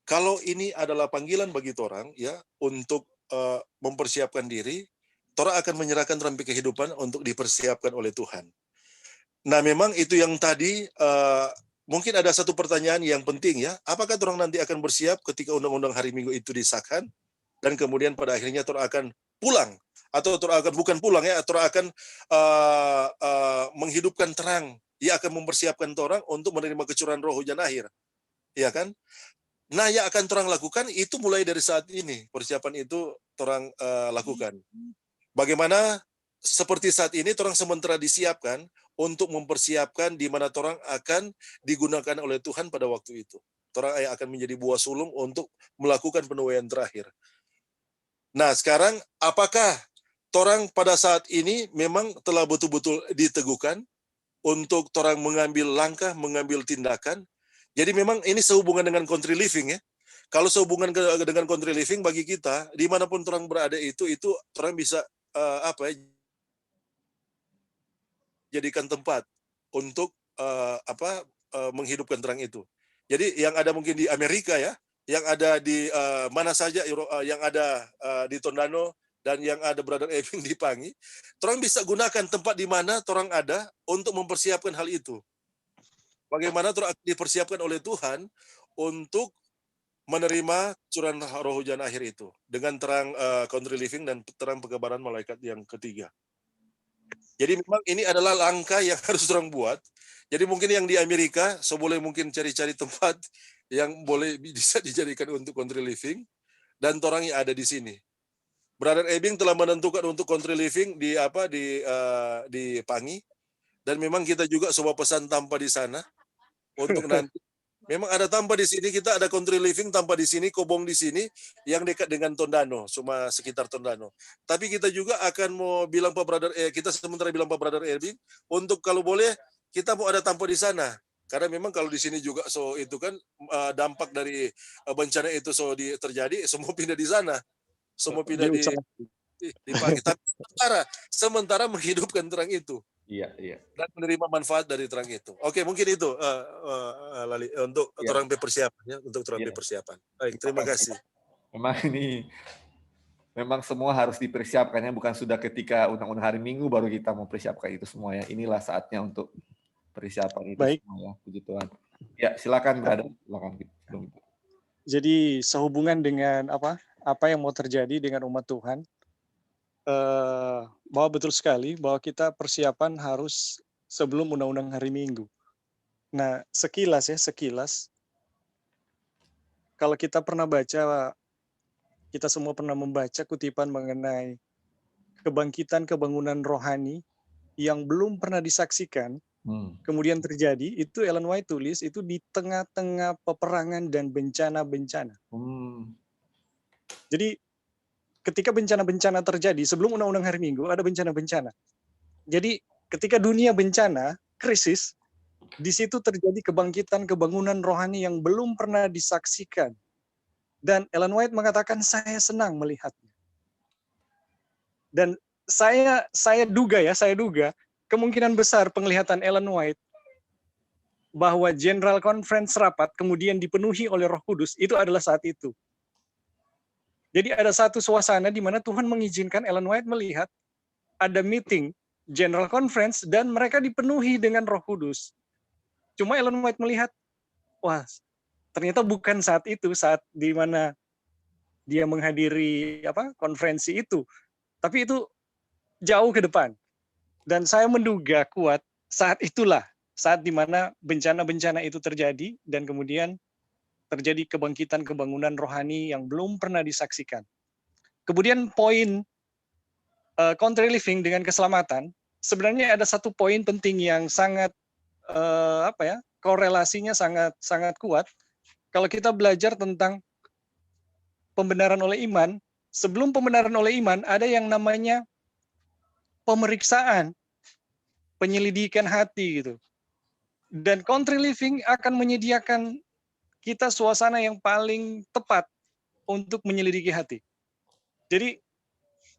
kalau ini adalah panggilan bagi orang ya untuk mempersiapkan diri, orang akan menyerahkan terampi kehidupan untuk dipersiapkan oleh Tuhan. Nah, memang itu yang tadi mungkin ada satu pertanyaan yang penting ya, apakah orang nanti akan bersiap ketika undang-undang hari Minggu itu disahkan dan kemudian pada akhirnya orang akan pulang atau orang akan bukan pulang ya, orang akan menghidupkan terang. Ia akan mempersiapkan orang untuk menerima kecurahan roh hujan akhir. Ya kan? Nah, yang akan orang lakukan itu mulai dari saat ini. Persiapan itu orang lakukan. Bagaimana seperti saat ini orang sementara disiapkan untuk mempersiapkan di mana orang akan digunakan oleh Tuhan pada waktu itu. Orang akan menjadi buah sulung untuk melakukan penuaian terakhir. Nah, sekarang apakah orang pada saat ini memang telah betul-betul diteguhkan untuk orang mengambil langkah, mengambil tindakan? Jadi memang ini sehubungan dengan country living ya. Kalau sehubungan dengan country living bagi kita, dimanapun orang berada itu orang bisa jadikan tempat untuk menghidupkan terang itu. Jadi yang ada mungkin di Amerika ya, yang ada di mana saja, yang ada di Tondano dan yang ada Brother Eving di Pangi, orang bisa gunakan tempat di mana orang ada untuk mempersiapkan hal itu. Bagaimana orang dipersiapkan oleh Tuhan untuk menerima curahan roh hujan akhir itu dengan terang country living dan terang pegabaran malaikat yang ketiga. Jadi memang ini adalah langkah yang harus orang buat. Jadi mungkin yang di Amerika, boleh mungkin cari-cari tempat yang boleh bisa dijadikan untuk country living, dan orang yang ada di sini. Brother Ebing telah menentukan untuk country living di Pangi, dan memang kita juga sebuah pesan tanpa di sana untuk nanti. Memang ada tanpa di sini, kita ada country living tanpa di sini, Kobong di sini, yang dekat dengan Tondano, cuma sekitar Tondano. Tapi kita juga akan mau bilang Pak Brother, kita sementara bilang Pak Brother Ebing, untuk kalau boleh kita mau ada tanpa di sana. Karena memang kalau di sini juga itu kan dampak dari bencana itu terjadi, semua pindah di sana. Semua pindah di Pangi. Tapi sementara menghidupkan terang itu. Iya. Dan menerima manfaat dari terang itu. Oke, mungkin itu Lali untuk terang persiapan ya, untuk terang persiapan. Baik, terima kasih. Memang semua harus dipersiapkannya, bukan sudah ketika undang-undang hari Minggu baru kita mempersiapkan itu semua ya. Inilah saatnya untuk persiapan itu semua ya, puji Tuhan. Ya, silakan Brother, silakan. Jadi sehubungan dengan apa yang mau terjadi dengan umat Tuhan, bahwa betul sekali bahwa kita persiapan harus sebelum undang-undang hari Minggu. Nah, sekilas kalau kita pernah baca, kita semua pernah membaca kutipan mengenai kebangkitan kebangunan rohani yang belum pernah disaksikan kemudian terjadi, itu Ellen White tulis itu di tengah-tengah peperangan dan bencana-bencana. Jadi ketika bencana-bencana terjadi, sebelum Undang-Undang Hari Minggu ada bencana-bencana. Jadi ketika dunia bencana, krisis, di situ terjadi kebangkitan kebangunan rohani yang belum pernah disaksikan. Dan Ellen White mengatakan, saya senang melihatnya. Dan saya duga kemungkinan besar penglihatan Ellen White bahwa General Conference rapat kemudian dipenuhi oleh Roh Kudus itu adalah saat itu. Jadi ada satu suasana di mana Tuhan mengizinkan Ellen White melihat ada meeting General Conference dan mereka dipenuhi dengan Roh Kudus. Cuma Ellen White melihat, wah, ternyata bukan saat itu, saat di mana dia menghadiri konferensi itu, tapi itu jauh ke depan. Dan saya menduga kuat saat itulah, saat di mana bencana-bencana itu terjadi dan kemudian terjadi kebangkitan kebangunan rohani yang belum pernah disaksikan. Kemudian poin country living dengan keselamatan, sebenarnya ada satu poin penting yang sangat korelasinya sangat kuat. Kalau kita belajar tentang pembenaran oleh iman, sebelum pembenaran oleh iman ada yang namanya pemeriksaan, penyelidikan hati gitu. Dan country living akan menyediakan kita suasana yang paling tepat untuk menyelidiki hati. Jadi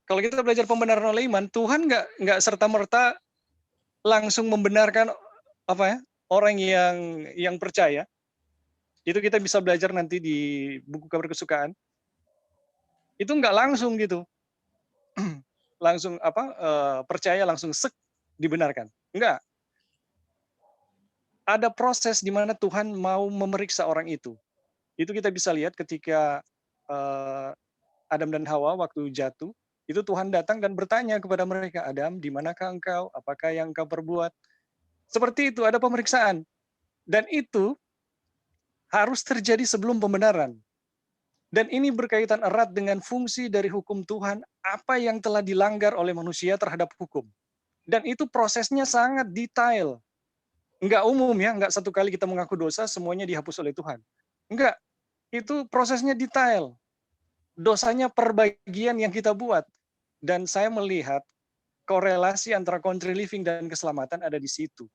kalau kita belajar pembenaran oleh iman, Tuhan nggak serta-merta langsung membenarkan orang yang percaya. Itu kita bisa belajar nanti di buku Kabar Kesukaan. Itu nggak langsung gitu. Langsung percaya langsung dibenarkan. Enggak. Ada proses di mana Tuhan mau memeriksa orang itu. Itu kita bisa lihat ketika Adam dan Hawa waktu jatuh, itu Tuhan datang dan bertanya kepada mereka, Adam, di manakah engkau? Apakah yang engkau perbuat? Seperti itu, ada pemeriksaan. Dan itu harus terjadi sebelum pembenaran. Dan ini berkaitan erat dengan fungsi dari hukum Tuhan, apa yang telah dilanggar oleh manusia terhadap hukum. Dan itu prosesnya sangat detail. Enggak umum ya, enggak satu kali kita mengaku dosa, semuanya dihapus oleh Tuhan. Enggak, itu prosesnya detail. Dosanya per bagian yang kita buat. Dan saya melihat korelasi antara country living dan keselamatan ada di situ.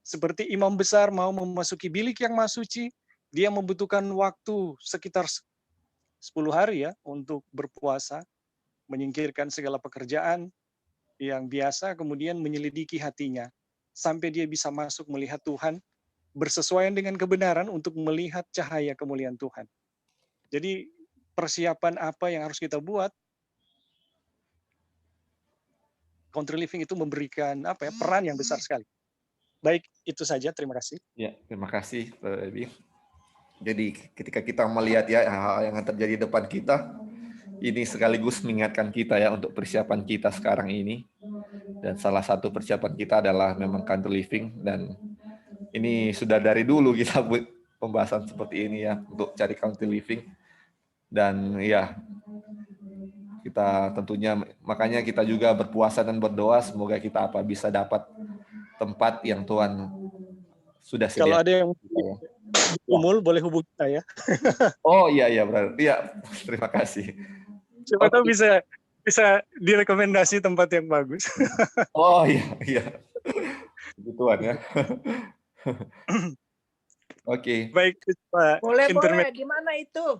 Seperti imam besar mau memasuki bilik yang maha suci, dia membutuhkan waktu sekitar 10 hari ya untuk berpuasa, menyingkirkan segala pekerjaan yang biasa, kemudian menyelidiki hatinya sampai dia bisa masuk melihat Tuhan bersesuaian dengan kebenaran untuk melihat cahaya kemuliaan Tuhan. Jadi persiapan apa yang harus kita buat? Country living itu memberikan peran yang besar sekali. Baik, itu saja. Terima kasih. Ya, terima kasih, Pak Ebi. Jadi ketika kita melihat ya hal-hal yang terjadi di depan kita, ini sekaligus mengingatkan kita ya untuk persiapan kita sekarang ini. Dan salah satu persiapan kita adalah memang country living, dan ini sudah dari dulu kita buat pembahasan seperti ini ya untuk cari country living. Dan ya kita tentunya makanya kita juga berpuasa dan berdoa semoga kita bisa dapat tempat yang Tuhan sudah sediakan. Kalau ada yang umul boleh hubungi saya. Oh iya berarti ya, terima kasih. Siapa tahu bisa direkomendasi tempat yang bagus. Oh iya. Begituan ya. Oke. Baik, Pak. Boleh. Di mana itu?